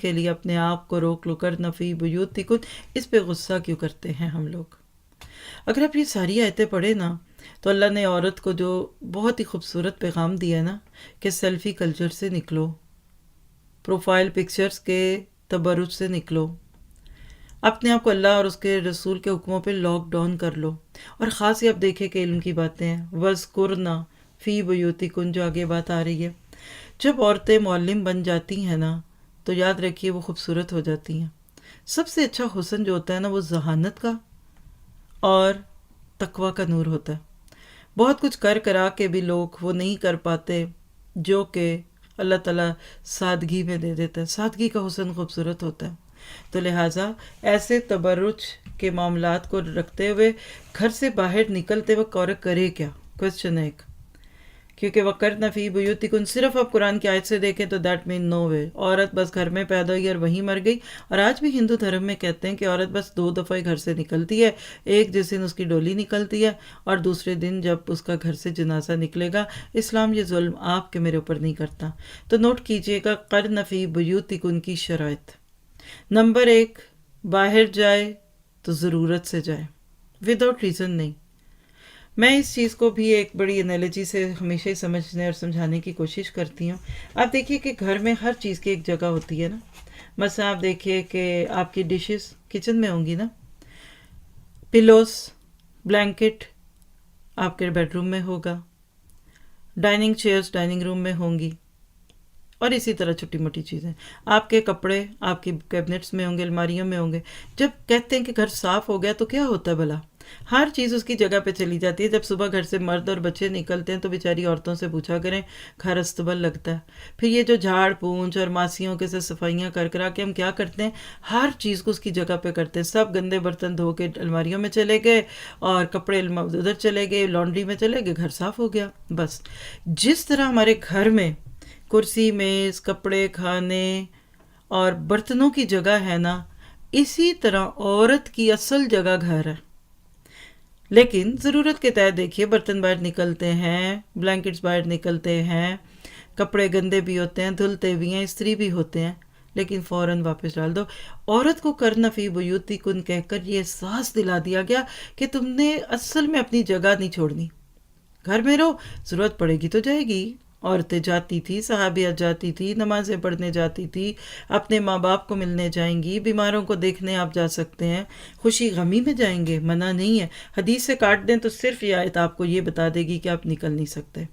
کے لیے اپنے آپ کو روک لو، کرنا فی بیوتکن، اس پہ غصہ کیوں کرتے ہیں ہم لوگ؟ اگر آپ یہ ساری آیتیں پڑھیں نا تو اللہ نے عورت کو جو بہت ہی خوبصورت پیغام دیا ہے نا کہ سیلفی کلچر سے نکلو، پروفائل پکچرز کے تبرج سے نکلو، اپنے آپ کو اللہ اور اس کے رسول کے حکموں پہ لاک ڈاؤن کر لو۔ اور خاص یہ آپ دیکھیں کہ علم کی باتیں ہیں، وَذْكُرْنَ فِي بُيُوتِكُنْ، جو آگے بات آ رہی ہے، جب عورتیں معلم بن جاتی ہیں نا تو یاد رکھیے وہ خوبصورت ہو جاتی ہیں۔ سب سے اچھا حسن جو ہوتا ہے نا وہ ذہانت کا اور تقوی کا نور ہوتا ہے۔ بہت کچھ کر کرا کے بھی لوگ وہ نہیں کر پاتے جو کہ اللہ تعالیٰ سادگی میں دے دیتا ہے۔ سادگی کا حسن خوبصورت ہوتا ہے۔ تو لہٰذا ایسے تبرج کے معاملات کو رکھتے ہوئے گھر سے باہر نکلتے وقت عورت کرے کیا؟ کوشچن ہے ایک، کیونکہ وَقَرْنَ فِي بُيُوتِكُنْ صرف آپ قرآن کی آیت سے دیکھیں تو دیٹ مین نو وے، عورت بس گھر میں پیدا ہوئی اور وہیں مر گئی۔ اور آج بھی ہندو دھرم میں کہتے ہیں کہ عورت بس 2 دفعہ ہی گھر سے نکلتی ہے، ایک جس دن اس کی ڈولی نکلتی ہے اور دوسرے دن جب اس کا گھر سے جنازہ نکلے گا۔ اسلام یہ ظلم آپ کے میرے اوپر نہیں کرتا۔ تو نوٹ کیجئے گا قرن فی بیوتکن کی شرائط۔ نمبر 1، باہر جائے تو ضرورت سے جائے، وداؤٹ ریزن نہیں۔ میں اس چیز کو بھی ایک بڑی انالوجی سے ہمیشہ ہی سمجھنے اور سمجھانے کی کوشش کرتی ہوں۔ آپ دیکھیے کہ گھر میں ہر چیز کی ایک جگہ ہوتی ہے نا۔ مثلا آپ دیکھیے کہ آپ کی ڈشز کچن میں ہوں گی نا، پلوز، بلینکٹ آپ کے بیڈ روم میں ہوگا، ڈائننگ چیئرز ڈائننگ روم میں ہوں گی، اور اسی طرح چھوٹی موٹی چیزیں، آپ کے کپڑے آپ کی کیبنٹس میں ہوں گے، الماریوں میں ہوں گے۔ جب کہتے ہیں کہ گھر صاف ہو گیا تو کیا ہوتا ہے بھلا؟ ہر چیز اس کی جگہ پہ چلی جاتی ہے۔ جب صبح گھر سے مرد اور بچے نکلتے ہیں تو بیچاری عورتوں سے پوچھا کریں، گھر استبل لگتا ہے۔ پھر یہ جو جھاڑ پونچھ اور ماسیوں کے سے صفائیاں کر کرا کے ہم کیا کرتے ہیں، ہر چیز کو اس کی جگہ پہ کرتے ہیں۔ سب گندے برتن دھو کے الماریوں میں چلے گئے اور کپڑے ادھر چلے گئے، لانڈری میں چلے گئے، گھر صاف ہو گیا۔ بس جس طرح ہمارے گھر میں کرسی، میز، کپڑے، کھانے اور برتنوں کی جگہ ہے نا، اسی طرح عورت کی اصل جگہ گھر ہے۔ لیکن ضرورت کے تحت دیکھیے برتن باہر نکلتے ہیں، بلینکٹس باہر نکلتے ہیں، کپڑے گندے بھی ہوتے ہیں، دھلتے بھی ہیں، استری بھی ہوتے ہیں، لیکن فوراً واپس ڈال دو۔ عورت کو کرنا فی بیوتکن کہہ کر یہ احساس دلا دیا گیا کہ تم نے اصل میں اپنی جگہ نہیں چھوڑنی، گھر میں رہو، ضرورت پڑے گی تو جائے گی۔ عورتیں جاتی تھی، صحابیات جاتی تھی، نمازیں پڑھنے جاتی تھی، اپنے ماں باپ کو ملنے جائیں گی، بیماروں کو دیکھنے آپ جا سکتے ہیں، خوشی غمی میں جائیں گے، منع نہیں ہے۔ حدیث سے کاٹ دیں تو صرف یہ آیت آپ کو یہ بتا دے گی کہ آپ نکل نہیں سکتے،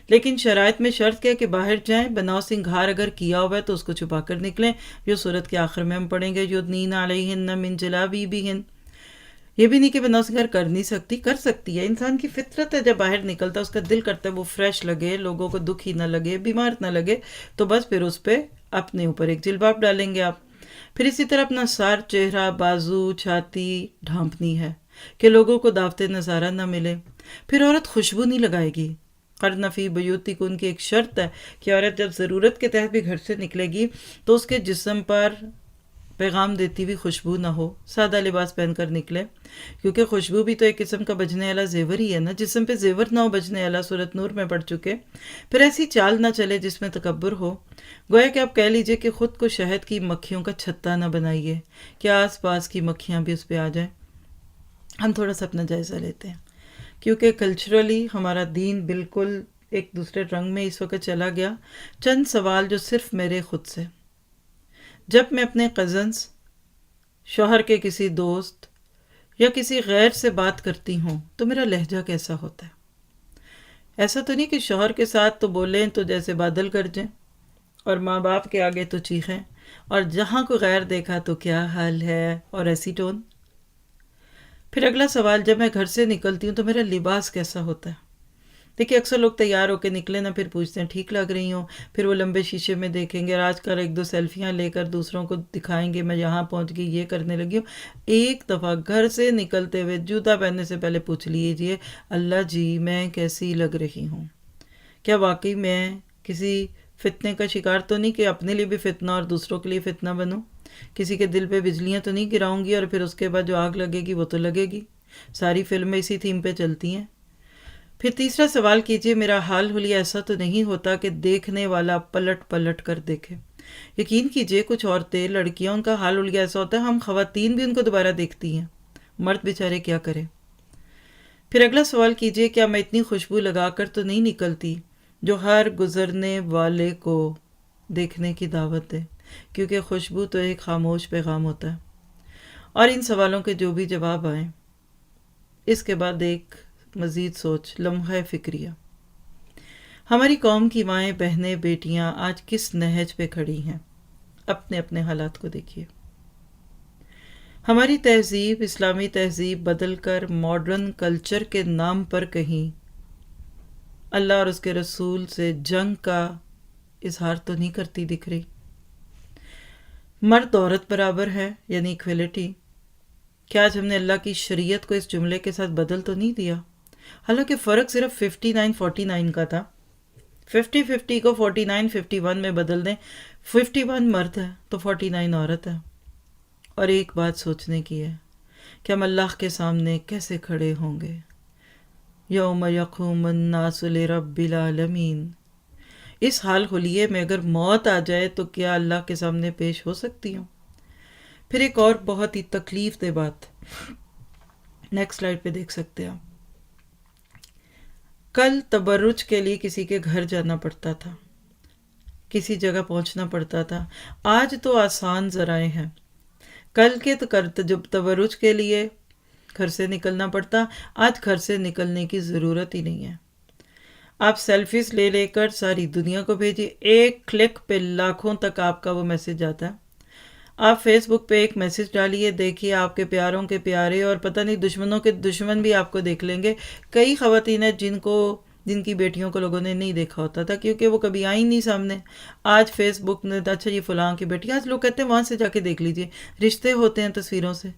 لیکن شرائط میں شرط کیا کہ باہر جائیں، بناؤ سنگھار اگر کیا ہوا ہے تو اس کو چھپا کر نکلیں، جو صورت کے آخر میں ہم پڑھیں گے، یدنین علیہن من جلابیبہن۔ یہ بھی نہیں کہ بندہ اس گھر کر نہیں سکتی، کر سکتی ہے، انسان کی فطرت ہے۔ جب باہر نکلتا ہے اس کا دل کرتا ہے وہ فریش لگے، لوگوں کو دکھ ہی نہ لگے، بیمار نہ لگے، تو بس پھر اس پہ اپنے اوپر ایک جلباب ڈالیں گے آپ۔ پھر اسی طرح اپنا سر، چہرہ، بازو، چھاتی ڈھانپنی ہے کہ لوگوں کو دعوت نظارہ نہ ملے۔ پھر عورت خوشبو نہیں لگائے گی۔ قرن فی بیوتکن کی ایک شرط ہے کہ عورت جب ضرورت کے تحت بھی گھر سے نکلے گی تو اس کے جسم پر پیغام دیتی ہوئی خوشبو نہ ہو، سادہ لباس پہن کر نکلے، کیونکہ خوشبو بھی تو ایک قسم کا بجنے والا زیور ہی ہے نا۔ جسم پہ زیور نہ ہو بجنے والا، سورۃ نور میں پڑھ چکے۔ پھر ایسی چال نہ چلے جس میں تکبر ہو، گویا کہ آپ کہہ لیجئے کہ خود کو شہد کی مکھیوں کا چھتا نہ بنائیے کہ آس پاس کی مکھیاں بھی اس پہ آ جائیں۔ ہم تھوڑا سا اپنا جائزہ لیتے ہیں، کیونکہ کلچرلی ہمارا دین بالکل ایک دوسرے رنگ میں اس وقت چلا گیا۔ چند سوال جو صرف میرے خود سے، جب میں اپنے کزنز، شوہر کے کسی دوست یا کسی غیر سے بات کرتی ہوں تو میرا لہجہ کیسا ہوتا ہے؟ ایسا تو نہیں کہ شوہر کے ساتھ تو بولیں تو جیسے بادل گرجیں اور ماں باپ کے آگے تو چیخیں، اور جہاں کوئی غیر دیکھا تو کیا حال ہے اور ایسی ٹون۔ پھر اگلا سوال، جب میں گھر سے نکلتی ہوں تو میرا لباس کیسا ہوتا ہے؟ دیکھیے اکثر لوگ تیار ہو کے نکلے نا، پھر پوچھتے ہیں ٹھیک لگ رہی ہوں، پھر وہ لمبے شیشے میں دیکھیں گے، اور آج کل 1-2 سیلفیاں لے کر دوسروں کو دکھائیں گے میں یہاں پہنچ گئی، یہ کرنے لگی ہوں۔ ایک دفعہ گھر سے نکلتے ہوئے جوتا پہننے سے پہلے پوچھ لیجئے، اللہ جی میں کیسی لگ رہی ہوں؟ کیا واقعی میں کسی فتنے کا شکار تو نہیں کہ اپنے لیے بھی فتنہ اور دوسروں کے لیے فتنہ بنوں؟ کسی کے دل پہ بجلیاں تو نہیں گراؤں گی اور پھر اس کے بعد جو آگ لگے گی وہ تو لگے گی؟ ساری فلمیں اسی تھیم پہ چلتی ہیں۔ پھر تیسرا سوال کیجئے، میرا حال حلیہ ایسا تو نہیں ہوتا کہ دیکھنے والا پلٹ پلٹ کر دیکھے؟ یقین کیجئے کچھ عورتیں لڑکیاں ان کا حال الگیا ایسا ہوتا ہے ہم خواتین بھی ان کو دوبارہ دیکھتی ہیں، مرد بیچارے کیا کریں۔ پھر اگلا سوال کیجئے کیا میں اتنی خوشبو لگا کر تو نہیں نکلتی جو ہر گزرنے والے کو دیکھنے کی دعوت دے، کیونکہ خوشبو تو ایک خاموش پیغام ہوتا ہے۔ اور ان سوالوں کے جو بھی جواب آئیں، اس کے بعد ایک مزید سوچ، لمحہ فکریہ۔ ہماری قوم کی مائیں، بہنیں، بیٹیاں آج کس نہج پہ کھڑی ہیں؟ اپنے اپنے حالات کو دیکھیے۔ ہماری تہذیب، اسلامی تہذیب بدل کر ماڈرن کلچر کے نام پر کہیں اللہ اور اس کے رسول سے جنگ کا اظہار تو نہیں کرتی دکھ رہی۔ مرد عورت برابر ہے یعنی ایکویلٹی، کیا آج ہم نے اللہ کی شریعت کو اس جملے کے ساتھ بدل تو نہیں دیا؟ حالانکہ فرق صرف 59-49 کا تھا۔ 50-50 کو 49-51 میں بدل دیں، 51 مرد ہے تو 49 عورت ہے۔ اور ایک بات سوچنے کی ہے کہ ہم اللہ کے سامنے کیسے کھڑے ہوں گے، یوم یقوم الناس لرب العالمین۔ اس حال حلیے میں اگر موت آ جائے تو کیا اللہ کے سامنے پیش ہو سکتی ہوں؟ پھر ایک اور بہت ہی تکلیف دہ بات، نیکسٹ سلائیڈ پہ دیکھ سکتے ہیں۔ کل تبرج کے لیے کسی کے گھر جانا پڑتا تھا، کسی جگہ پہنچنا پڑتا تھا۔ آج تو آسان ذرائع ہیں، کل کے جب تبرج کے لیے گھر سے نکلنا پڑتا، آج گھر سے نکلنے کی ضرورت ہی نہیں ہے۔ آپ سیلفیز لے لے کر ساری دنیا کو بھیجیے، ایک کلک پہ لاکھوں تک آپ کا وہ میسج جاتا ہے۔ آپ فیس بک پہ ایک میسج ڈالیے، دیکھیے آپ کے پیاروں کے پیارے اور پتہ نہیں دشمنوں کے دشمن بھی آپ کو دیکھ لیں گے۔ کئی خواتین ہیں جن کی بیٹیوں کو لوگوں نے نہیں دیکھا ہوتا تھا کیونکہ وہ کبھی آئی نہیں سامنے۔ آج فیس بک نے اچھا یہ فلاں کی بیٹی، آج لوگ کہتے ہیں وہاں سے جا کے دیکھ لیجیے، رشتے ہوتے ہیں تصویروں سے۔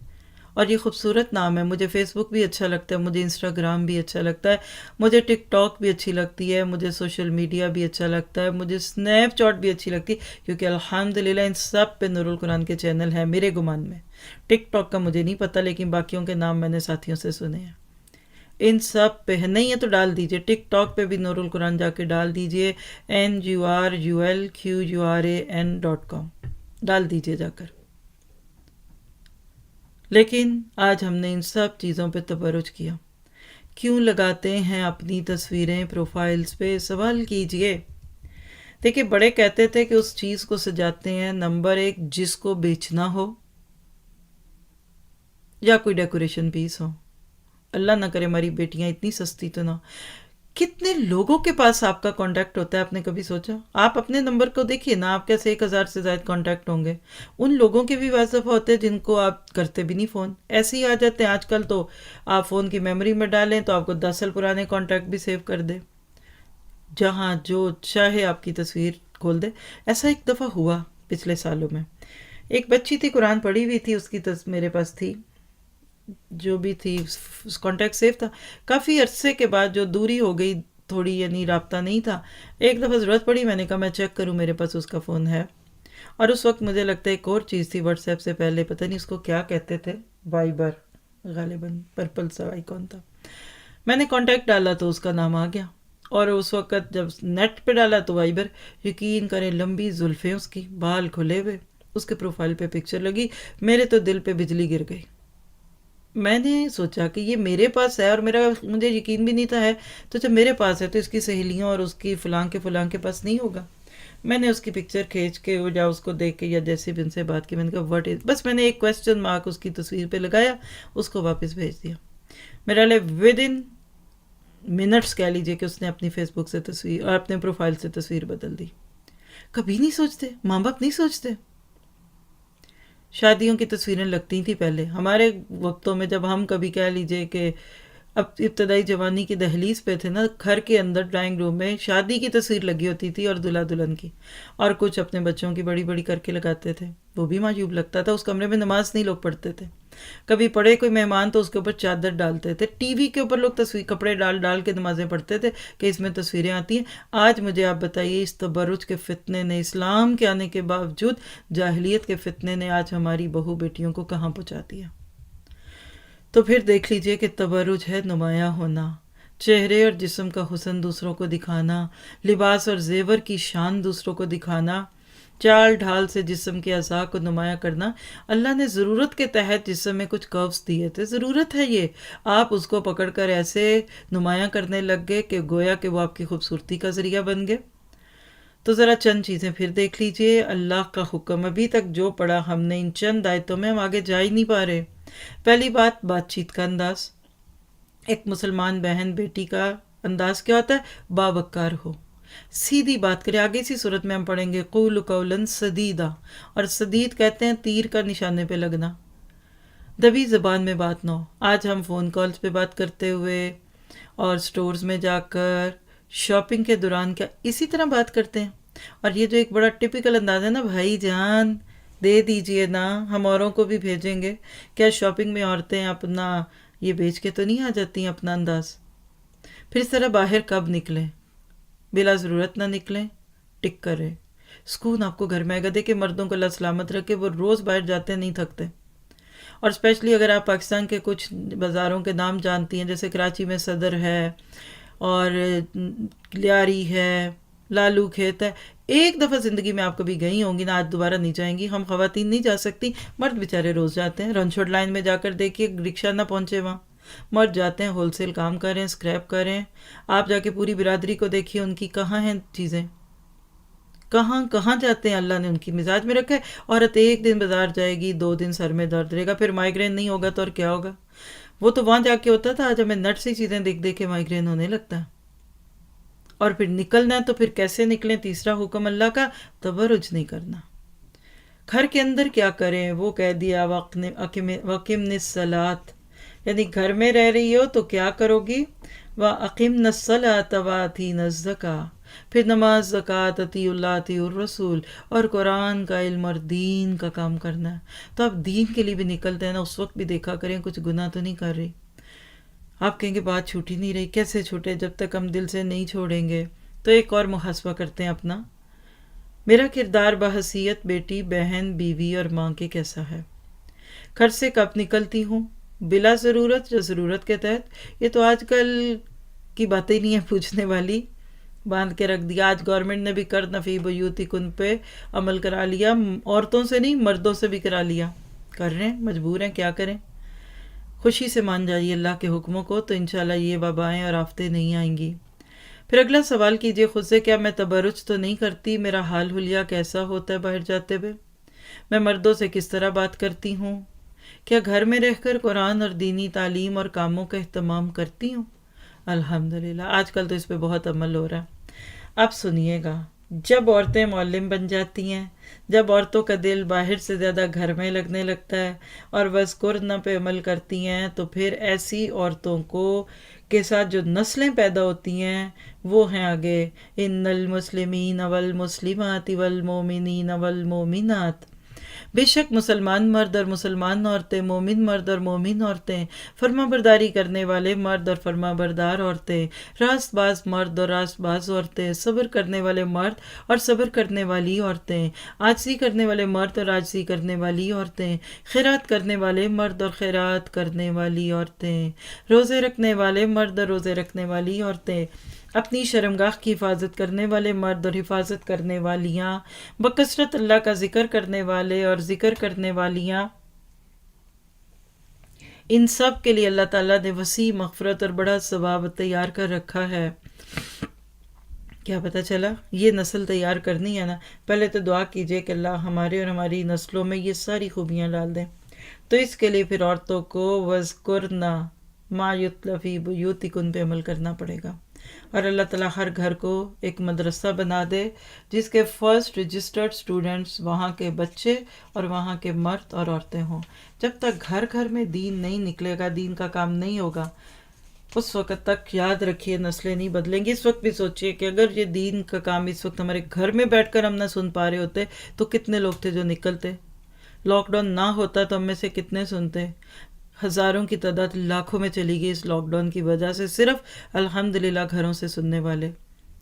اور یہ خوبصورت نام ہے، مجھے فیس بک بھی اچھا لگتا ہے، مجھے انسٹاگرام بھی اچھا لگتا ہے، مجھے ٹک ٹاک بھی اچھی لگتی ہے، مجھے سوشل میڈیا بھی اچھا لگتا ہے، مجھے اسنیپ چیٹ بھی اچھی لگتی ہے، کیونکہ الحمدللہ ان سب پہ نور القرآن کے چینل ہیں میرے گمان میں۔ ٹک ٹاک کا مجھے نہیں پتہ لیکن باقیوں کے نام میں نے ساتھیوں سے سنے ہیں۔ ان سب پہ نہیں ہے تو ڈال دیجئے، ٹک ٹاک پہ بھی نور القرآن جا کے ڈال دیجئے، NURULQURAN.com ڈال دیجئے جا کر۔ لیکن آج ہم نے ان سب چیزوں پہ تبرج کیا، کیوں لگاتے ہیں اپنی تصویریں پروفائلز پہ؟ سوال کیجئے۔ دیکھیں بڑے کہتے تھے کہ اس چیز کو سجاتے ہیں نمبر 1 جس کو بیچنا ہو یا کوئی ڈیکوریشن پیس ہو۔ اللہ نہ کرے ہماری بیٹیاں اتنی سستی تو نہ۔ کتنے لوگوں کے پاس آپ کا کانٹیکٹ ہوتا ہے، آپ نے کبھی سوچا؟ آپ اپنے نمبر کو دیکھیے نا، آپ کیسے 1000 سے زائد کانٹیکٹ ہوں گے۔ ان لوگوں کے بھی بعض دفعہ ہوتے ہیں جن کو آپ کرتے بھی نہیں فون، ایسے ہی آ جاتے ہیں۔ آج کل تو آپ فون کی میموری میں ڈالیں تو آپ کو 10 سال پرانے کانٹیکٹ بھی سیو کر دے، جہاں جو چاہے آپ کی تصویر کھول دے۔ ایسا ایک دفعہ ہوا پچھلے سالوں میں، ایک بچی تھی قرآن پڑھی ہوئی تھی، اس کی میرے پاس تھی، جو بھی تھی کانٹیکٹ سیو تھا۔ کافی عرصے کے بعد جو دوری ہو گئی تھوڑی، یعنی رابطہ نہیں تھا، ایک دفعہ ضرورت پڑی، میں نے کہا میں چیک کروں، میرے پاس اس کا فون ہے۔ اور اس وقت مجھے لگتا ہے ایک اور چیز تھی واٹس ایپ سے پہلے، پتہ نہیں اس کو کیا کہتے تھے، وائبر، غالباً پرپل سا آئیکن تھا۔ میں نے کانٹیکٹ ڈالا تو اس کا نام آ گیا، اور اس وقت جب نیٹ پہ ڈالا تو وائبر، یقین کریں لمبی زلفیں اس کی، بال کھلے ہوئے، اس کے پروفائل پہ پکچر لگی، میرے تو دل پہ بجلی گر گئی۔ میں نے سوچا کہ یہ میرے پاس ہے، اور مجھے یقین بھی نہیں تھا ہے، تو جب میرے پاس ہے تو اس کی سہیلیوں اور اس کی فلاں کے پاس نہیں ہوگا۔ میں نے اس کی پکچر کھینچ کے یا اس کو دیکھ کے یا جیسے بھی ان سے بات کی، میں نے کہا واٹ از، بس میں نے ایک کویسچن مارک اس کی تصویر پہ لگایا، اس کو واپس بھیج دیا۔ میرا لئے ودن منٹس کہہ لیجئے کہ اس نے اپنی فیس بک سے تصویر اور اپنے پروفائل سے تصویر بدل دی۔ کبھی نہیں سوچتے، ماں باپ نہیں سوچتے۔ شادیوں کی تصویریں لگتی تھیں پہلے ہمارے وقتوں میں، جب ہم کبھی کہہ لیجئے کہ اب ابتدائی جوانی کی دہلیز پہ تھے نا، گھر کے اندر ڈرائنگ روم میں شادی کی تصویر لگی ہوتی تھی اور دلہا دلہن کی، اور کچھ اپنے بچوں کی بڑی بڑی کر کے لگاتے تھے، وہ بھی معجوب لگتا تھا۔ اس کمرے میں نماز نہیں لوگ پڑھتے تھے، کبھی پڑھے کوئی مہمان تو اس کے اوپر چادر ڈالتے تھے، ٹی وی کے اوپر لوگ کپڑے ڈال کے نمازیں پڑھتے تھے کہ اس میں تصویریں آتی ہیں۔ آج مجھے آپ بتائیے، اس تبرج کے فتنے نے، اسلام کے آنے کے باوجود جاہلیت کے فتنے نے آج ہماری بہو بیٹیوں کو کہاں پہنچا دیا۔ تو پھر دیکھ لیجئے کہ تبرج ہے نمایاں ہونا، چہرے اور جسم کا حسن دوسروں کو دکھانا، لباس اور زیور کی شان دوسروں کو دکھانا، چال ڈھال سے جسم کے اعضاء کو نمایاں کرنا، اللہ نے ضرورت کے تحت جسم میں کچھ کروز دیے تھے، ضرورت ہے یہ، آپ اس کو پکڑ کر ایسے نمایاں کرنے لگ گئے کہ گویا کہ وہ آپ کی خوبصورتی کا ذریعہ بن گئے۔ تو ذرا چند چیزیں پھر دیکھ لیجئے، اللہ کا حکم ابھی تک جو پڑھا ہم نے ان چند آیتوں میں، ہم آگے جا ہی نہیں پا رہے۔ پہلی بات چیت کا انداز۔ ایک مسلمان بہن بیٹی کا انداز کیا ہوتا ہے؟ باوقار ہو، سیدھی بات کرے۔ آگے اسی صورت میں ہم پڑھیں گے قول قولا سدیدا، اور سدید کہتے ہیں تیر کا نشانے پہ لگنا، دبی زبان میں بات نہ ہو۔ آج ہم فون کالز پہ بات کرتے ہوئے اور سٹورز میں جا کر شاپنگ کے دوران کیا اسی طرح بات کرتے ہیں؟ اور یہ جو ایک بڑا ٹپیکل انداز ہے نا، بھائی جان دے دیجئے نا، ہم اوروں کو بھی بھیجیں گے، کیا شاپنگ میں عورتیں اپنا یہ بیچ کے تو نہیں آ جاتی ہیں اپنا انداز؟ پھر اس طرح باہر کب نکلیں؟ بلا ضرورت نہ نکلیں، ٹک کر رہے، سکون آپ کو گھر میں آئے گا۔ دیکھیں مردوں کو اللہ سلامت رکھے، وہ روز باہر جاتے نہیں تھکتے، اور اسپیشلی اگر آپ پاکستان کے کچھ بازاروں کے نام جانتی ہیں، جیسے کراچی میں صدر ہے اور لیاری ہے، لالو کھیت ہے، ایک دفعہ زندگی میں آپ کبھی گئی ہوں گی نا، آج دوبارہ نہیں جائیں گی۔ ہم خواتین نہیں جا سکتی، مرد بیچارے روز جاتے ہیں۔ رنچوڑ لائن میں جا کر دیکھیے، رکشہ نہ پہنچے وہاں، مرد جاتے ہیں، ہول سیل کام کریں، اسکریپ کریں۔ آپ جا کے پوری برادری کو دیکھیے، ان کی کہاں ہیں چیزیں، کہاں کہاں جاتے ہیں، اللہ نے ان کی مزاج میں رکھا ہے۔ عورت ایک دن بازار جائے گی، 2 دن سر میں درد رہے گا، پھر مائگرین نہیں ہوگا تو اور کیا ہوگا؟ وہ تو وہاں جا کے ہوتا تھا، آج ہمیں نٹ سی چیزیں دیکھ دیکھ کے مائگرین ہونے لگتا ہے۔ اور پھر نکلنا ہے تو پھر کیسے نکلیں؟ تیسرا حکم اللہ کا، تبرج نہیں کرنا۔ گھر کے اندر کیا کریں؟ وہ کہہ دیا وَأَقِمْنِ الصَّلَاةَ، یعنی گھر میں رہ رہی ہو تو کیا کرو گی؟ وَأَقِمْنَ الصَّلَاةَ وَآتِينَ الزَّكَاةَ، پھر نماز، زکوٰۃ، اطیعوا اللہ اطیعوا الرسول، اور قرآن کا علم اور دین کا کام کرنا ہے۔ تو آپ دین کے لیے بھی نکلتے ہیں نا، اس وقت بھی دیکھا کریں کچھ گناہ تو نہیں کر رہی۔ آپ کہیں گے بات چھوٹ ہی نہیں رہی، کیسے چھوٹے؟ جب تک ہم دل سے نہیں چھوڑیں گے۔ تو ایک اور محاسبہ کرتے ہیں اپنا، میرا کردار بحیثیت بیٹی، بہن، بیوی اور ماں کے کیسا ہے؟ گھر سے کب نکلتی ہوں؟ بلا ضرورت یا ضرورت کے تحت؟ یہ تو آج کل کی باتیں نہیں ہیں پوچھنے والی، باندھ کے رکھ دیا۔ آج گورنمنٹ نے بھی کرنا فی بیوتکن پہ عمل کرا لیا، عورتوں سے نہیں مردوں سے بھی کرا لیا، کر رہے ہیں، مجبور ہیں، کیا کریں؟ خوشی سے مان جائیے اللہ کے حکموں کو، تو انشاءاللہ یہ وبائیں اور آفتیں نہیں آئیں گی۔ پھر اگلا سوال کیجئے خود سے، کیا میں تبرج تو نہیں کرتی؟ میرا حال حلیہ کیسا ہوتا ہے باہر جاتے ہوئے؟ میں مردوں سے کس طرح بات کرتی ہوں؟ کیا گھر میں رہ کر قرآن اور دینی تعلیم اور کاموں کا اہتمام کرتی ہوں؟ الحمدللہ آج کل تو اس پہ بہت عمل ہو رہا ہے۔ اب سنیے گا، جب عورتیں معلم بن جاتی ہیں، جب عورتوں کا دل باہر سے زیادہ گھر میں لگنے لگتا ہے اور وَاذْكُرْنَ پہ عمل کرتی ہیں، تو پھر ایسی عورتوں کو کے ساتھ جو نسلیں پیدا ہوتی ہیں وہ ہیں آگے، ان المسلمین والمسلمات والمؤمنین والمؤمنات، بے شک مسلمان مرد اور مسلمان عورتیں، مومن مرد اور مومن عورتیں، فرما برداری کرنے والے مرد اور فرما بردار عورتیں، راست باز مرد اور راست باز عورتیں، صبر کرنے والے مرد اور صبر کرنے والی عورتیں، عاجزی کرنے والے مرد اور عاجزی کرنے والی عورتیں، خیرات کرنے والے مرد اور خیرات کرنے والی عورتیں، روزے رکھنے والے مرد اور روزے رکھنے والی عورتیں، اپنی شرمگاہ کی حفاظت کرنے والے مرد اور حفاظت کرنے والیاں، بکثرت اللہ کا ذکر کرنے والے اور ذکر کرنے والیاں، ان سب کے لیے اللہ تعالیٰ نے وسیع مغفرت اور بڑا ثواب تیار کر رکھا ہے۔ کیا پتہ چلا؟ یہ نسل تیار کرنی ہے نا، پہلے تو دعا کیجئے کہ اللہ ہمارے اور ہماری نسلوں میں یہ ساری خوبیاں ڈال دیں۔ تو اس کے لیے پھر عورتوں کو وَاذْكُرْنَ مَا يُتْلَى فِي بُيُوتِكُنْ پہ عمل کرنا پڑے گا، اور اللہ تعالیٰ ہر گھر کو ایک مدرسہ بنا دے جس کے فرسٹ رجسٹرڈ سٹوڈنٹس وہاں کے بچے اور وہاں کے مرد اور عورتیں ہوں۔ جب تک گھر گھر میں دین نہیں نکلے گا، دین کا کام نہیں ہوگا، اس وقت تک یاد رکھیے نسلیں نہیں بدلیں گی۔ اس وقت بھی سوچئے کہ اگر یہ دین کا کام اس وقت ہمارے گھر میں بیٹھ کر ہم نہ سن پا رہے ہوتے تو کتنے لوگ تھے جو نکلتے؟ لاک ڈاؤن نہ ہوتا تو ہم میں سے کتنے سنتے؟ ہزاروں کی تعداد لاکھوں میں چلی گئی اس لاک ڈاؤن کی وجہ سے، صرف الحمدللہ گھروں سے سننے والے،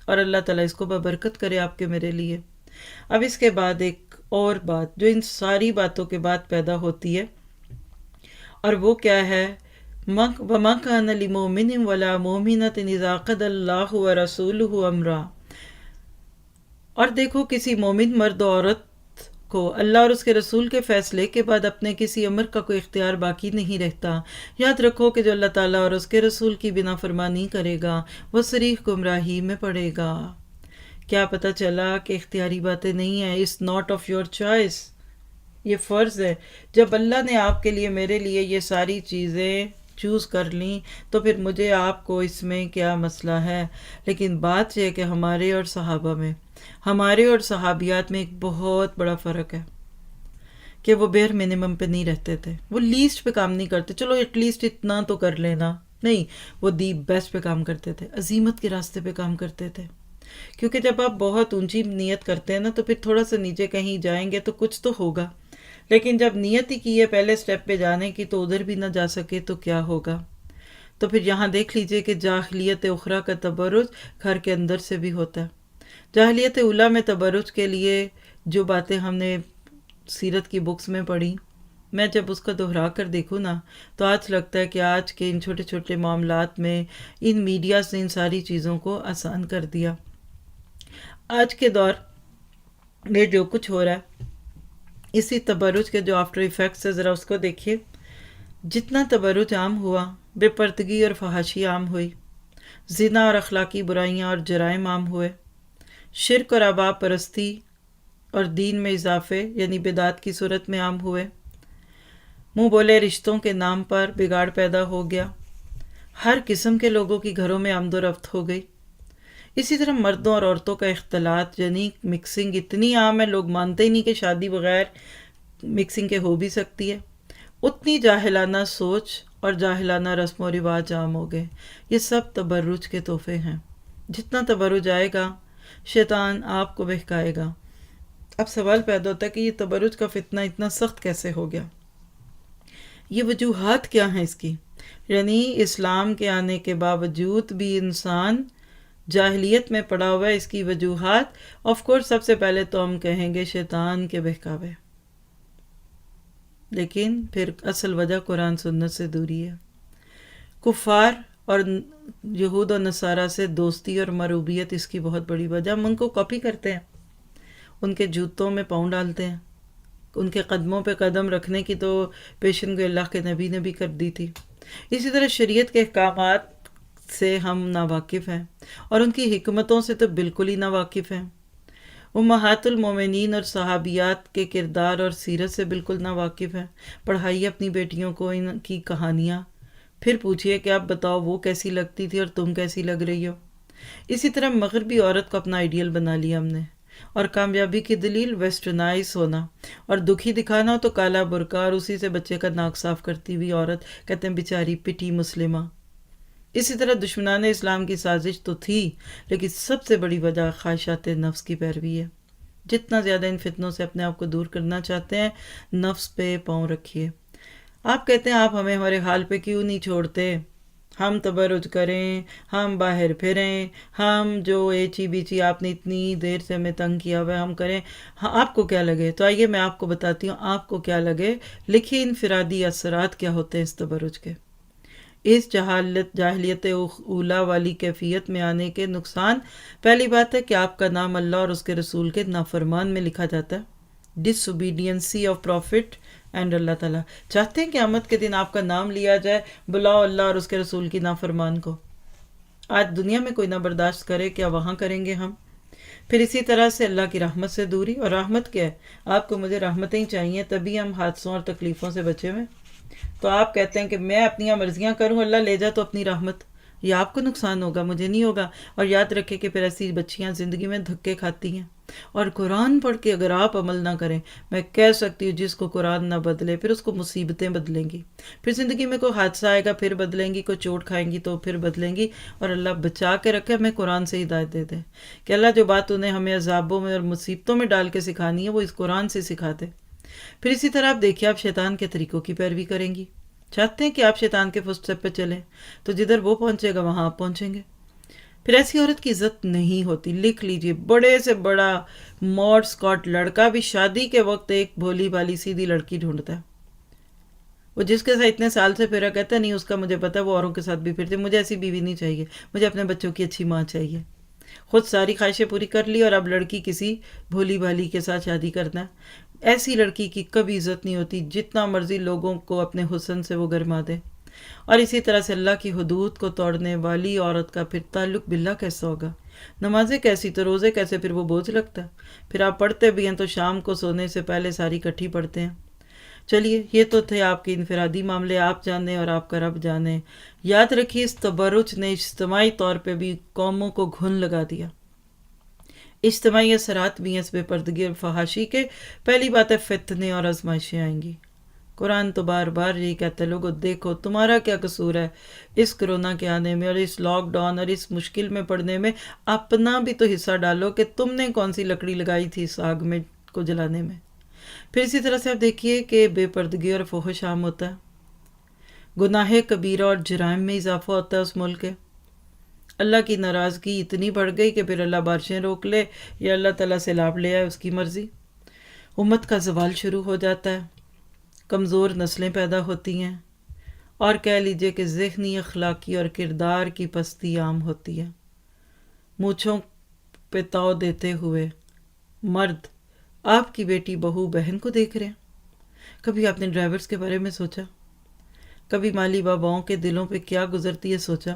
اور اللہ تعالیٰ اس کو ببرکت کرے آپ کے میرے لیے۔ اب اس کے بعد ایک اور بات جو ان ساری باتوں کے بعد پیدا ہوتی ہے، اور وہ کیا ہے؟ وَمَا كَانَ لِمُؤْمِنٍ وَلَا مُؤْمِنَةٍ إِذَا قَضَى اللَّهُ وَرَسُولُهُ أَمْرًا، اور دیکھو کسی مومن مرد و عورت کو اللہ اور اس کے رسول کے فیصلے کے بعد اپنے کسی امر کا کوئی اختیار باقی نہیں رہتا۔ یاد رکھو کہ جو اللہ تعالیٰ اور اس کے رسول کی بنا فرمانی کرے گا وہ صریح گمراہی میں پڑے گا۔ کیا پتہ چلا کہ اختیاری باتیں نہیں ہیں، it's not of your choice, یہ فرض ہے۔ جب اللہ نے آپ کے لیے میرے لیے یہ ساری چیزیں چوز کر لیں تو پھر مجھے آپ کو اس میں کیا مسئلہ ہے؟ لیکن بات یہ ہے کہ ہمارے اور صحابہ میں، ہمارے اور صحابیات میں ایک بہت بڑا فرق ہے کہ وہ بیر منیمم پہ نہیں رہتے تھے، وہ لیسٹ پہ کام نہیں کرتے، چلو ایٹ لیسٹ اتنا تو کر لینا، نہیں، وہ دی بیسٹ پہ کام کرتے تھے، عظیمت کے راستے پہ کام کرتے تھے۔ کیونکہ جب آپ بہت اونچی نیت کرتے ہیں نا تو پھر تھوڑا سا نیچے کہیں جائیں گے تو کچھ تو ہوگا، لیکن جب نیت ہی کی ہے پہلے سٹیپ پہ جانے کی تو ادھر بھی نہ جا سکے تو کیا ہوگا؟ تو پھر یہاں دیکھ لیجئے کہ جاہلیت اخریٰ کا تبرج گھر کے اندر سے بھی ہوتا ہے۔ جاہلیت اولیٰ میں تبرج کے لیے جو باتیں ہم نے سیرت کی بکس میں پڑھی، میں جب اس کو دہرا کر دیکھوں نا تو آج لگتا ہے کہ آج کے ان چھوٹے چھوٹے معاملات میں ان میڈیاز نے ان ساری چیزوں کو آسان کر دیا۔ آج کے دور میں جو کچھ ہو رہا ہے اسی تبرج کے جو آفٹر ایفیکٹس ہے، ذرا اس کو دیکھیے۔ جتنا تبرج عام ہوا، بے پردگی اور فحاشی عام ہوئی، زنا اور اخلاقی برائیاں اور جرائم عام ہوئے، شرک اور آبا پرستی اور دین میں اضافے یعنی بدعت کی صورت میں عام ہوئے، منہ بولے رشتوں کے نام پر بگاڑ پیدا ہو گیا، ہر قسم کے لوگوں کی گھروں میں آمد و رفت ہو گئی۔ اسی طرح مردوں اور عورتوں کا اختلاط یعنی مکسنگ اتنی عام ہے، لوگ مانتے ہی نہیں کہ شادی بغیر مکسنگ کے ہو بھی سکتی ہے۔ اتنی جاہلانہ سوچ اور جاہلانہ رسم و رواج عام ہو گئے۔ یہ سب تبرج کے تحفے ہیں۔ جتنا تبرج آئے گا شیطان آپ کو بہکائے گا۔ اب سوال پیدا ہوتا ہے کہ یہ تبرج کا فتنہ اتنا سخت کیسے ہو گیا؟ یہ وجوہات کیا ہیں اس کی؟ یعنی اسلام کے آنے کے باوجود بھی انسان جاہلیت میں پڑا ہوا ہے۔ اس کی وجوہات آف کورس سب سے پہلے تو ہم کہیں گے شیطان کے بہکاوے، لیکن پھر اصل وجہ قرآن سنت سے دوری ہے۔ کفار اور یہود و نصارہ سے دوستی اور مروبیت اس کی بہت بڑی وجہ۔ ہم ان کو کاپی کرتے ہیں، ان کے جوتوں میں پاؤں ڈالتے ہیں، ان کے قدموں پہ قدم رکھنے کی تو پیشن گوئی اللہ کے نبی نے بھی کر دی تھی۔ اسی طرح شریعت کے احکامات سے ہم ناواقف ہیں اور ان کی حکمتوں سے تو بالکل ہی ناواقف ہیں۔ امہات المومنین اور صحابیات کے کردار اور سیرت سے بالکل ناواقف ہیں۔ پڑھائیے اپنی بیٹیوں کو ان کی کہانیاں، پھر پوچھئے کہ آپ بتاؤ وہ کیسی لگتی تھی اور تم کیسی لگ رہی ہو۔ اسی طرح مغربی عورت کو اپنا آئیڈیل بنا لیا ہم نے، اور کامیابی کی دلیل ویسٹرنائز ہونا، اور دکھی دکھانا ہو تو کالا برقع اور اسی سے بچے کا ناک صاف کرتی ہوئی عورت، کہتے ہیں بیچاری پٹی مسلمہ۔ اسی طرح دشمنان اسلام کی سازش تو تھی، لیکن سب سے بڑی وجہ خواہشات نفس کی پیروی ہے۔ جتنا زیادہ ان فتنوں سے اپنے آپ کو دور کرنا چاہتے ہیں، نفس پہ پاؤں رکھیے۔ آپ کہتے ہیں آپ ہمیں ہمارے حال پہ کیوں نہیں چھوڑتے؟ ہم تبرج کریں، ہم باہر پھریں، ہم جو ایچی بیچی آپ نے اتنی دیر سے ہمیں تنگ کیا ہوا ہے ہم کریں، ہاں آپ کو کیا لگے؟ تو آئیے میں آپ کو بتاتی ہوں آپ کو کیا لگے۔ لکھیے انفرادی اثرات کیا ہوتے ہیں اس تبرج کے۔ اس جاہلیت اولیٰ والی کیفیت میں آنے کے نقصان، پہلی بات ہے کہ آپ کا نام اللہ اور اس کے رسول کے نافرمان میں لکھا جاتا ہے، ڈس اوبیڈینسی آف پروفٹ اینڈ اللہ تعالیٰ۔ چاہتے ہیں قیامت کے دن آپ کا نام لیا جائے، بلاؤ اللہ اور اس کے رسول کی نافرمان کو۔ آج دنیا میں کوئی نہ برداشت کرے، کیا وہاں کریں گے ہم؟ پھر اسی طرح سے اللہ کی رحمت سے دوری، اور رحمت کیا ہے؟ آپ کو مجھے رحمتیں ہی چاہیے، تبھی ہم حادثوں اور تکلیفوں سے بچے ہوئے۔ تو آپ کہتے ہیں کہ میں اپنی مرضیاں کروں، اللہ لے جا تو اپنی رحمت، یہ آپ کو نقصان ہوگا، مجھے نہیں ہوگا۔ اور یاد رکھے کہ پھر ایسی بچیاں زندگی میں دھکے کھاتی ہیں، اور قرآن پڑھ کے اگر آپ عمل نہ کریں، میں کہہ سکتی ہوں جس کو قرآن نہ بدلے پھر اس کو مصیبتیں بدلیں گی، پھر زندگی میں کوئی حادثہ آئے گا پھر بدلیں گی، کوئی چوٹ کھائیں گی تو پھر بدلیں گی۔ اور اللہ بچا کے رکھے، ہمیں قرآن سے ہدایت دے دے کہ اللہ جو بات انہیں ہمیں عذابوں میں اور مصیبتوں میں ڈال کے سکھانی ہے وہ اس قرآن سے سکھا دے۔ پھر اسی طرح آپ دیکھیے، آپ شیطان کے طریقوں کی پیروی کریں گی، چاہتے ہیں کہ آپ شیطان کے فٹ اسٹیپ پہ چلیں، تو جدھر وہ پہنچے گا وہاں آپ پہنچیں گے۔ پھر ایسی عورت کی عزت نہیں ہوتی۔ لکھ لیجئے، بڑے سے بڑا ماڈ اسکاٹ لڑکا بھی شادی کے وقت ایک بھولی بالی سیدھی لڑکی ڈھونڈتا ہے، وہ جس کے ساتھ اتنے سال سے پھرا، کہتا نہیں اس کا مجھے پتا، وہ اوروں کے ساتھ بھی پھرتے، مجھے ایسی بیوی نہیں چاہیے، مجھے اپنے بچوں کی اچھی ماں چاہیے۔ خود ساری خواہشیں پوری کر لی اور اب لڑکی کسی بھولی بالی کے ساتھ شادی کرنا ہے۔ ایسی لڑکی کی کبھی عزت نہیں ہوتی جتنا مرضی لوگوں کو اپنے حسن سے وہ گرما دے. اور اسی طرح سے اللہ کی حدود کو توڑنے والی عورت کا پھر تعلق باللہ کیسا ہوگا؟ نمازیں کیسی تو روزے کیسے؟ پھر وہ بوجھ لگتا ہے. پھر آپ پڑھتے بھی ہیں تو شام کو سونے سے پہلے ساری کٹھی پڑھتے ہیں. چلیے یہ تو تھے آپ کے انفرادی معاملے، آپ جانیں اور آپ کا رب جانے. یاد رکھیے اس تبرج نے اجتماعی طور پہ بھی قوموں کو گھن لگا دیا. اجتماعی اثرات بھی ہیں اس بے پردگی اور فحاشی کے. پہلی بات ہے فتنے اور آزمائشیں آئیں گی. قرآن تو بار بار یہی کہتا ہے لوگوں دیکھو تمہارا کیا قصور ہے اس کرونا کے آنے میں اور اس لاک ڈاؤن اور اس مشکل میں پڑنے میں. اپنا بھی تو حصہ ڈالو کہ تم نے کون سی لکڑی لگائی تھی اس آگ میں کو جلانے میں. پھر اسی طرح سے آپ دیکھیے کہ بے پردگی اور فحش عام ہوتا ہے. گناہ کبیرہ اور جرائم میں اضافہ ہوتا ہے اس ملک کے. اللہ کی ناراضگی اتنی بڑھ گئی کہ پھر اللہ بارشیں روک لے یا اللہ تعالیٰ سے لاب لے آئے، اس کی مرضی. امت کا زوال شروع ہو جاتا ہے، کمزور نسلیں پیدا ہوتی ہیں، اور کہہ لیجئے کہ ذہنی، اخلاقی اور کردار کی پستی عام ہوتی ہے. مونچھوں پہ تاؤ دیتے ہوئے مرد آپ کی بیٹی بہو بہن کو دیکھ رہے ہیں. کبھی آپ نے ڈرائیورز کے بارے میں سوچا؟ کبھی مالی باباؤں کے دلوں پہ کیا گزرتی ہے سوچا؟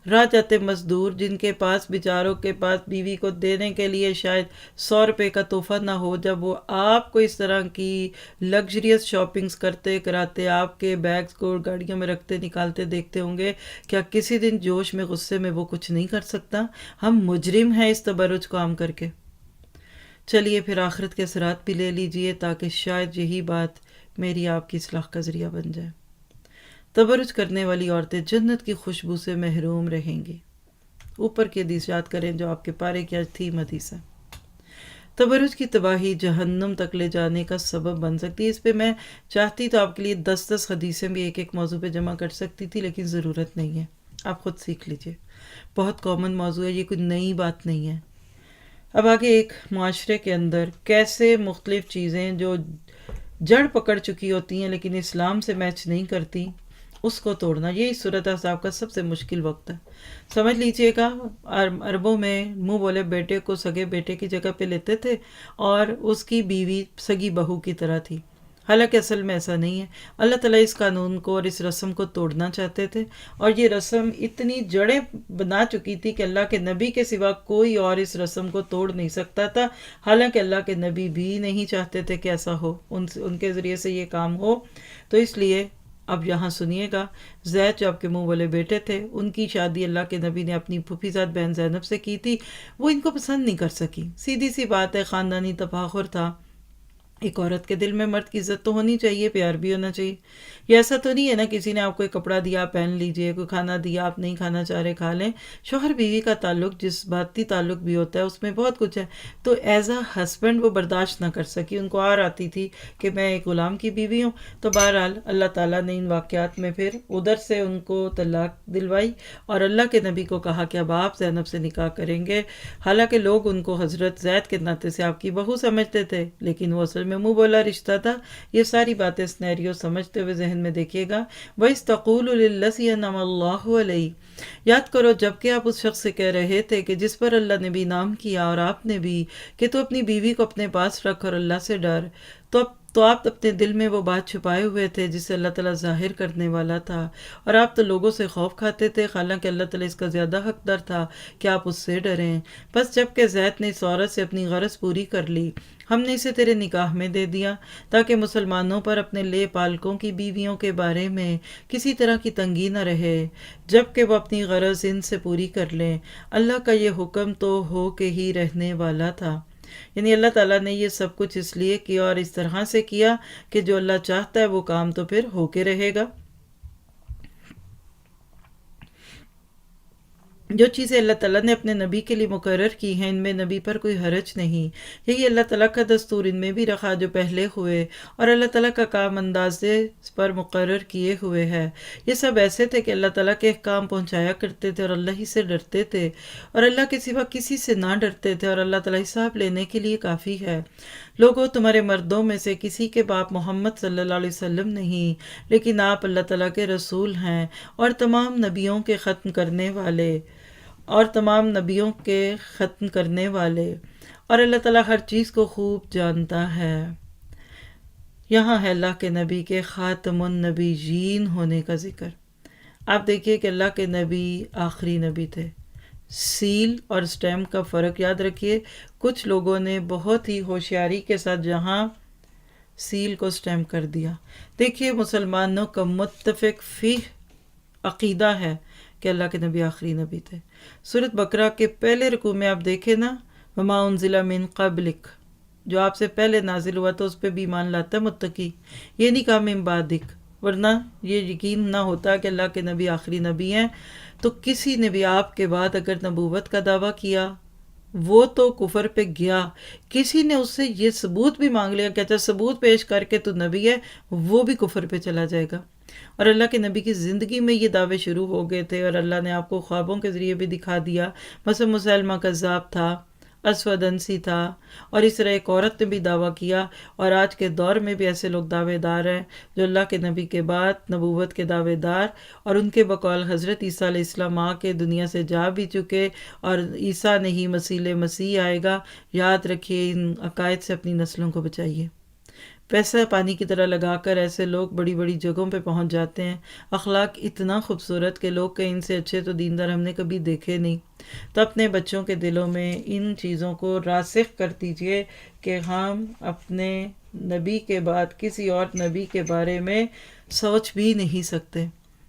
راہ جاتے مزدور جن کے پاس بیچاروں کے پاس بیوی کو دینے کے لیے شاید 100 روپے کا تحفہ نہ ہو، جب وہ آپ کو اس طرح کی لگژریس شاپنگز کرتے کراتے آپ کے بیگز کو گاڑیوں میں رکھتے نکالتے دیکھتے ہوں گے، کیا کسی دن جوش میں غصے میں وہ کچھ نہیں کر سکتا؟ ہم مجرم ہیں اس تبرج کو عام کر کے. چلیے پھر آخرت کے اثرات بھی لے لیجئے تاکہ شاید یہی بات میری آپ کی اصلاح کا ذریعہ بن جائے. تبرج کرنے والی عورتیں جنت کی خوشبو سے محروم رہیں گی. اوپر کی حدیث یاد کریں جو آپ کے پارے کی آج تھی حدیث ہے. تبرج کی تباہی جہنم تک لے جانے کا سبب بن سکتی ہے. اس پہ میں چاہتی تو آپ کے لیے 10 حدیثیں بھی ایک ایک موضوع پہ جمع کر سکتی تھی، لیکن ضرورت نہیں ہے. آپ خود سیکھ لیجئے، بہت کامن موضوع ہے، یہ کوئی نئی بات نہیں ہے. اب آگے ایک معاشرے کے اندر کیسے مختلف چیزیں جو جڑ پکڑ چکی ہوتی ہیں لیکن اسلام سے میچ نہیں کرتی، اس کو توڑنا. یہی صورت احزاب کا سب سے مشکل وقت ہے. سمجھ لیجئے گا عربوں میں منہ بولے بیٹے کو سگے بیٹے کی جگہ پہ لیتے تھے اور اس کی بیوی سگی بہو کی طرح تھی. حالانکہ اصل میں ایسا نہیں ہے. اللہ تعالیٰ اس قانون کو اور اس رسم کو توڑنا چاہتے تھے، اور یہ رسم اتنی جڑیں بنا چکی تھی کہ اللہ کے نبی کے سوا کوئی اور اس رسم کو توڑ نہیں سکتا تھا. حالانکہ اللہ کے نبی بھی نہیں چاہتے تھے کہ ایسا ہو، ان کے ذریعے سے یہ کام ہو. تو اس لیے اب یہاں سنیے گا، زید جو آپ کے منہ والے بیٹے تھے، ان کی شادی اللہ کے نبی نے اپنی پھوپھی زاد بہن زینب سے کی تھی. وہ ان کو پسند نہیں کر سکی. سیدھی سی بات ہے، خاندانی تفاخر تھا. ایک عورت کے دل میں مرد کی عزت تو ہونی چاہیے، پیار بھی ہونا چاہیے. یہ ایسا تو نہیں ہے نا کسی نے آپ کو ایک کپڑا دیا پہن لیجئے، کوئی کھانا دیا آپ نہیں کھانا چاہ رہے کھا لیں. شوہر بیوی کا تعلق جذباتی تعلق بھی ہوتا ہے، اس میں بہت کچھ ہے. تو ایز اے ہسبینڈ وہ برداشت نہ کر سکی. ان کو آتی تھی کہ میں ایک غلام کی بیوی ہوں. تو بہرحال اللہ تعالیٰ نے ان واقعات میں پھر ادھر سے ان کو طلاق دلوائی اور اللہ کے نبی کو کہا کہ اب آپ زینب سے نکاح کریں گے. حالانکہ لوگ ان کو حضرت زید کے ناطے سے آپ کی بہو سمجھتے تھے، لیکن وہ اصل میں منہ بولا رشتہ تھا. یہ ساری باتیں سینیریو سمجھتے ہوئے ذہن میں دیکھیے گا. وَإِذْ لِلَّذِي أَنْعَمَ اللَّهُ عَلَيْهِ، یاد کرو جب کہ آپ اس شخص سے کہہ رہے تھے کہ جس پر اللہ نے بھی نام کیا اور آپ نے بھی، کہ تو اپنی بیوی کو اپنے پاس رکھ اور اللہ سے ڈر. تو آپ اپنے دل میں وہ بات چھپائے ہوئے تھے جسے اللہ تعالیٰ ظاہر کرنے والا تھا، اور آپ تو لوگوں سے خوف کھاتے تھے، حالانکہ اللہ تعالیٰ اس کا زیادہ حقدار تھا کہ آپ اس سے ڈریں. بس جب کہ زید نے اس عورت سے اپنی غرض پوری کر لی، ہم نے اسے تیرے نکاح میں دے دیا تاکہ مسلمانوں پر اپنے لے پالکوں کی بیویوں کے بارے میں کسی طرح کی تنگی نہ رہے، جب کہ وہ اپنی غرض ان سے پوری کر لیں. اللہ کا یہ حکم تو ہو کے ہی رہنے والا تھا. یعنی اللہ تعالیٰ نے یہ سب کچھ اس لیے کیا اور اس طرح سے کیا کہ جو اللہ چاہتا ہے وہ کام تو پھر ہو کے رہے گا. جو چیزیں اللہ تعالیٰ نے اپنے نبی کے لیے مقرر کی ہیں ان میں نبی پر کوئی حرج نہیں. یہی اللہ تعالیٰ کا دستور ان میں بھی رکھا جو پہلے ہوئے، اور اللہ تعالیٰ کا کام اندازے پر مقرر کیے ہوئے ہے. یہ سب ایسے تھے کہ اللہ تعالیٰ کے احکام پہنچایا کرتے تھے اور اللہ ہی سے ڈرتے تھے، اور اللہ کے سوا کسی سے نہ ڈرتے تھے، اور اللہ تعالیٰ حساب لینے کے لیے کافی ہے. لوگوں تمہارے مردوں میں سے کسی کے باپ محمد صلی اللہ علیہ وسلم نہیں، لیکن آپ اللہ تعالیٰ کے رسول ہیں اور تمام نبیوں کے ختم کرنے والے، اور اللہ تعالیٰ ہر چیز کو خوب جانتا ہے. یہاں ہے اللہ کے نبی کے خاتم النبیین ہونے کا ذکر۔ آپ دیکھیے کہ اللہ کے نبی آخری نبی تھے۔ سیل اور سٹیمپ کا فرق یاد رکھیے، کچھ لوگوں نے بہت ہی ہوشیاری کے ساتھ جہاں سیل کو سٹیمپ کر دیا۔ دیکھیے مسلمانوں کا متفق فی عقیدہ ہے کہ اللہ کے نبی آخری نبی تھے۔ سورۃ بقرہ کے پہلے رکوع میں آپ دیکھیں نا، وما انزل من قبلک، جو آپ سے پہلے نازل ہوا تو اس پہ بھی ایمان لاتا ہے متقی، یہ نہیں کہا من بعدک، ورنہ یہ یقین نہ ہوتا کہ اللہ کے نبی آخری نبی ہیں تو کسی نے بھی آپ کے بعد اگر نبوت کا دعویٰ کیا وہ تو کفر پہ گیا، کسی نے اس سے یہ ثبوت بھی مانگ لیا کہ اچھا ثبوت پیش کر کے تو نبی ہے، وہ بھی کفر پہ چلا جائے گا۔ اور اللہ کے نبی کی زندگی میں یہ دعوے شروع ہو گئے تھے، اور اللہ نے آپ کو خوابوں کے ذریعے بھی دکھا دیا، مثلا مسلمہ کذاب تھا، اسود انسی تھا، اور اس طرح ایک عورت نے بھی دعویٰ کیا، اور آج کے دور میں بھی ایسے لوگ دعوے دار ہیں جو اللہ کے نبی کے بعد نبوت کے دعوے دار، اور ان کے بقول حضرت عیسیٰ علیہ السلام آ کے دنیا سے جا بھی چکے، اور عیسیٰ نہیں مسیح آئے گا۔ یاد رکھیے، ان عقائد سے اپنی نسلوں کو بچائیے۔ پیسہ پانی کی طرح لگا کر ایسے لوگ بڑی بڑی جگہوں پہ پہنچ جاتے ہیں، اخلاق اتنا خوبصورت کہ لوگ کہ ان سے اچھے تو دیندار ہم نے کبھی دیکھے نہیں۔ تو اپنے بچوں کے دلوں میں ان چیزوں کو راسخ کر دیجئے کہ ہم اپنے نبی کے بعد کسی اور نبی کے بارے میں سوچ بھی نہیں سکتے۔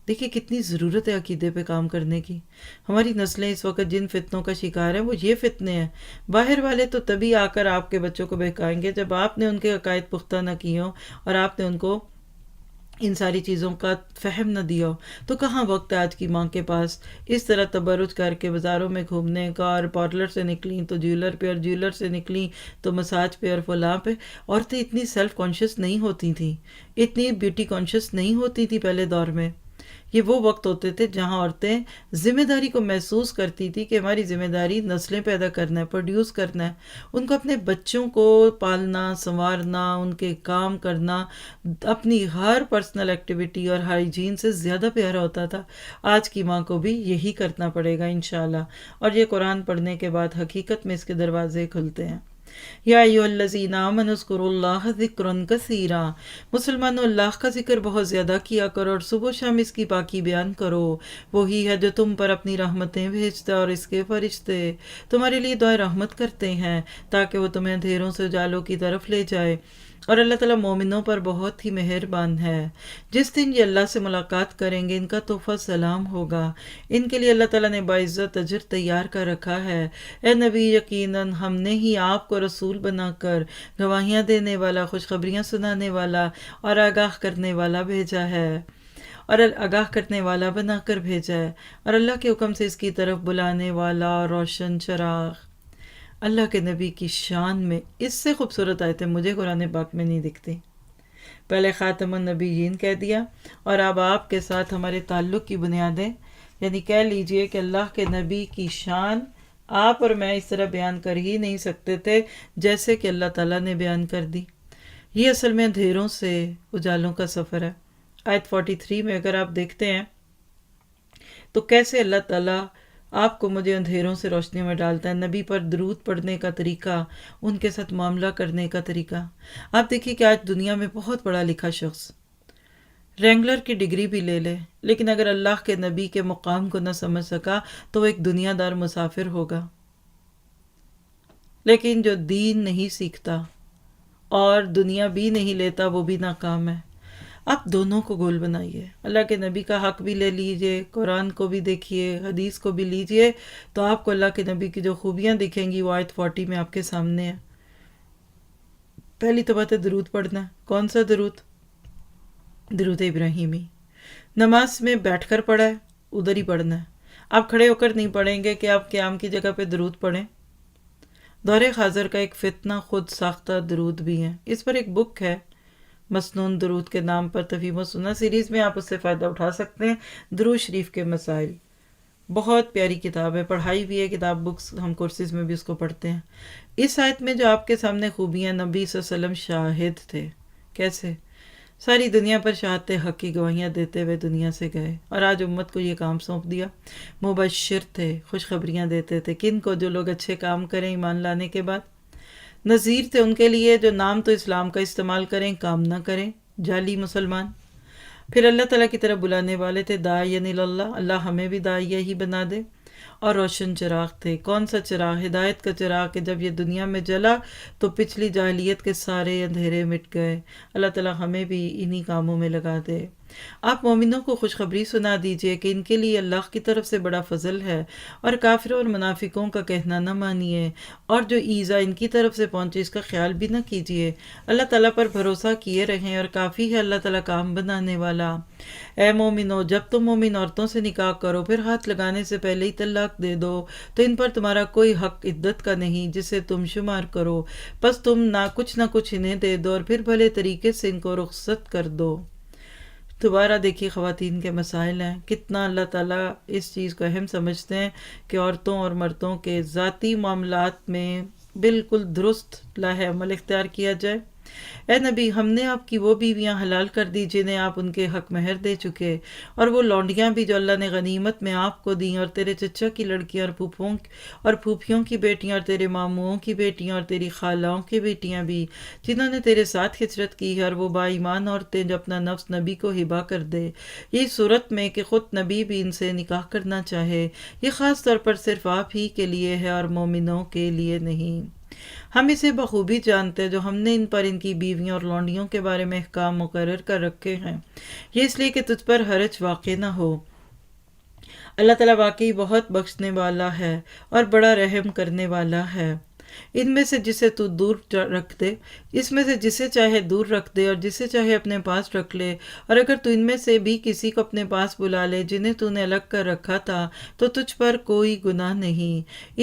دیکھیے کتنی ضرورت ہے عقیدے پہ کام کرنے کی۔ ہماری نسلیں اس وقت جن فتنوں کا شکار ہیں وہ یہ فتنے ہیں۔ باہر والے تو تبھی آ کر آپ کے بچوں کو بہکائیں گے جب آپ نے ان کے عقائد پختہ نہ کیے ہوں اور آپ نے ان کو ان ساری چیزوں کا فہم نہ دیا ہو۔ تو کہاں وقت ہے آج کی ماں کے پاس اس طرح تبرج کر کے بازاروں میں گھومنے کا، اور پارلر سے نکلیں تو جیولر پہ، اور جیولر سے نکلیں تو مساج پہ اور فلاں پہ۔ عورتیں اتنی سیلف کانشیس نہیں ہوتی تھیں، اتنی بیوٹی کانشیس نہیں ہوتی تھی پہلے دور میں۔ یہ وہ وقت ہوتے تھے جہاں عورتیں ذمہ داری کو محسوس کرتی تھی کہ ہماری ذمہ داری نسلیں پیدا کرنا ہے، پروڈیوس کرنا ہے۔ ان کو اپنے بچوں کو پالنا، سنوارنا، ان کے کام کرنا اپنی ہر پرسنل ایکٹیویٹی اور ہائیجین سے زیادہ پیارا ہوتا تھا۔ آج کی ماں کو بھی یہی کرنا پڑے گا انشاءاللہ، اور یہ قرآن پڑھنے کے بعد حقیقت میں اس کے دروازے کھلتے ہیں۔ یا ایھا الذین آمنوا اذکروا اللہ ذکرا کثیرا، مسلمانوں اللہ کا ذکر بہت زیادہ کیا کرو اور صبح و شام اس کی پاکی بیان کرو۔ وہی ہے جو تم پر اپنی رحمتیں بھیجتا ہے، اور اس کے فرشتے تمہارے لیے دعائے رحمت کرتے ہیں تاکہ وہ تمہیں اندھیروں سے اجالوں کی طرف لے جائے۔ اور اللہ تعالیٰ مومنوں پر بہت ہی مہربان ہے۔ جس دن یہ اللہ سے ملاقات کریں گے ان کا تحفہ سلام ہوگا، ان کے لیے اللہ تعالیٰ نے باعزت اجر تیار کر رکھا ہے۔ اے نبی، یقیناً ہم نے ہی آپ کو رسول بنا کر گواہیاں دینے والا، خوشخبریاں سنانے والا اور آگاہ کرنے والا بھیجا ہے، اور آگاہ کرنے والا بنا کر بھیجا ہے، اور اللہ کے حکم سے اس کی طرف بلانے والا اور روشن چراغ۔ اللہ کے نبی کی شان میں اس سے خوبصورت آیتیں مجھے قرآن پاک میں نہیں دکھتی۔ پہلے خاتم النبیین کہہ دیا، اور اب آپ کے ساتھ ہمارے تعلق کی بنیادیں، یعنی کہہ لیجئے کہ اللہ کے نبی کی شان آپ اور میں اس طرح بیان کر ہی نہیں سکتے تھے جیسے کہ اللہ تعالیٰ نے بیان کر دی۔ یہ اصل میں اندھیروں سے اجالوں کا سفر ہے۔ آیت 43 میں اگر آپ دیکھتے ہیں تو کیسے اللہ تعالیٰ آپ کو مجھے اندھیروں سے روشنی میں ڈالتا ہے۔ نبی پر درود پڑھنے کا طریقہ، ان کے ساتھ معاملہ کرنے کا طریقہ۔ آپ دیکھیے کہ آج دنیا میں بہت پڑھا لکھا شخص رینگلر کی ڈگری بھی لے لے، لیکن اگر اللہ کے نبی کے مقام کو نہ سمجھ سکا تو وہ ایک دنیا دار مسافر ہوگا۔ لیکن جو دین نہیں سیکھتا اور دنیا بھی نہیں لیتا وہ بھی ناکام ہے۔ آپ دونوں کو گول بنائیے، اللہ کے نبی کا حق بھی لے لیجئے، قرآن کو بھی دیکھیے، حدیث کو بھی لیجئے، تو آپ کو اللہ کے نبی کی جو خوبیاں دکھیں گی وہ آیت 40 میں آپ کے سامنے ہے۔ پہلی تو بات ہے درود پڑھنا ہے۔ کون سا درود؟ درود ابراہیمی۔ نماز میں بیٹھ کر پڑھا ہے، ادھر ہی پڑھنا ہے۔ آپ کھڑے ہو کر نہیں پڑھیں گے کہ آپ قیام کی جگہ پہ درود پڑھیں۔ دور حاضر کا ایک فتنہ خود ساختہ درود بھی ہے۔ اس پر ایک بک ہے مسنون درود کے نام پر، تفہیم و سنہ سیریز میں، آپ اس سے فائدہ اٹھا سکتے ہیں۔ درود شریف کے مسائل، بہت پیاری کتاب ہے، پڑھائی بھی ہے کتاب، بکس ہم کورسز میں بھی اس کو پڑھتے ہیں۔ اس آیت میں جو آپ کے سامنے خوبیاں، نبی صلی اللہ علیہ وسلم شاہد تھے۔ کیسے؟ ساری دنیا پر شہادت حق کی گواہیاں دیتے ہوئے دنیا سے گئے، اور آج امت کو یہ کام سونپ دیا۔ مبشر تھے، خوشخبریاں دیتے تھے۔ کن کو؟ جو لوگ اچھے کام کریں ایمان لانے کے بعد۔ نذیر تھے ان کے لیے جو نام تو اسلام کا استعمال کریں کام نہ کریں، جعلی مسلمان۔ پھر اللہ تعالیٰ کی طرف بلانے والے تھے، داعین اللہ، اللہ ہمیں بھی داعیہ ہی بنا دے۔ اور روشن چراغ تھے، کون سا چراغ؟ ہدایت کا چراغ، کہ جب یہ دنیا میں جلا تو پچھلی جاہلیت کے سارے اندھیرے مٹ گئے۔ اللہ تعالیٰ ہمیں بھی انہی کاموں میں لگا دے۔ آپ مومنوں کو خوشخبری سنا دیجئے کہ ان کے لیے اللہ کی طرف سے بڑا فضل ہے، اور کافروں اور منافقوں کا کہنا نہ مانیے، اور جو ایذا ان کی طرف سے پہنچے اس کا خیال بھی نہ کیجیے۔ اللہ تعالیٰ پر بھروسہ کیے رہیں، اور کافی ہے اللہ تعالیٰ کام بنانے والا۔ اے مومنو، جب تم مومن عورتوں سے نکاح کرو پھر ہاتھ لگانے سے پہلے ہی طلاق دے دو تو ان پر تمہارا کوئی حق عدت کا نہیں جسے تم شمار کرو، پس تم نہ کچھ انہیں دے دو اور پھر بھلے طریقے سے ان کو رخصت کر دو۔ دوبارہ دیکھیے خواتین کے مسائل ہیں، کتنا اللہ تعالیٰ اس چیز کو اہم سمجھتے ہیں کہ عورتوں اور مردوں کے ذاتی معاملات میں بالکل درست لاہ عمل اختیار کیا جائے۔ اے نبی، ہم نے آپ کی وہ بیویاں حلال کر دی جنہیں آپ ان کے حق مہر دے چکے، اور وہ لونڈیاں بھی جو اللہ نے غنیمت میں آپ کو دیں، اور تیرے چچا کی لڑکیاں اور پھوپھیوں کی بیٹیاں، اور تیرے ماموؤں کی بیٹیاں، اور تیری خالاؤں کی بیٹیاں بھی جنہوں نے تیرے ساتھ ہجرت کی ہے، اور وہ با ایمان عورتیں جو اپنا نفس نبی کو ہبا کر دے، یہ صورت میں کہ خود نبی بھی ان سے نکاح کرنا چاہے۔ یہ خاص طور پر صرف آپ ہی کے لیے ہے اور مومنوں کے لیے نہیں۔ ہم اسے بخوبی جانتے ہیں جو ہم نے ان پر ان کی بیویوں اور لونڈیوں کے بارے میں احکام مقرر کر رکھے ہیں، یہ اس لیے کہ تجھ پر حرج واقع نہ ہو۔ اللہ تعالیٰ واقعی بہت بخشنے والا ہے اور بڑا رحم کرنے والا ہے۔ ان میں سے جسے تو دور رکھ دے، اس میں سے جسے چاہے دور رکھ دے اور جسے چاہے اپنے پاس رکھ لے، اور اگر تو ان میں سے بھی کسی کو اپنے پاس بلا لے جنہیں تو نے الگ کر رکھا تھا تو تجھ پر کوئی گناہ نہیں۔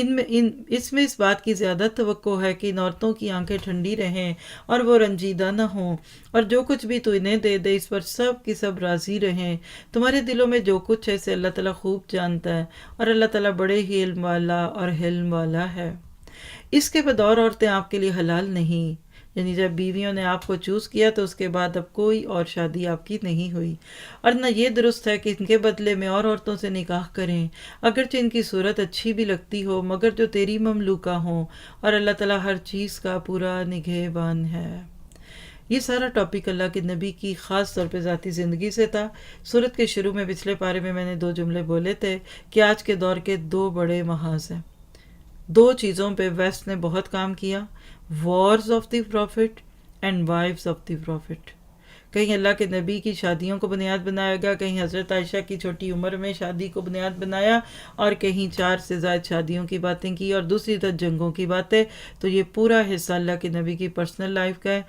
اس میں اس بات کی زیادہ توقع ہے کہ ان عورتوں کی آنکھیں ٹھنڈی رہیں اور وہ رنجیدہ نہ ہوں، اور جو کچھ بھی تو انہیں دے دے اس پر سب کی سب راضی رہیں۔ تمہارے دلوں میں جو کچھ ہے اسے اللہ تعالیٰ خوب جانتا ہے، اور اللہ تعالیٰ بڑے ہی علم والا اور حلم والا ہے۔ اس کے بعد اور عورتیں آپ کے لیے حلال نہیں، یعنی جب بیویوں نے آپ کو چوز کیا تو اس کے بعد اب کوئی اور شادی آپ کی نہیں ہوئی، اور نہ یہ درست ہے کہ ان کے بدلے میں اور عورتوں سے نکاح کریں، اگرچہ ان کی صورت اچھی بھی لگتی ہو مگر جو تیری مملوکہ ہوں، اور اللہ تعالیٰ ہر چیز کا پورا نگہبان ہے۔ یہ سارا ٹاپک اللہ کے نبی کی خاص طور پہ ذاتی زندگی سے تھا۔ سورت کے شروع میں پچھلے پارے میں میں نے 2 جملے بولے تھے کہ آج کے دور کے 2 بڑے محاذ ہیں، 2 چیزوں پہ ویسٹ نے بہت کام کیا، wars of the prophet and wives of the prophet. کہیں اللہ کے نبی کی شادیوں کو بنیاد بنایا گیا، کہیں حضرت عائشہ کی چھوٹی عمر میں شادی کو بنیاد بنایا، اور کہیں 4 سے زائد شادیوں کی باتیں کی، اور دوسری طرف جنگوں کی باتیں۔ تو یہ پورا حصہ اللہ کے نبی کی پرسنل لائف کا ہے۔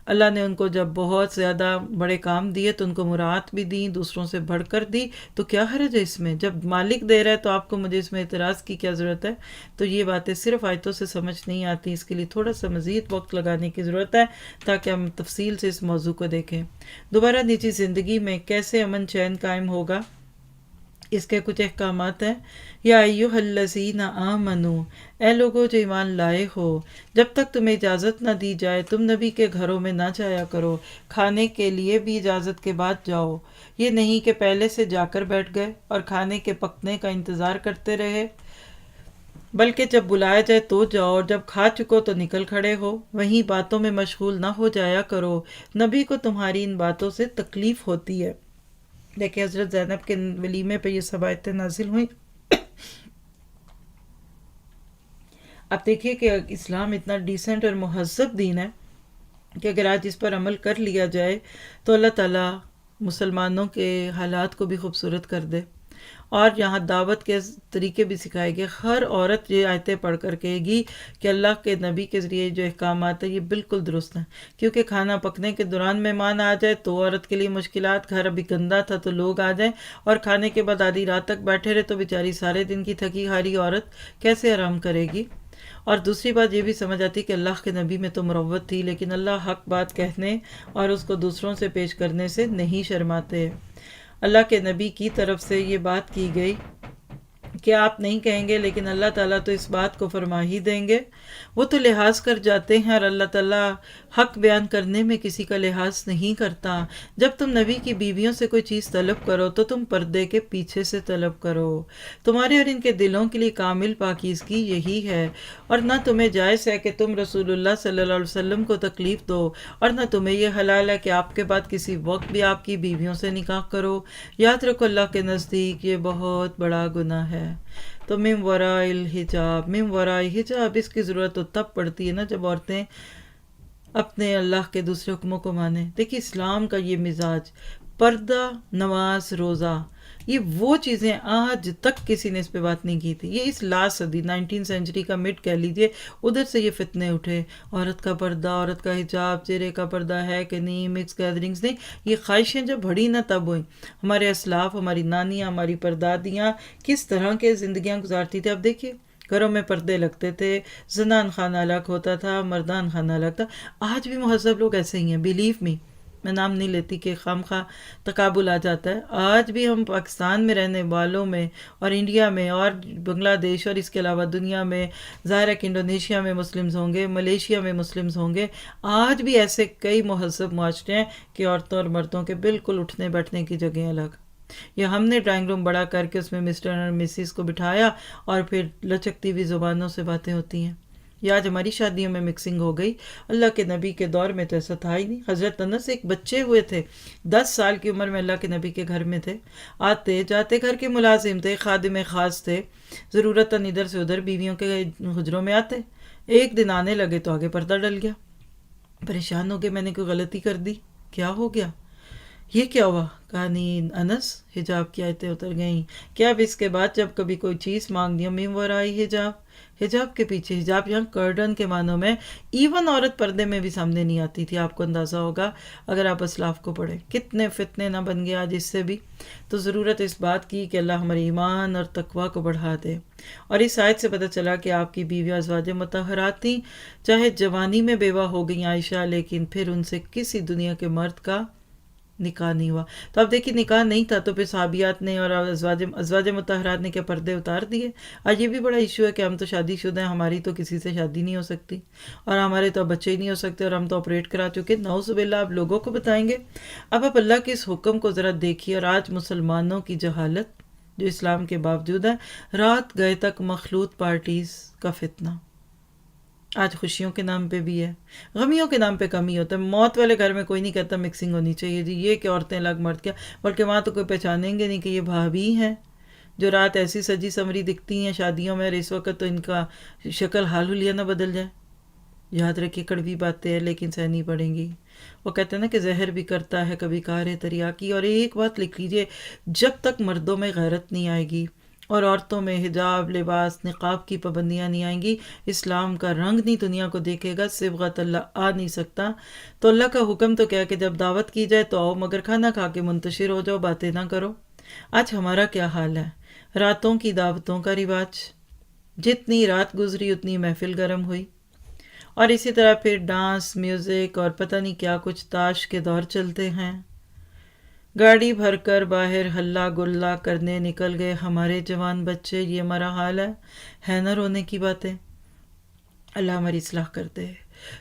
اللہ نے ان کو جب بہت زیادہ بڑے کام دیے تو ان کو مراعات بھی دیں، دوسروں سے بڑھ کر دی، تو کیا حرج ہے اس میں؟ جب مالک دے رہا ہے تو آپ کو مجھے اس میں اعتراض کی کیا ضرورت ہے؟ تو یہ باتیں صرف آیتوں سے سمجھ نہیں آتی، اس کے لیے تھوڑا سا مزید وقت لگانے کی ضرورت ہے تاکہ ہم تفصیل سے اس موضوع کو دیکھیں۔ دوبارہ نجی زندگی میں کیسے امن چین قائم ہوگا، اس کے کچھ احکامات ہیں۔ یا ایھا الذین آمنوا، اے لوگو جو ایمان لائے ہو، جب تک تمہیں اجازت نہ دی جائے تم نبی کے گھروں میں نہ جایا کرو، کھانے کے لیے بھی اجازت کے بعد جاؤ، یہ نہیں کہ پہلے سے جا کر بیٹھ گئے اور کھانے کے پکنے کا انتظار کرتے رہے، بلکہ جب بلایا جائے تو جاؤ، اور جب کھا چکو تو نکل کھڑے ہو، وہیں باتوں میں مشغول نہ ہو جایا کرو، نبی کو تمہاری ان باتوں سے تکلیف ہوتی ہے۔ دیکھیں حضرت زینب کے ولیمے پہ یہ سب آیتیں نازل ہوئیں۔ اب دیکھیے کہ اسلام اتنا ڈیسنٹ اور مہذب دین ہے کہ اگر آج اس پر عمل کر لیا جائے تو اللہ تعالیٰ مسلمانوں کے حالات کو بھی خوبصورت کر دے، اور یہاں دعوت کے طریقے بھی سکھائے گئے۔ ہر عورت یہ آیتیں پڑھ کر کہے گی کہ اللہ کے نبی کے ذریعے جو احکامات ہیں یہ بالکل درست ہیں، کیونکہ کھانا پکنے کے دوران مہمان آ جائے تو عورت کے لیے مشکلات، گھر ابھی گندا تھا تو لوگ آ جائیں اور کھانے کے بعد آدھی رات تک بیٹھے رہے تو بیچاری سارے دن کی تھکی ہاری عورت کیسے آرام کرے گی۔ اور دوسری بات یہ بھی سمجھ آتی کہ اللہ کے نبی میں تو مروت تھی، لیکن اللہ حق بات کہنے اور اس کو دوسروں سے پیش کرنے سے نہیں شرماتے۔ اللہ کے نبی کی طرف سے یہ بات کی گئی کہ آپ نہیں کہیں گے، لیکن اللہ تعالیٰ تو اس بات کو فرما ہی دیں گے. وہ تو لحاظ کر جاتے ہیں، اور اللہ تعالیٰ حق بیان کرنے میں کسی کا لحاظ نہیں کرتا. جب تم نبی کی بیویوں سے کوئی چیز طلب کرو تو تم پردے کے پیچھے سے طلب کرو. تمہارے اور ان کے دلوں کے لیے کامل پاکیزگی یہی ہے، اور نہ تمہیں جائز ہے کہ تم رسول اللہ صلی اللہ علیہ وسلم کو تکلیف دو، اور نہ تمہیں یہ حلال ہے کہ آپ کے بعد کسی وقت بھی آپ کی بیویوں سے نکاح کرو. یاد رکھو اللہ کے نزدیک یہ بہت بڑا گناہ ہے. تو من وراء الحجاب، من وراء حجاب، اس کی ضرورت تو تب پڑتی ہے نا جب عورتیں اپنے اللہ کے دوسرے حکموں کو مانیں. دیکھیے اسلام کا یہ مزاج، پردہ، نماز، روزہ، یہ وہ چیزیں آج تک کسی نے اس پہ بات نہیں کی تھی. یہ اس لاسٹ صدی 19 سینچری کا مڈ کہہ لیجئے، ادھر سے یہ فتنے اٹھے. عورت کا پردہ، عورت کا حجاب، چہرے کا پردہ ہے کہ نہیں، مکس گیدرنگز نہیں. یہ خواہشیں جب بڑھی نہ تب ہوئیں. ہمارے اسلاف، ہماری نانیاں، ہماری پردادیاں کس طرح کے زندگیاں گزارتی تھیں. اب دیکھیے گھروں میں پردے لگتے تھے، زنان خانہ الگ ہوتا تھا، مردان خانہ الگ تھا. آج بھی مہذب لوگ ایسے ہی ہیں، بیلیو می. میں نام نہیں لیتی کہ خواہ تقابل آ جاتا ہے. آج بھی ہم پاکستان میں رہنے والوں میں اور انڈیا میں اور بنگلہ دیش اور اس کے علاوہ دنیا میں، ظاہر ہے کہ انڈونیشیا میں مسلمز ہوں گے، ملیشیا میں مسلمز ہوں گے، آج بھی ایسے کئی مہذب معاشرے ہیں کہ عورتوں اور مردوں کے بالکل اٹھنے بیٹھنے کی جگہیں الگ. یا ہم نے ڈرائنگ روم بڑا کر کے اس میں مسٹر اور مسز کو بٹھایا اور پھر لچکتی ہوئی زبانوں سے باتیں ہوتی ہیں. یہ آج ہماری شادیوں میں مکسنگ ہو گئی. اللہ کے نبی کے دور میں تو ایسا تھا ہی نہیں. حضرت انس ایک بچے ہوئے تھے، 10 سال کی عمر میں اللہ کے نبی کے گھر میں تھے. آتے جاتے گھر کے ملازم تھے، خادم خاص تھے، ضرورتاً ادھر سے ادھر بیویوں کے حجروں میں آتے. ایک دن آنے لگے تو آگے پردہ ڈل گیا. پریشان ہو گئے، میں نے کوئی غلطی کر دی، کیا ہو گیا، یہ کیا ہوا؟ کہا نہیں انس، حجاب کی آیتیں اتر گئیں. کیا اب اس کے بعد جب کبھی کوئی چیز مانگنی ہو، من ورائی حجاب، حجاب کے پیچھے. حجاب یہاں کرڈن کے معنوں میں، ایون عورت پردے میں بھی سامنے نہیں آتی تھی. آپ کو اندازہ ہوگا اگر آپ اسلاف کو پڑھیں کتنے فتنے نہ بن گیا آج اس سے بھی. تو ضرورت اس بات کی کہ اللہ ہمارے ایمان اور تقوی کو بڑھا دے. اور اس آیت سے پتہ چلا کہ آپ کی بیویاں ازواج مطہرات تھیں، چاہے جوانی میں بیوہ ہو گئیں عائشہ، لیکن پھر ان سے کسی دنیا کے مرد کا نکاح نہیں ہوا. تو اب دیکھیے نکاح نہیں تھا تو پھر صحابیات نے اور ازواج مطہرات نے کیا پردے اتار دیے. آج یہ بھی بڑا ایشو ہے کہ ہم تو شادی شدہ ہیں، ہماری تو کسی سے شادی نہیں ہو سکتی، اور ہمارے تو بچے ہی نہیں ہو سکتے، اور ہم تو آپریٹ کرا چکے. نعوذ باللہ، آپ لوگوں کو بتائیں گے. اب آپ اللہ کے اس حکم کو ذرا دیکھیے. اور آج مسلمانوں کی جہالت جو اسلام کے باوجود ہے، رات گئے تک مخلوط پارٹیز کا فتنہ آج خوشیوں کے نام پہ بھی ہے، غمیوں کے نام پہ کم ہی ہوتا ہے. موت والے گھر میں کوئی نہیں کہتا مکسنگ ہونی چاہیے جی، یہ کہ عورتیں الگ مرد کیا، بلکہ وہاں تو کوئی پہچانیں گے نہیں کہ یہ بھابھی ہیں جو رات ایسی سجی سمری دکھتی ہیں شادیوں میں، اور اس وقت تو ان کا شکل حال حلیہ نہ بدل جائے. یاد رکھیے کڑوی باتیں ہیں لیکن سہنی پڑیں گی. وہ کہتے ہیں نا کہ زہر بھی کرتا ہے کبھی کار تریاکی. اور ایک بات لکھ لیجیے، جب تک مردوں میں غیرت نہیں آئے گی اور عورتوں میں حجاب، لباس، نقاب کی پابندیاں نہیں آئیں گی، اسلام کا رنگ نہیں دنیا کو دیکھے گا، صبغت اللہ آ نہیں سکتا. تو اللہ کا حکم تو کیا کہ جب دعوت کی جائے تو آؤ، مگر کھانا کھا کے منتشر ہو جاؤ، باتیں نہ کرو. آج ہمارا کیا حال ہے؟ راتوں کی دعوتوں کا رواج، جتنی رات گزری اتنی محفل گرم ہوئی. اور اسی طرح پھر ڈانس، میوزک اور پتہ نہیں کیا کچھ تاش کے دور چلتے ہیں. گاڑی بھر کر باہر ہلا گلا کرنے نکل گئے ہمارے جوان بچے. یہ ہمارا حال ہے نہ رونے کی باتیں. اللہ ہماری اصلاح کرتے ہے.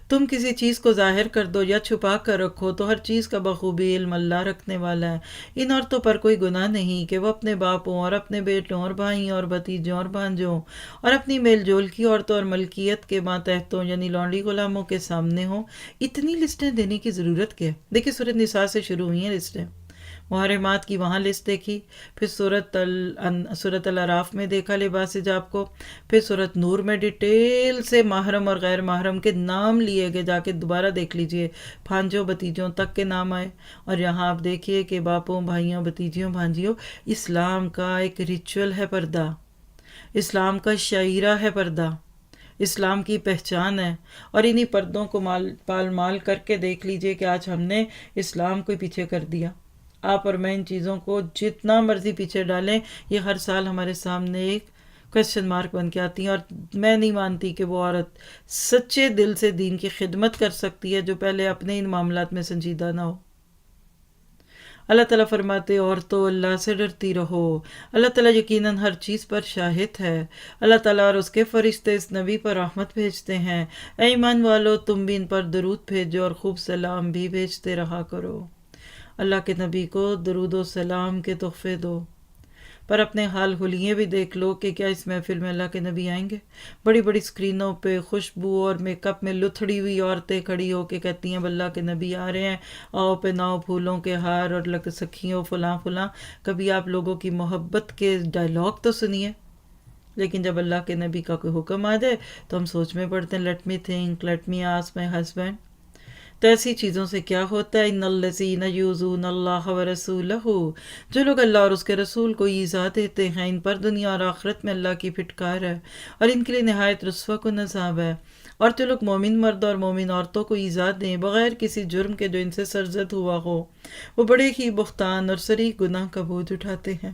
تم کسی چیز کو ظاہر کر دو یا چھپا کر رکھو تو ہر چیز کا بخوبی علم اللہ رکھنے والا ہے. ان عورتوں پر کوئی گناہ نہیں کہ وہ اپنے باپوں اور اپنے بیٹوں اور بھائیوں اور بھتیجوں اور بھانجوں اور اپنی میل جول کی عورتوں اور ملکیت کے ماتحتوں یعنی لونڈی غلاموں کے سامنے ہوں. اتنی لسٹیں دینے کی ضرورت کیا ہے؟ دیکھیں سورۃ نساء سے شروع ہوئی ہیں لسٹیں. محرمات کی وہاں لسٹ دیکھی، پھر سورۃ الاعراف میں دیکھا لباس حجاب کو، پھر سورۃ نور میں ڈیٹیل سے محرم اور غیر محرم کے نام لیے گئے. جا کے دوبارہ دیکھ لیجئے، بھانجوں بتیجوں تک کے نام آئے. اور یہاں آپ دیکھیے کہ باپوں، بھائیوں، بتیجیوں، بھانجیوں، اسلام کا ایک ریچول ہے پردہ، اسلام کا شعیرہ ہے پردہ، اسلام کی پہچان ہے. اور انہی پردوں کو پال مال کر کے دیکھ لیجئے کہ آج ہم نے اسلام کو پیچھے کر دیا. آپ اور میں ان چیزوں کو جتنا مرضی پیچھے ڈالیں، یہ ہر سال ہمارے سامنے ایک کویسچن مارک بن کے آتی ہیں. اور میں نہیں مانتی کہ وہ عورت سچے دل سے دین کی خدمت کر سکتی ہے جو پہلے اپنے ان معاملات میں سنجیدہ نہ ہو. اللہ تعالیٰ فرماتے عورتوں اللہ سے ڈرتی رہو، اللہ تعالیٰ یقیناً ہر چیز پر شاہد ہے، اللہ تعالیٰ اور اس کے فرشتے اس نبی پر رحمت بھیجتے ہیں، اے ایمان والو تم بھی ان پر درود بھیجو اور خوب سلام بھی بھیجتے رہا کرو۔ اللہ کے نبی کو درود و سلام کے تحفے دو، پر اپنے حال حلیے بھی دیکھ لو کہ کیا اس محفل میں اللہ کے نبی آئیں گے؟ بڑی بڑی سکرینوں پہ خوشبو اور میک اپ میں لتھڑی ہوئی عورتیں کھڑی ہو کے کہتی ہیں اللہ کے نبی آ رہے ہیں، آؤ پہ ناؤ پھولوں کے ہار اور لگ سکھیوں فلاں فلاں۔ کبھی آپ لوگوں کی محبت کے ڈائلاگ تو سنیے، لیکن جب اللہ کے نبی کا کوئی حکم آ جائے تو ہم سوچ میں پڑتے ہیں let me think, let me ask my husband. تو ایسی چیزوں سے کیا ہوتا ہے؟ ان الذین یؤذون اللہ ورسولہ، جو لوگ اللہ اور اس کے رسول کو ایذا دیتے ہیں ان پر دنیا اور آخرت میں اللہ کی پھٹکار ہے اور ان کے لیے نہایت رسوا کن عذاب ہے۔ اور جو لوگ مومن مرد اور مومن عورتوں کو ایذا دیں بغیر کسی جرم کے جو ان سے سرزد ہوا ہو، وہ بڑے ہی بہتان اور صریح گناہ کا بوجھ اٹھاتے ہیں۔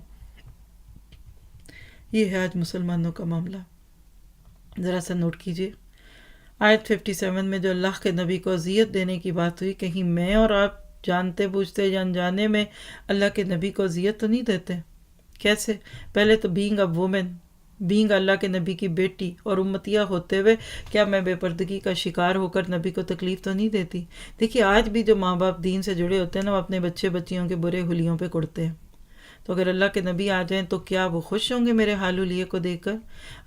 یہ ہے آج مسلمانوں کا معاملہ۔ ذرا سا نوٹ کیجیے، آیت 57 میں جو اللہ کے نبی کو اذیت دینے کی بات ہوئی، کہیں میں اور آپ جانتے بوجھتے یا انجانے میں اللہ کے نبی کو اذیت تو نہیں دیتے؟ کیسے؟ پہلے تو بینگ اے وومن، بینگ اللہ کے نبی کی بیٹی اور امتیہ ہوتے ہوئے کیا میں بے پردگی کا شکار ہو کر نبی کو تکلیف تو نہیں دیتی؟ دیکھیے آج بھی جو ماں باپ دین سے جڑے ہوتے ہیں نا، وہ اپنے بچے بچیوں کے برے حلیوں پہ کڑتے ہیں۔ تو اگر اللہ کے نبی آ جائیں تو کیا وہ خوش ہوں گے میرے حال حلیے کو دیکھ کر؟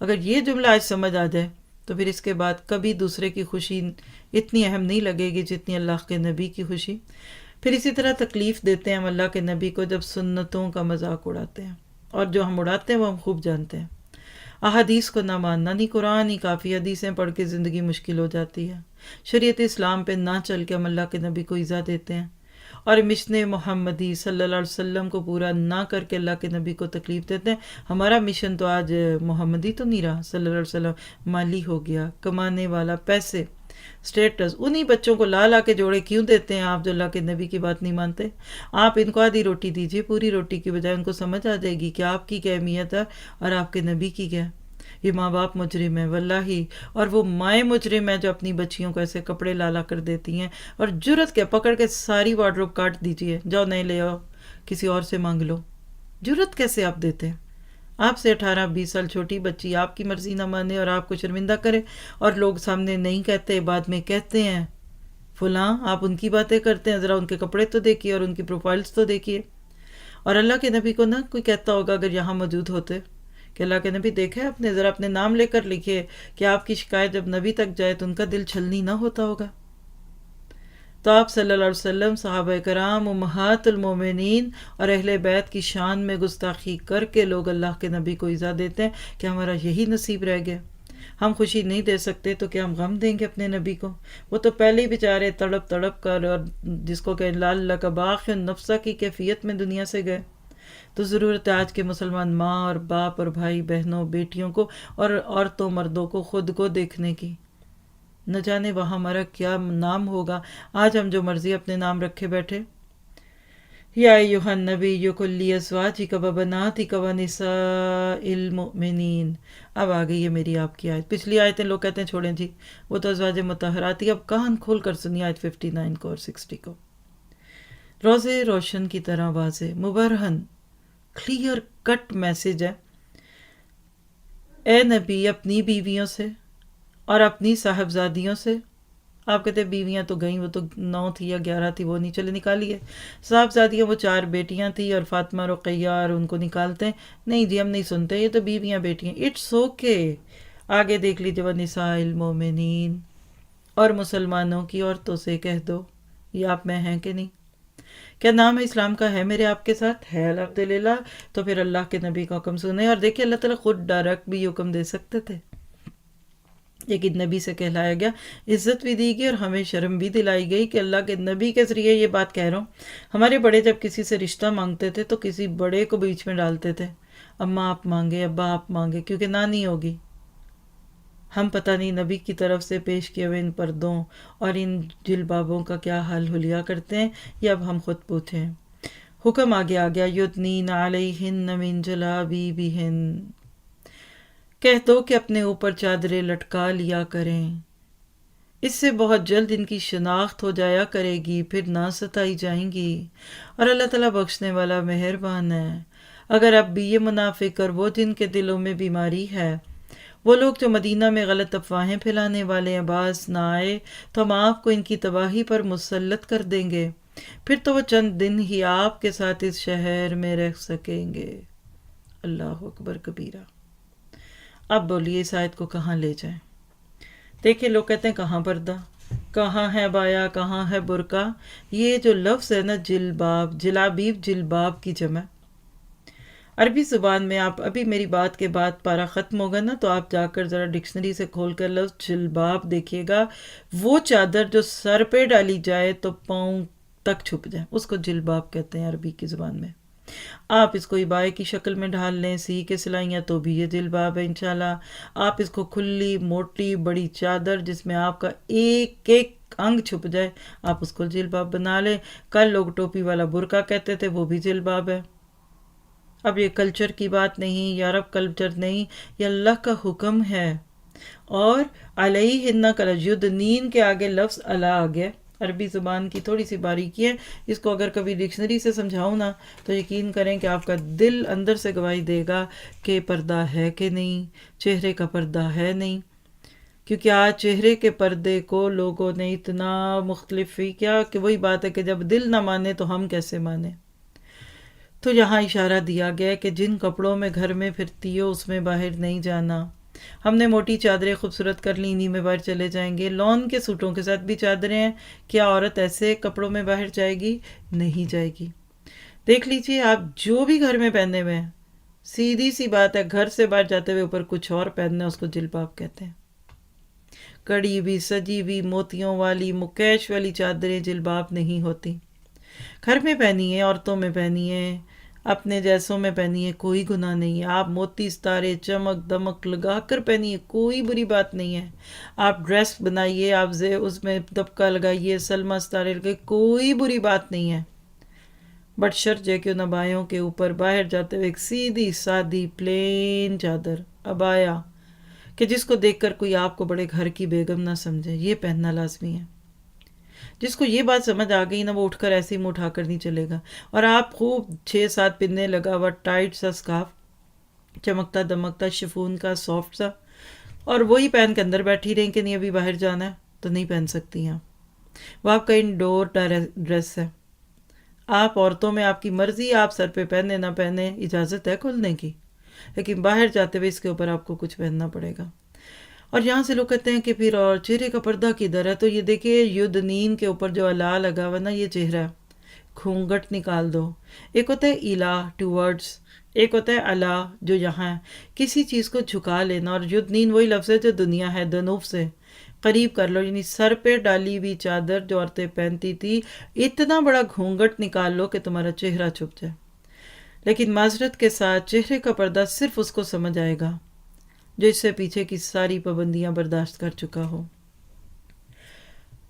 اگر یہ جملہ آج سمجھ آ جائے تو پھر اس کے بعد کبھی دوسرے کی خوشی اتنی اہم نہیں لگے گی جتنی اللہ کے نبی کی خوشی۔ پھر اسی طرح تکلیف دیتے ہیں ہم اللہ کے نبی کو جب سنتوں کا مذاق اڑاتے ہیں، اور جو ہم اڑاتے ہیں وہ ہم خوب جانتے ہیں۔ احادیث کو نہ ماننا، نہیں قرآن ہی کافی، حدیثیں پڑھ کے زندگی مشکل ہو جاتی ہے۔ شریعت اسلام پہ نہ چل کے ہم اللہ کے نبی کو ایذا دیتے ہیں، اور مشن محمدی صلی اللہ علیہ وسلم کو پورا نہ کر کے اللہ کے نبی کو تکلیف دیتے ہیں۔ ہمارا مشن تو آج محمدی تو نہیں رہا صلی اللہ علیہ وسلم، مالی ہو گیا، کمانے والا، پیسے، سٹیٹس۔ انہی بچوں کو لا لا کے جوڑے کیوں دیتے ہیں آپ جو اللہ کے نبی کی بات نہیں مانتے؟ آپ ان کو آدھی روٹی دیجیے، پوری روٹی کی بجائے ان کو سمجھ آ جائے گی کہ آپ کی کیا اہمیت ہے اور آپ کے نبی کی کیا ہے۔ یہ ماں باپ مجرم ہیں واللہ، اور وہ مائیں مجرم ہیں جو اپنی بچیوں کو ایسے کپڑے لالا کر دیتی ہیں، اور جرت کیا، پکڑ کے ساری وارڈروب کاٹ دیجیے، جاؤ نہیں لے آؤ، کسی اور سے مانگ لو۔ جرت کیسے آپ دیتے ہیں؟ آپ سے 18-20 سال چھوٹی بچی آپ کی مرضی نہ مانے اور آپ کو شرمندہ کرے، اور لوگ سامنے نہیں کہتے، بعد میں کہتے ہیں فلاں آپ ان کی باتیں کرتے ہیں، ذرا ان کے کپڑے تو دیکھیے اور ان کی پروفائلز تو دیکھیے۔ اور اللہ کے نبی کو نہ کوئی کہتا ہوگا اگر یہاں موجود ہوتے کہ اللہ کے نبی دیکھے آپ نے، ذرا اپنے نام لے کر لکھیے کہ آپ کی شکایت جب نبی تک جائے تو ان کا دل چھلنی نہ ہوتا ہوگا۔ تو آپ صلی اللہ علیہ وسلم، صحابہ کرام، امہات المومنین اور اہل بیت کی شان میں گستاخی کر کے لوگ اللہ کے نبی کو ایذا دیتے ہیں کہ ہمارا یہی نصیب رہ گیا۔ ہم خوشی نہیں دے سکتے تو کیا ہم غم دیں گے اپنے نبی کو؟ وہ تو پہلے ہی بیچارے تڑپ تڑپ کر، اور جس کو کہ لال لک باخ نفسہ کی کیفیت میں دنیا سے گئے۔ تو ضرورت ہے آج کے مسلمان ماں اور باپ اور بھائی بہنوں بیٹیوں کو اور عورتوں مردوں کو خود کو دیکھنے کی۔ نہ جانے وہاں ہمارا کیا نام ہوگا۔ آج ہم جو مرضی اپنے نام رکھے بیٹھے، یا ایھا النبی قل لازواجک وبناتک ونساء المؤمنین۔ اب آ گئی ہے میری آپ کی آیت۔ پچھلی آیتیں لوگ کہتے ہیں چھوڑیں جی، وہ تو ازواج مطہرات ہی، اب کان کھول کر سنی آیت 59 کو اور 60 کو۔ روزے روشن کی طرح واضح، مبرہن، کلیئر کٹ میسج ہے۔ اے نبی اپنی بیویوں سے اور اپنی صاحبزادیوں سے، آپ کہتے ہیں بیویاں تو گئیں، وہ تو 9 تھی یا 11 تھی، وہ نہیں، چلے نکالیے۔ صاحبزادیاں وہ 4 بیٹیاں تھیں اور فاطمہ رقیہ، اور ان کو نکالتے ہیں؟ نہیں جی ہم نہیں سنتے، یہ تو بیویاں بیٹیاں، اٹس اوکے۔ آگے دیکھ لیجیے ونساء المؤمنین، اور مسلمانوں کی عورتوں سے کہہ دو، یہ آپ میں ہیں کہ نہیں؟ کیا نام ہے اسلام کا ہے میرے آپ کے ساتھ؟ ہے الحمدللہ۔ تو پھر اللہ کے نبی کا حکم سنیں، اور دیکھیں اللہ تعالیٰ خود ڈائریکٹ بھی حکم دے سکتے تھے، لیکن نبی سے کہلایا گیا، عزت بھی دی گئی اور ہمیں شرم بھی دلائی گئی کہ اللہ کے نبی کے ذریعے یہ بات کہہ رہا ہوں۔ ہمارے بڑے جب کسی سے رشتہ مانگتے تھے تو کسی بڑے کو بیچ میں ڈالتے تھے، اماں آپ مانگے، ابا آپ مانگے، کیونکہ نانی ہوگی۔ ہم پتہ نہیں نبی کی طرف سے پیش کیے ہوئے ان پردوں اور ان جلبابوں کا کیا حال حلیہ کرتے ہیں، یہ اب ہم خود پوچھیں۔ حکم آگے آ گیا، یدنین علیہن من جلابیبہن، کہہ دو کہ اپنے اوپر چادریں لٹکا لیا کریں۔ اس سے بہت جلد ان کی شناخت ہو جایا کرے گی، پھر نہ ستائی جائیں گی، اور اللہ تعالیٰ بخشنے والا مہربان ہے۔ اگر اب بھی یہ منافق اور وہ جن کے دلوں میں بیماری ہے، وہ لوگ جو مدینہ میں غلط افواہیں پھیلانے والے ہیں، باز نہ آئے تو ہم آپ کو ان کی تباہی پر مسلط کر دیں گے، پھر تو وہ چند دن ہی آپ کے ساتھ اس شہر میں رہ سکیں گے۔ اللہ اکبر کبیرہ۔ اب بولیے اس آیت کو کہاں لے جائیں؟ دیکھیں لوگ کہتے ہیں کہاں پردہ، کہاں ہے بایا، کہاں ہے برقع۔ یہ جو لفظ ہے نا جلباب، جلابیب جلباب کی جمع۔ عربی زبان میں آپ ابھی میری بات کے بعد پارا ختم ہوگا نا تو آپ جا کر ذرا ڈکشنری سے کھول کر لفظ جلباب دیکھیے گا، وہ چادر جو سر پہ ڈالی جائے تو پاؤں تک چھپ جائے، اس کو جلباب کہتے ہیں عربی کی زبان میں۔ آپ اس کو عبائے کی شکل میں ڈھال لیں، سی کے سلائیاں، تو بھی یہ جلباب ہے انشاءاللہ۔ آپ اس کو کھلی موٹی بڑی چادر جس میں آپ کا ایک ایک انگ چھپ جائے، آپ اس کو جلباب بنا لیں۔ کل لوگ ٹوپی والا برقع کہتے تھے، وہ بھی جلباب ہے۔ اب یہ کلچر کی بات نہیں، یہ عرب کلچر نہیں، یہ اللہ کا حکم ہے۔ اور علیہن یدنین کے آگے لفظ علی آ گیا۔ عربی زبان کی تھوڑی سی باریکی ہے، اس کو اگر کبھی ڈکشنری سے سمجھاؤں نا تو یقین کریں کہ آپ کا دل اندر سے گواہی دے گا کہ پردہ ہے کہ نہیں، چہرے کا پردہ ہے نہیں۔ کیونکہ آج چہرے کے پردے کو لوگوں نے اتنا مختلف ہی کیا کہ وہی بات ہے کہ جب دل نہ مانے تو ہم کیسے مانیں۔ تو یہاں اشارہ دیا گیا کہ جن کپڑوں میں گھر میں پھرتی ہو اس میں باہر نہیں جانا۔ ہم نے موٹی چادریں خوبصورت کر لی، انہی میں باہر چلے جائیں گے۔ لون کے سوٹوں کے ساتھ بھی چادریں ہیں، کیا عورت ایسے کپڑوں میں باہر جائے گی؟ نہیں جائے گی۔ دیکھ لیجئے آپ جو بھی گھر میں پہنے ہوئے ہیں، سیدھی سی بات ہے، گھر سے باہر جاتے ہوئے اوپر کچھ اور پہننا، اس کو جلباب کہتے ہیں۔ کڑی ہوئی، سجی ہوئی، موتیوں والی، مکیش والی چادریں جلباب نہیں ہوتی۔ گھر میں پہنی ہے، عورتوں میں پہنی ہے، اپنے جیسوں میں پہنی ہے، کوئی گناہ نہیں ہے۔ آپ موتی ستارے چمک دمک لگا کر پہنیے، کوئی بری بات نہیں ہے۔ آپ ڈریس بنائیے، آپ اس میں دبکا لگائیے، سلمہ ستارے لگائیے، کوئی بری بات نہیں ہے۔ بٹ شرط ہے کہ ان ابایوں کے اوپر باہر جاتے ہوئے ایک سیدھی سادی پلین چادر، ابایا، کہ جس کو دیکھ کر کوئی آپ کو بڑے گھر کی بیگم نہ سمجھے، یہ پہننا لازمی ہے۔ جس کو یہ بات سمجھ آ گئی نا وہ اٹھ کر ایسے ہی منہ اٹھا کر نہیں چلے گا۔ اور آپ خوب 6-7 پنے لگا ہوا ٹائٹ سا سکارف، چمکتا دمکتا شفون کا سافٹ سا، اور وہی پہن کے اندر بیٹھی رہیں کہ نہیں ابھی باہر جانا ہے تو نہیں پہن سکتی ہیں۔ وہ آپ کا انڈور ڈریس ہے۔ آپ عورتوں میں آپ کی مرضی، آپ سر پہ پہنے نہ پہنے، اجازت ہے کھلنے کی، لیکن باہر جاتے ہوئے اس کے اوپر آپ کو کچھ پہننا پڑے گا۔ اور یہاں سے لوگ کہتے ہیں کہ پھر اور چہرے کا پردہ کدھر ہے؟ تو یہ دیکھیے یدنین کے اوپر جو الا لگا ہوا نا، یہ چہرہ ہے۔ گھونگھٹ نکال دو۔ ایک ہوتا ہے الا ٹورڈز، ایک ہوتا ہے الا جو یہاں ہے، کسی چیز کو جھکا لینا۔ اور یدنین وہی لفظ ہے جو دنیا ہے، دنوف سے قریب کر لو، یعنی سر پہ ڈالی ہوئی چادر جو عورتیں پہنتی تھی، اتنا بڑا گھونگھٹ نکال لو کہ تمہارا چہرہ چھپ جائے۔ لیکن معذرت کے ساتھ چہرے کا پردہ صرف اس کو سمجھ آئے گا جو اس سے پیچھے کی ساری پابندیاں برداشت کر چکا ہو۔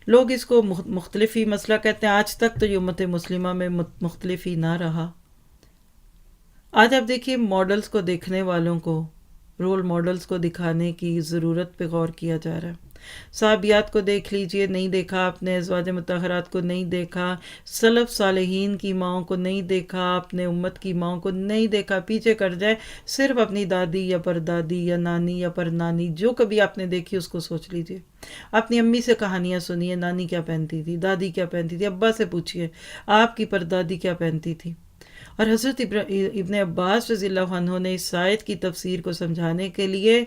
لوگ اس کو مختلف ہی مسئلہ کہتے ہیں، آج تک تو یہ امت مسلمہ میں مختلف ہی نہ رہا۔ آج آپ دیکھیے ماڈلز کو دیکھنے والوں کو، رول ماڈلز کو دکھانے کی ضرورت پہ غور کیا جا رہا ہے۔ صحابیات کو دیکھ لیجئے، نہیں دیکھا آپ نے، ازواج مطہرات کو نہیں دیکھا، سلف صالحین کی ماؤں کو نہیں دیکھا، اپنے امت کی ماؤں کو نہیں دیکھا، پیچھے کر جائے صرف اپنی دادی یا پردادی یا نانی یا پرنانی جو کبھی آپ نے دیکھی اس کو سوچ لیجئے۔ اپنی امی سے کہانیاں سنیے، نانی کیا پہنتی تھی، دادی کیا پہنتی تھی، ابا سے پوچھئے آپ کی پردادی کیا پہنتی تھی۔ اور حضرت ابن عباس رضی اللہ عنہ نے اس آیت کی تفسیر کو سمجھانے کے لیے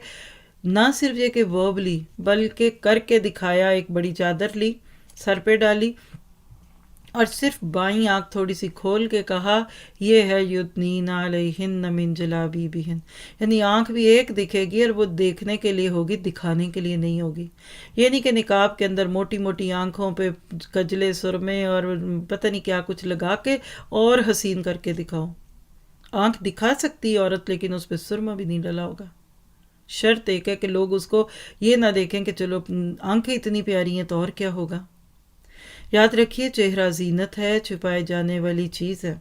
نہ صرف یہ کہ وربلی بلکہ کر کے دکھایا، ایک بڑی چادر لی، سر پہ ڈالی، اور صرف بائیں آنکھ تھوڑی سی کھول کے کہا یہ ہے یدنین علیہن من جلابیبہن، یعنی آنکھ بھی ایک دکھے گی اور وہ دیکھنے کے لیے ہوگی، دکھانے کے لیے نہیں ہوگی۔ یہ نہیں کہ نقاب کے اندر موٹی موٹی آنکھوں پہ کجلے سرمے اور پتہ نہیں کیا کچھ لگا کے اور حسین کر کے دکھاؤ۔ آنکھ دکھا سکتی ہے عورت، لیکن اس پہ سرما بھی نہیں ڈلا ہوگا۔ شرط ایک ہے کہ لوگ اس کو یہ نہ دیکھیں کہ چلو آنکھیں اتنی پیاری ہیں تو اور کیا ہوگا۔ یاد رکھیے چہرہ زینت ہے، چھپائے جانے والی چیز ہے۔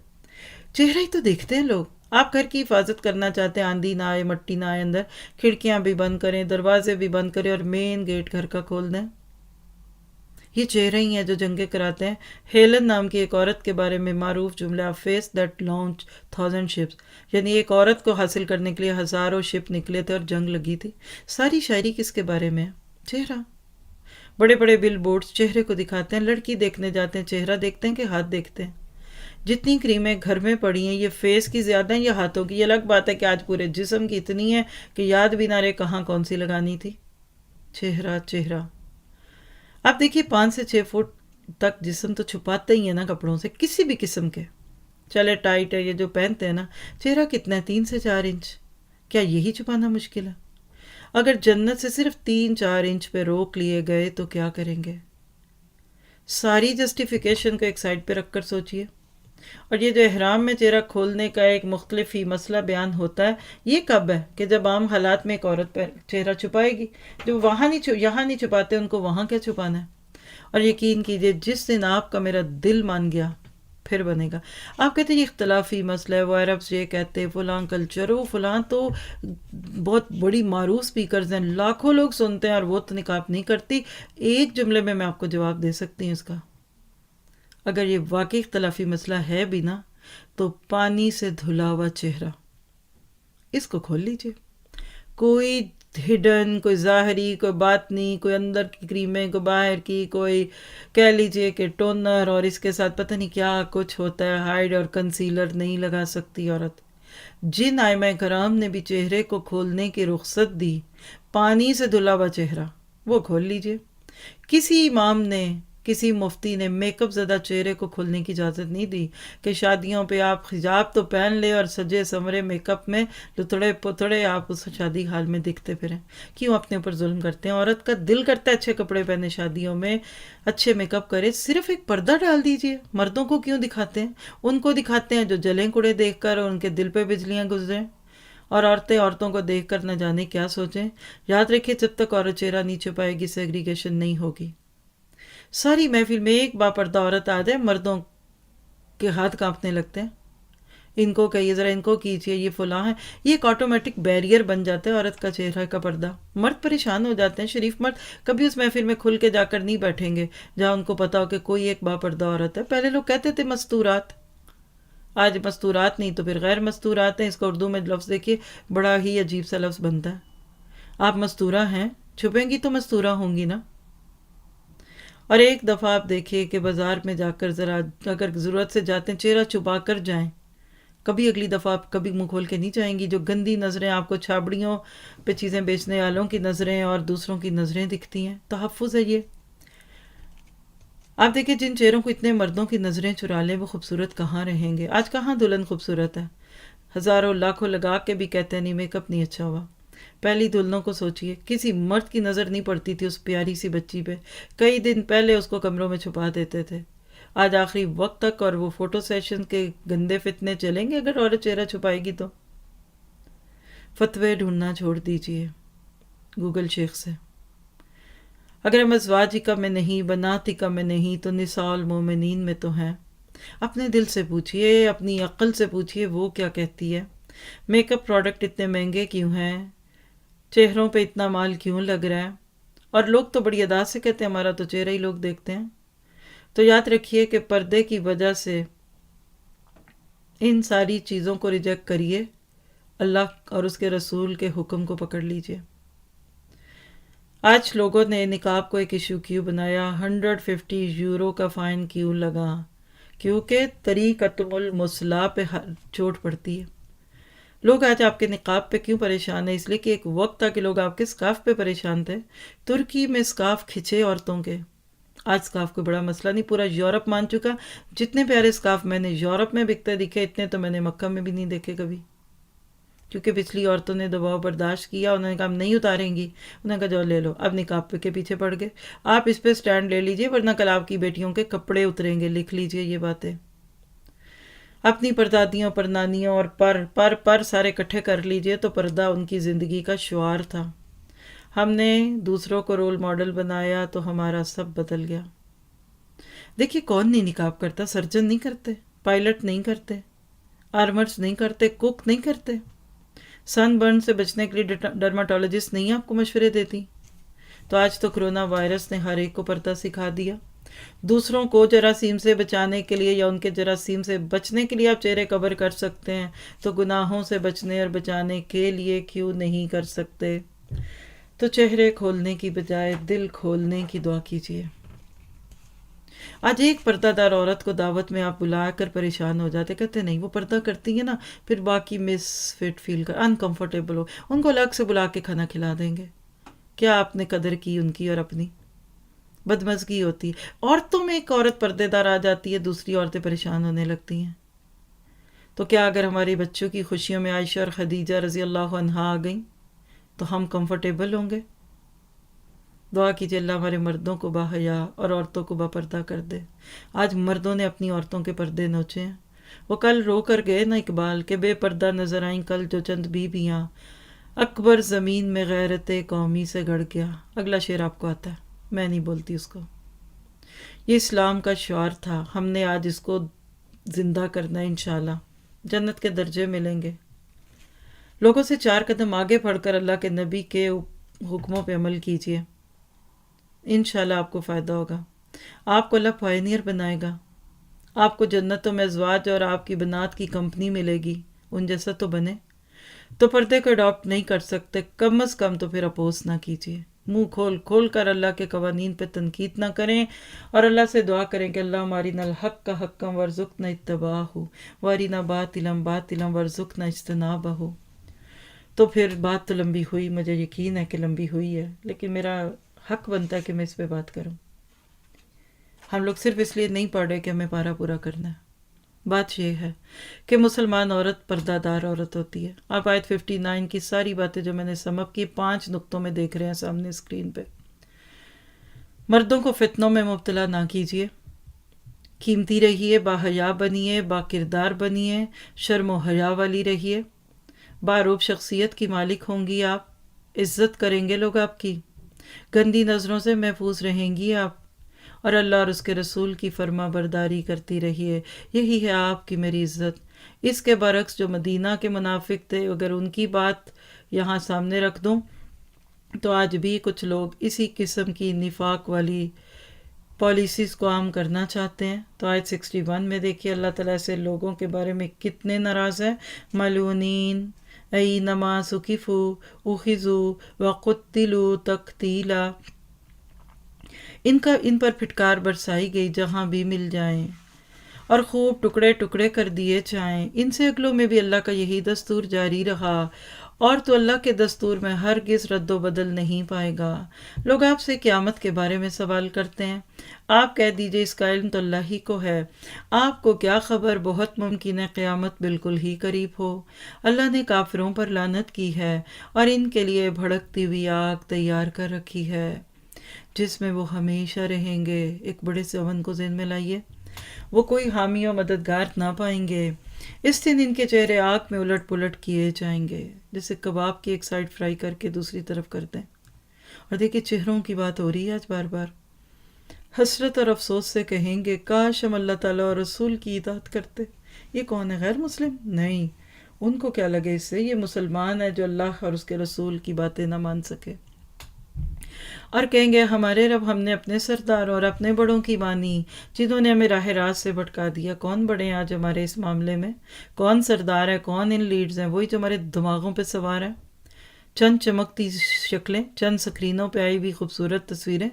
چہرہ ہی تو دیکھتے ہیں لوگ۔ آپ گھر کی حفاظت کرنا چاہتے ہیں، آندھی نہ آئے، مٹی نہ آئے اندر، کھڑکیاں بھی بند کریں، دروازے بھی بند کریں اور مین گیٹ گھر کا کھول دیں۔ یہ چہرے ہی ہیں جو جنگیں کراتے ہیں۔ ہیلن نام کی ایک عورت کے بارے میں معروف جملہ فیس دیٹ لانچ 1000 شپس، یعنی ایک عورت کو حاصل کرنے کے لیے ہزاروں شپ نکلے تھے اور جنگ لگی تھی۔ ساری شاعری کس کے بارے میں ہے؟ چہرہ۔ بڑے بڑے بل بورڈز چہرے کو دکھاتے ہیں، لڑکی دیکھنے جاتے ہیں چہرہ دیکھتے ہیں کہ ہاتھ دیکھتے ہیں۔ جتنی کریمیں گھر میں پڑی ہیں یہ فیس کی زیادہ ہیں یا ہاتھوں کی؟ یہ الگ بات ہے کہ آج پورے جسم کی اتنی ہے کہ یاد بھی نہ رہے کہاں کون سی لگانی تھی۔ چہرہ چہرہ۔ آپ دیکھیے 5 سے 6 فٹ تک جسم تو چھپاتے ہی ہیں نا کپڑوں سے، کسی بھی قسم کے، چلے ٹائٹ ہے یہ جو پہنتے ہیں نا۔ چہرہ کتنا ہے؟ 3 سے 4 انچ۔ کیا یہی چھپانا مشکل ہے؟ اگر جنت سے صرف 3-4 انچ پہ روک لیے گئے تو کیا کریں گے؟ ساری جسٹیفیکیشن کو ایک سائڈ پہ رکھ کر سوچئے۔ اور یہ جو احرام میں چہرہ کھولنے کا ایک مختلف ہی مسئلہ بیان ہوتا ہے، یہ کب ہے کہ جب عام حالات میں ایک عورت پہ چہرہ چھپائے گی؟ جو یہاں نہیں چھپاتے ان کو وہاں کیا چھپانا ہے؟ اور یقین کیجئے جس دن آپ کا میرا دل مان گیا پھر بنے گا۔ آپ کہتے ہیں یہ اختلافی مسئلہ ہے، وہ عربز یہ کہتے فلاں کلچر، وہ فلاں تو بہت بڑی معروف سپیکرز ہیں، لاکھوں لوگ سنتے ہیں اور وہ تو نقاب نہیں کرتی۔ ایک جملے میں آپ کو جواب دے سکتی ہوں اس کا۔ اگر یہ واقعی اختلافی مسئلہ ہے بھی نا تو پانی سے دھلا ہوا چہرہ، اس کو کھول لیجئے۔ کوئی ہڈن، کوئی ظاہری، کوئی باطنی، کوئی اندر کی کریمیں، کوئی باہر کی، کوئی کہہ لیجئے کہ ٹونر اور اس کے ساتھ پتہ نہیں کیا کچھ ہوتا ہے، ہائیڈ اور کنسیلر نہیں لگا سکتی عورت۔ جن ائمہ کرام نے بھی چہرے کو کھولنے کی رخصت دی، پانی سے دھلا ہوا چہرہ وہ کھول لیجئے۔ کسی امام نے، کسی مفتی نے میک اپ زدہ چہرے کو کھولنے کی اجازت نہیں دی کہ شادیوں پہ آپ حجاب تو پہن لے اور سجے سمرے میک اپ میں لتڑے پتڑے آپ اس شادی حال میں دکھتے پھریں۔ کیوں اپنے اوپر ظلم کرتے ہیں؟ عورت کا دل کرتا ہے اچھے کپڑے پہنے، شادیوں میں اچھے میک اپ کرے، صرف ایک پردہ ڈال دیجئے۔ مردوں کو کیوں دکھاتے ہیں؟ ان کو دکھاتے ہیں جو جلیں کڑے دیکھ کر اور ان کے دل پہ بجلیاں گزریں، اور عورتوں کو دیکھ کر نہ جانے کیا سوچیں۔ یاد رکھیں جب تک عورت چہرہ نہیں چھپائے گی سیگریگیشن نہیں ہوگی۔ ساری محفل میں ایک باپردہ عورت آ جائے، مردوں کے ہاتھ کانپنے لگتے ہیں۔ ان کو کہیے ذرا، ان کو کیجیے، یہ فلاں ہے۔ یہ ایک آٹومیٹک بیریئر بن جاتا ہے عورت کا چہرہ کا پردہ۔ مرد پریشان ہو جاتے ہیں، شریف مرد کبھی اس محفل میں کھل کے جا کر نہیں بیٹھیں گے جہاں ان کو پتا ہو کہ کوئی ایک باپردہ عورت ہے۔ پہلے لوگ کہتے تھے مستورات، آج مستورات نہیں تو پھر غیر مستورات ہیں۔ اس کو اردو میں لفظ دیکھیے، بڑا ہی عجیب سا لفظ بنتا ہے۔ آپ مستورہ ہیں، چھپیں گی تو مستورہ ہوں گی نا۔ اور ایک دفعہ آپ دیکھیے کہ بازار میں جا کر ذرا اگر ضرورت سے جاتے ہیں چہرہ چھپا کر جائیں، کبھی اگلی دفعہ آپ کبھی منہ کھول کے نہیں جائیں گی۔ جو گندی نظریں آپ کو چھابڑیوں پہ چیزیں بیچنے والوں کی نظریں اور دوسروں کی نظریں دکھتی ہیں، تحفظ ہے یہ۔ آپ دیکھیں جن چہروں کو اتنے مردوں کی نظریں چرا لیں وہ خوبصورت کہاں رہیں گے؟ آج کہاں دلہن خوبصورت ہے؟ ہزاروں لاکھوں لگا کے بھی کہتے ہیں نہیں میک اپ نہیں اچھا ہوا۔ پہلی دلہنوں کو سوچئے، کسی مرد کی نظر نہیں پڑتی تھی اس پیاری سی بچی پہ، کئی دن پہلے اس کو کمروں میں چھپا دیتے تھے۔ آج آخری وقت تک اور وہ فوٹو سیشن کے گندے فتنے چلیں گے اگر عورت چہرہ چھپائے گی تو۔ فتوے ڈھونڈنا چھوڑ دیجئے گوگل شیخ سے۔ اگر ہم ازواجکا میں نہیں، بناتکا میں نہیں تو نساء المومنین میں تو ہیں۔ اپنے دل سے پوچھئے، اپنی عقل سے پوچھئے وہ کیا کہتی ہے۔ میک اپ پروڈکٹ اتنے مہنگے کیوں ہیں؟ چہروں پہ اتنا مال کیوں لگ رہا ہے؟ اور لوگ تو بڑی ادا سے کہتے ہیں ہمارا تو چہرہ ہی لوگ دیکھتے ہیں۔ تو یاد رکھیے کہ پردے کی وجہ سے ان ساری چیزوں کو ریجیکٹ کریے، اللہ اور اس کے رسول کے حکم کو پکڑ لیجئے۔ آج لوگوں نے نقاب کو ایک ایشو کیوں بنایا؟ 150 یورو کا فائن کیوں لگا؟ کیونکہ طریقۃ المثلیٰ پہ چوٹ پڑتی ہے۔ لوگ آج آپ کے نقاب پہ کیوں پریشان ہیں؟ اس لیے کہ ایک وقت تھا کہ لوگ آپ کے سکارف پہ پریشان تھے۔ ترکی میں سکارف کھچے عورتوں کے، آج سکارف کوئی بڑا مسئلہ نہیں، پورا یورپ مان چکا۔ جتنے پیارے سکارف میں نے یورپ میں بکتے دکھے اتنے تو میں نے مکہ میں بھی نہیں دیکھے کبھی، کیونکہ پچھلی عورتوں نے دباؤ برداشت کیا، انہوں نے کہا ہم نہیں اتاریں گی، انہوں نے کہا جو لے لو، اب نقاب پہ کے پیچھے پڑ گئے۔ آپ اس پہ سٹینڈ لے لیجئے ورنہ کل آپ کی بیٹیوں کے کپڑے اتریں گے، لکھ لیجئے یہ باتیں۔ اپنی پردادیوں، پرنانیوں اور پر سارے اکٹھے کر لیجئے تو پردہ ان کی زندگی کا شعار تھا۔ ہم نے دوسروں کو رول ماڈل بنایا تو ہمارا سب بدل گیا۔ دیکھیے کون نہیں نقاب کرتا؟ سرجن نہیں کرتے، پائلٹ نہیں کرتے، آرمرز نہیں کرتے، کوک نہیں کرتے، سن برن سے بچنے کے لیے ڈرماٹولوجسٹ نہیں آپ کو مشورے دیتی۔ تو آج تو کرونا وائرس نے ہر ایک کو پردہ سکھا دیا. دوسروں کو جراثیم سے بچانے کے لیے یا ان کے جراثیم سے بچنے کے لیے آپ چہرے کور کر سکتے ہیں، تو گناہوں سے بچنے اور بچانے کے لیے کیوں نہیں کر سکتے؟ تو چہرے کھولنے کی بجائے دل کھولنے کی دعا کیجیے. آج ایک پردہ دار عورت کو دعوت میں آپ بلا کر پریشان ہو جاتے، کہتے نہیں وہ پردہ کرتی ہیں نا، پھر باقی مس فٹ فیل کر انکمفرٹیبل ہو، ان کو الگ سے بلا کے کھانا کھلا دیں گے. کیا آپ نے قدر کی ان کی اور اپنی؟ بدمزگی ہوتی ہے. عورتوں میں ایک عورت پردے دار آ جاتی ہے، دوسری عورتیں پریشان ہونے لگتی ہیں. تو کیا اگر ہماری بچوں کی خوشیوں میں عائشہ اور خدیجہ رضی اللہ عنہا آ گئیں تو ہم کمفرٹیبل ہوں گے؟ دعا کیجیے اللہ ہمارے مردوں کو باحیا اور عورتوں کو با پردہ کر دے. آج مردوں نے اپنی عورتوں کے پردے نوچے ہیں. وہ کل رو کر گئے نا اقبال کے، بے پردہ نظر آئیں کل جو چند بیویاں، اکبر زمین میں غیرت قومی سے گڑ گیا. اگلا شعر آپ کو آتا ہے، میں نہیں بولتی اس کو. یہ اسلام کا شعار تھا، ہم نے آج اس کو زندہ کرنا ہے. انشاءاللہ جنت کے درجے ملیں گے. لوگوں سے 4 قدم آگے بڑھ کر اللہ کے نبی کے حکموں پہ عمل کیجیے، انشاءاللہ آپ کو فائدہ ہوگا. آپ کو اللہ پائنیئر بنائے گا. آپ کو جنتوں میں ازواج اور آپ کی بنات کی کمپنی ملے گی. ان جیسا تو بنے. تو پردے کو اڈاپٹ نہیں کر سکتے، کم از کم تو پھر اپوز نہ کیجیے. منہ کھول کھول کر اللہ کے قوانین پہ تنقید نہ کریں، اور اللہ سے دعا کریں کہ اللہ مارنا الحق حقا ورزقنا اتباعہ وارنا باطلا باطلا ورزقنا اجتنابہ. تو پھر بات تو لمبی ہوئی، مجھے یقین ہے کہ لمبی ہوئی ہے، لیکن میرا حق بنتا ہے کہ میں اس پہ بات کروں. ہم لوگ صرف اس لیے نہیں پڑھ رہے کہ ہمیں پارا پورا کرنا ہے. بات یہ ہے کہ مسلمان عورت پردہ دار عورت ہوتی ہے. آپ آیت 59 کی ساری باتیں جو میں نے سم اپ کی 5 نقطوں میں دیکھ رہے ہیں سامنے اسکرین پہ. مردوں کو فتنوں میں مبتلا نہ کیجیے، قیمتی رہیے، باحیا بنیے، با کردار بنیے، شرم و حیا والی رہیے. باروب شخصیت کی مالک ہوں گی آپ، عزت کریں گے لوگ آپ کی، گندی نظروں سے محفوظ رہیں گی آپ، اور اللہ اور اس کے رسول کی فرما برداری کرتی رہیے. یہی ہے آپ کی میری عزت. اس کے برعکس جو مدینہ کے منافق تھے، اگر ان کی بات یہاں سامنے رکھ دوں تو آج بھی کچھ لوگ اسی قسم کی نفاق والی پالیسیز کو عام کرنا چاہتے ہیں. تو آیت 61 میں دیکھیے اللہ تعالیٰ سے لوگوں کے بارے میں کتنے ناراض ہیں. ملعونین اینما ثقفوا اخذوا وقتلوا تقتیلا. ان پر پھٹکار برسائی گئی جہاں بھی مل جائیں، اور خوب ٹکڑے ٹکڑے کر دیے جائیں. ان سے اگلوں میں بھی اللہ کا یہی دستور جاری رہا، اور تو اللہ کے دستور میں ہرگز رد و بدل نہیں پائے گا. لوگ آپ سے قیامت کے بارے میں سوال کرتے ہیں، آپ کہہ دیجئے اس کا علم تو اللہ ہی کو ہے. آپ کو کیا خبر، بہت ممکن ہے قیامت بالکل ہی قریب ہو. اللہ نے کافروں پر لعنت کی ہے اور ان کے لیے بھڑکتی ہوئی آگ تیار کر رکھی ہے جس میں وہ ہمیشہ رہیں گے. ایک بڑے سے امن کو ذہن میں لائیے، وہ کوئی حامی و مددگار نہ پائیں گے. اس دن ان کے چہرے آگ میں الٹ پلٹ کیے جائیں گے، جیسے کباب کی ایک سائڈ فرائی کر کے دوسری طرف کر دیں. اور دیکھیے چہروں کی بات ہو رہی ہے آج بار بار. حسرت اور افسوس سے کہیں گے کاش ہم اللہ تعالیٰ اور رسول کی اطاعت کرتے. یہ کون ہے، غیر مسلم؟ نہیں، ان کو کیا لگے اس سے، یہ مسلمان ہے جو اللہ اور اس کے رسول کی باتیں نہ مان سکے. اور کہیں گے ہمارے رب، ہم نے اپنے سرداروں اور اپنے بڑوں کی مانی جنہوں نے ہمیں راہ راست سے بھٹکا دیا. کون بڑے ہیں آج ہمارے اس معاملے میں؟ کون سردار ہے، کون ان لیڈز ہیں؟ وہی جو ہمارے دماغوں پہ سوار ہیں. چند چمکتی شکلیں، چند سکرینوں پہ آئی ہوئی خوبصورت تصویریں،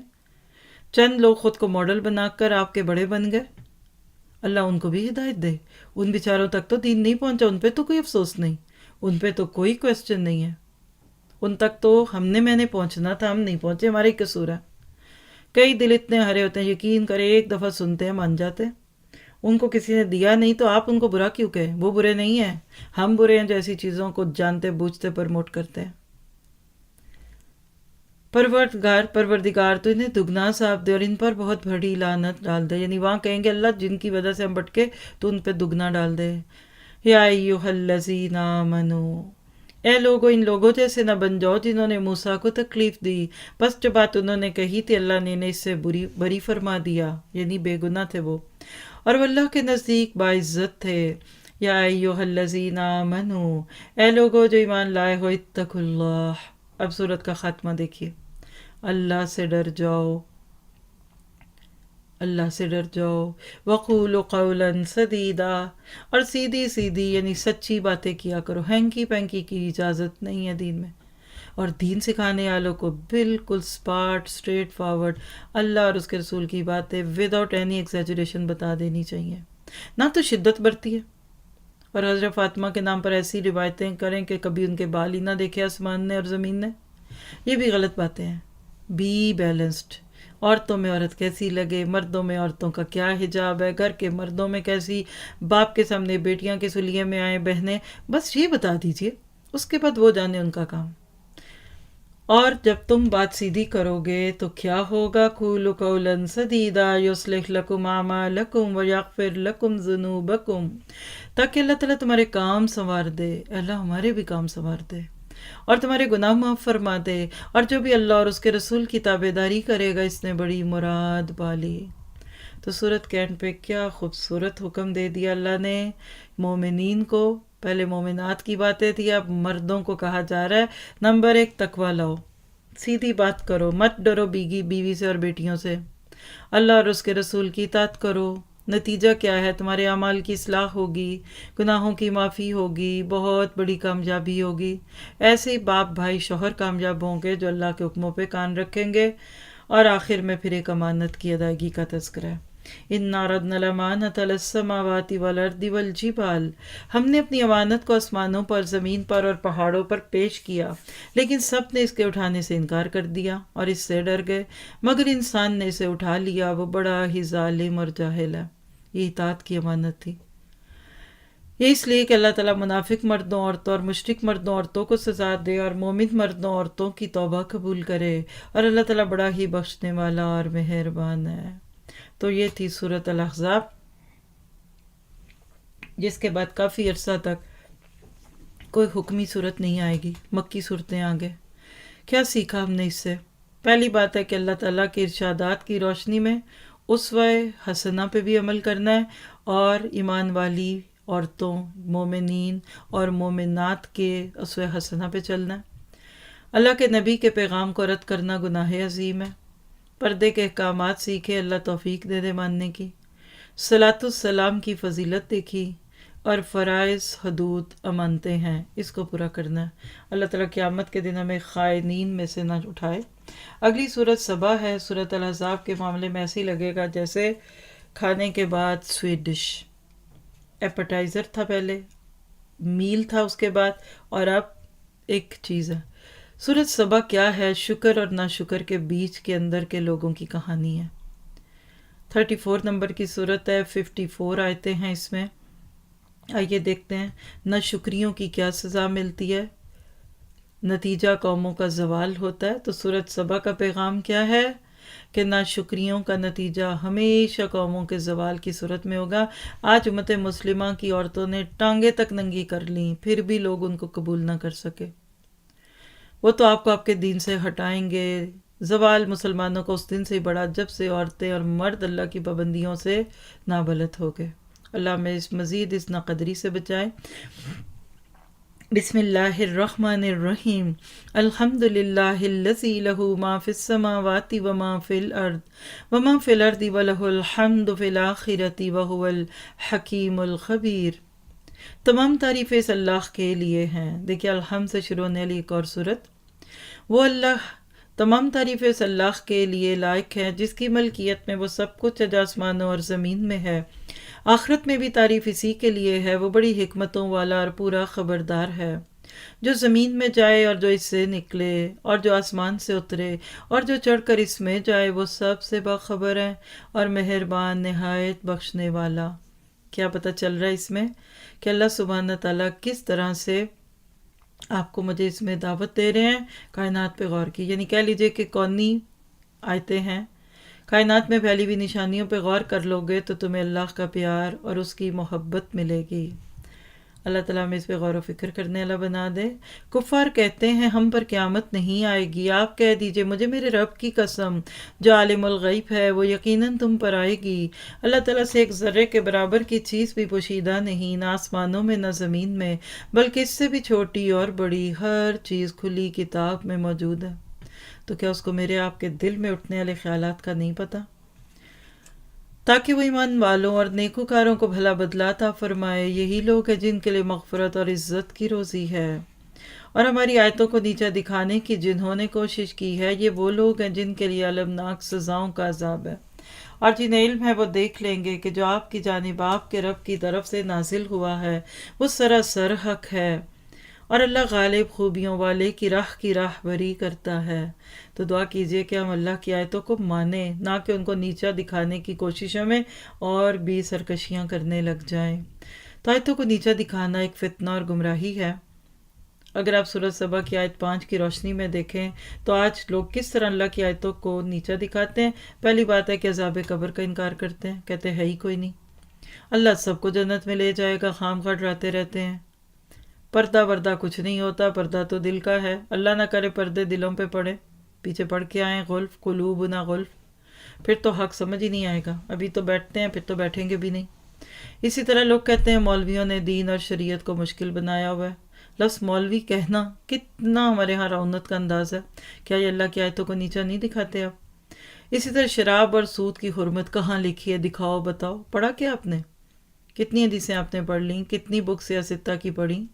چند لوگ خود کو ماڈل بنا کر آپ کے بڑے بن گئے. اللہ ان کو بھی ہدایت دے. ان بیچاروں تک تو دین نہیں پہنچا، ان پہ تو کوئی افسوس نہیں، ان پہ تو کوئی کویسچن نہیں ہے. ان تک تو میں نے پہنچنا تھا، ہم نہیں پہنچے، ہمارا ہی قصور ہے. کئی دل اتنے ہرے ہوتے ہیں، یقین کرے ایک دفعہ سنتے ہیں مان جاتے. ان کو کسی نے دیا نہیں تو آپ ان کو برا کیوں کہیں؟ وہ برے نہیں ہیں، ہم برے ہیں جو ایسی چیزوں کو جانتے بوجھتے پرموٹ کرتے ہیں. پروردگار تو انہیں دگنا ثواب دے اور ان پر بہت بڑی لعنت ڈال دے. یعنی وہاں کہیں گے اللہ جن کی وجہ سے ہم بھٹکے تو ان پہ دگنا ڈال دے. یا ایھا الذین آمنوا، اے لوگو ان لوگوں جیسے نہ بن جاؤ جنہوں نے موسیٰ کو تکلیف دی. بس جو بات انہوں نے کہی تھی اللہ نے انہیں اس سے بری فرما دیا، یعنی بے گناہ تھے وہ، اور وہ اللہ کے نزدیک باعزت تھے. یا ایھا الذین آمنوا، اے لوگو جو ایمان لائے ہو، اتقوا اللہ. اب سورت کا خاتمہ دیکھیے، اللہ سے ڈر جاؤ، اللہ سے ڈر جاؤ، وقولوا قولا سدیدا، اور سیدھی سیدھی یعنی سچی باتیں کیا کرو، ہینکی پینکی کی اجازت نہیں ہے دین میں، اور دین سکھانے والوں کو بالکل اسٹریٹ فارورڈ اللہ اور اس کے رسول کی باتیں وداؤٹ اینی ایگزیجریشن بتا دینی چاہیے، نہ تو شدت برتی ہے، اور حضرت فاطمہ کے نام پر ایسی روایتیں کریں کہ کبھی ان کے بال ہی نہ دیکھے آسمان نے اور زمین نے، یہ بھی غلط باتیں ہیں۔ بی بیلنسڈ، عورتوں میں عورت کیسی لگے، مردوں میں عورتوں کا کیا حجاب ہے، گھر کے مردوں میں کیسی، باپ کے سامنے بیٹیاں کے سلیے میں آئیں بہنیں، بس یہ بتا دیجئے، اس کے بعد وہ جانے ان کا کام۔ اور جب تم بات سیدھی کرو گے تو کیا ہوگا، قولوا قولا سدیدا یصلح لکم اعمالکم ویغفر لکم ذنوبکم، تاکہ اللہ تعالیٰ تمہارے کام سنوار دے، اللہ ہمارے بھی کام سنوار دے اور تمہارے گناہ معاف فرما دے، اور جو بھی اللہ اور اس کے رسول کی تابعداری کرے گا اس نے بڑی مراد پالی۔ تو سورت کے اینڈ پہ کیا خوبصورت حکم دے دیا اللہ نے مومنین کو، پہلے مومنات کی باتیں تھی، اب مردوں کو کہا جا رہا ہے نمبر 1 تقوی لاؤ، سیدھی بات کرو، مت ڈرو بیوی سے اور بیٹیوں سے، اللہ اور اس کے رسول کی اطاعت کرو، نتیجہ کیا ہے، تمہارے اعمال کی اصلاح ہوگی، گناہوں کی معافی ہوگی، بہت بڑی کامیابی ہوگی، ایسے ہی باپ بھائی شوہر کامیاب ہوں گے جو اللہ کے حکموں پہ کان رکھیں گے، اور آخر میں پھر ایک امانت کی ادائیگی کا تذکرہ ہے۔ اِنَّا عَرَضْنَا الْأَمَانَةَ عَلَى السَّمَاوَاتِ وَالْأَرْضِ وَالْجِبَالِ، ہم نے اپنی امانت کو آسمانوں پر، زمین پر اور پہاڑوں پر پیش کیا، لیکن سب نے اس کے اٹھانے سے انکار کر دیا اور اس سے ڈر گئے، مگر انسان نے اسے اٹھا لیا، وہ بڑا ہی ظالم اور جاہل ہے۔ یہ اطاعت کی امانت تھی۔ یہ اس لیے کہ اللہ تعالیٰ منافق مردوں عورتوں اور مشرک مردوں عورتوں کو سزا دے اور مومن مردوں عورتوں کی توبہ قبول کرے، اور اللہ تعالیٰ بڑا ہی بخشنے والا اور مہربان ہے۔ تو یہ تھی سورۃ الاحزاب، جس کے بعد کافی عرصہ تک کوئی حکمی صورت نہیں آئے گی، مکی صورتیں آگے۔ کیا سیکھا ہم نے اس سے؟ پہلی بات ہے کہ اللہ تعالیٰ کے ارشادات کی روشنی میں اسوہ حسنہ پہ بھی عمل کرنا ہے، اور ایمان والی عورتوں، مومنین اور مومنات کے اسوہ حسنہ پہ چلنا ہے۔ اللہ کے نبی کے پیغام کو رد کرنا گناہ عظیم ہے۔ پردے کے احکامات سیکھے، اللہ توفیق دے دے ماننے کی۔ صلاۃ السلام کی فضیلت دیکھی، اور فرائض حدود امانتیں ہیں، اس کو پورا کرنا ہے۔ اللہ تعالیٰ قیامت کے دن ہمیں خائنین میں سے نہ اٹھائے۔ اگلی سورت سبا ہے۔ سورت الاحزاب کے معاملے میں ایسے ہی لگے گا جیسے کھانے کے بعد سویٹ ڈش، ایپیٹائزر تھا پہلے، میل تھا اس کے بعد، اور اب ایک چیز ہے۔ سورت سبا کیا ہے؟ شکر اور ناشکر کے بیچ کے اندر کے لوگوں کی کہانی ہے۔ 34 نمبر کی سورت ہے، 54 آیتیں ہیں اس میں۔ آئیے دیکھتے ہیں ناشکریوں کی کیا سزا ملتی ہے، نتیجہ قوموں کا زوال ہوتا ہے۔ تو سورت سبا کا پیغام کیا ہے کہ ناشکریوں کا نتیجہ ہمیشہ قوموں کے زوال کی صورت میں ہوگا۔ آج امت مسلمہ کی عورتوں نے ٹانگیں تک ننگی کر لیں، پھر بھی لوگ ان کو قبول نہ کر سکے۔ وہ تو آپ کو آپ کے دین سے ہٹائیں گے۔ زوال مسلمانوں کا اس دن سے ہی بڑا جب سے عورتیں اور مرد اللہ کی پابندیوں سے نابلد ہو گئے۔ اللہ میں مزید اس ناقدری سے بچائے۔ بسم اللہ الرحمن الرحیم، الحمد للہ الذی لہ ما فی السماوات وما فی الارض وما فی الارض ولہ الحمد فی الآخرۃ وہو الحکیم الخبیر۔ تمام تعریفیں اس اللہ کے لیے ہیں۔ دیکھیے الحمد سے شروع ہونے والی ایک اور صورت۔ وہ اللہ، تمام تعریفیں اس اللہ کے لیے لائق ہیں جس کی ملکیت میں وہ سب کچھ جو آسمانوں اور زمین میں ہے۔ آخرت میں بھی تعریف اسی کے لیے ہے، وہ بڑی حکمتوں والا اور پورا خبردار ہے۔ جو زمین میں جائے اور جو اس سے نکلے اور جو آسمان سے اترے اور جو چڑھ کر اس میں جائے، وہ سب سے باخبر ہے اور مہربان، نہایت بخشنے والا۔ کیا پتہ چل رہا ہے اس میں کہ اللہ سبحانہ تعالیٰ کس طرح سے آپ کو مجھے اس میں دعوت دے رہے ہیں کائنات پہ غور کی، یعنی کہہ لیجئے کہ کونی آیتیں ہیں۔ کائنات میں پھیلی ہوئی نشانیوں پہ غور کر لو گے تو تمہیں اللہ کا پیار اور اس کی محبت ملے گی۔ اللہ تعالیٰ ہمیں اس پہ غور و فکر کرنے والا بنا دے۔ کفار کہتے ہیں ہم پر قیامت نہیں آئے گی، آپ کہہ دیجئے مجھے میرے رب کی قسم جو عالم الغیب ہے وہ یقیناً تم پر آئے گی۔ اللہ تعالیٰ سے ایک ذرے کے برابر کی چیز بھی پوشیدہ نہیں، نہ آسمانوں میں نہ زمین میں، بلکہ اس سے بھی چھوٹی اور بڑی ہر چیز کھلی کتاب میں موجود ہے۔ تو کیا اس کو میرے آپ کے دل میں اٹھنے والے خیالات کا نہیں پتہ؟ تاکہ وہ ایمان والوں اور نیکوکاروں کو بھلا بدلا عطا فرمائے۔ یہی لوگ ہیں جن کے لیے مغفرت اور عزت کی روزی ہے۔ اور ہماری آیتوں کو نیچا دکھانے کی جنہوں نے کوشش کی ہے، یہ وہ لوگ ہیں جن کے لیے المناک سزاؤں کا عذاب ہے۔ اور جنہیں علم ہے وہ دیکھ لیں گے کہ جو آپ کی جانب آپ کے رب کی طرف سے نازل ہوا ہے وہ سراسر حق ہے، اور اللہ غالب خوبیوں والے کی راہبری کرتا ہے۔ تو دعا کیجئے کہ ہم اللہ کی آیتوں کو مانیں، نہ کہ ان کو نیچا دکھانے کی کوششوں میں اور بھی سرکشیاں کرنے لگ جائیں۔ تو آیتوں کو نیچا دکھانا ایک فتنہ اور گمراہی ہے۔ اگر آپ سورۃ سبا کی آیت 5 کی روشنی میں دیکھیں تو آج لوگ کس طرح اللہ کی آیتوں کو نیچا دکھاتے ہیں۔ پہلی بات ہے کہ عذاب قبر کا انکار کرتے ہیں، کہتے ہے ہی کوئی نہیں، اللہ سب کو جنت میں لے جائے گا، خام خواہ ڈراتے رہتے ہیں۔ پردہ وردہ کچھ نہیں ہوتا، پردہ تو دل کا ہے، اللہ نہ کرے پردے دلوں پہ پڑے، پیچھے پڑھ کے آئیں غلف قلوبنا غلف، پھر تو حق سمجھ ہی نہیں آئے گا، ابھی تو بیٹھتے ہیں پھر تو بیٹھیں گے بھی نہیں۔ اسی طرح لوگ کہتے ہیں مولویوں نے دین اور شریعت کو مشکل بنایا ہوا ہے۔ لفظ مولوی کہنا کتنا ہمارے ہاں رونت کا انداز ہے، کیا یہ اللہ کی آیتوں کو نیچا نہیں دکھاتے آپ؟ اسی طرح شراب اور سود کی حرمت کہاں لکھی ہے، دکھاؤ بتاؤ، پڑھا کیا آپ نے؟ کتنی حدیثیں آپ نے پڑھ لیں، کتنی بک سیاستہ کی پڑھی؟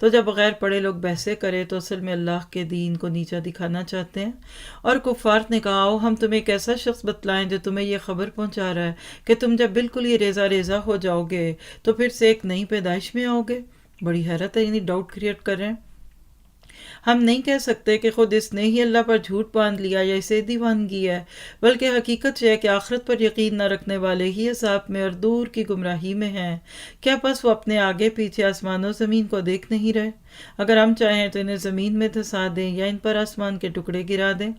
تو جب بغیر پڑھے لوگ بحثیں کرے تو اصل میں اللہ کے دین کو نیچا دکھانا چاہتے ہیں۔ اور کفار نے کہا آؤ ہم تمہیں ایک ایسا شخص بتلائیں جو تمہیں یہ خبر پہنچا رہا ہے کہ تم جب بالکل یہ ریزہ ریزہ ہو جاؤ گے تو پھر سے ایک نئی پیدائش میں آؤ گے۔ بڑی حیرت ہے، یعنی ڈاؤٹ کریٹ کر رہے ہیں۔ ہم نہیں کہہ سکتے کہ خود اس نے ہی اللہ پر جھوٹ باندھ لیا یا اسے دیوانگی ہے، بلکہ حقیقت یہ ہے کہ آخرت پر یقین نہ رکھنے والے ہی عذاب میں اور دور کی گمراہی میں ہیں۔ کیا پس وہ اپنے آگے پیچھے آسمان و زمین کو دیکھ نہیں رہے؟ اگر ہم چاہیں تو انہیں زمین میں دھسا دیں یا ان پر آسمان کے ٹکڑے گرا دیں۔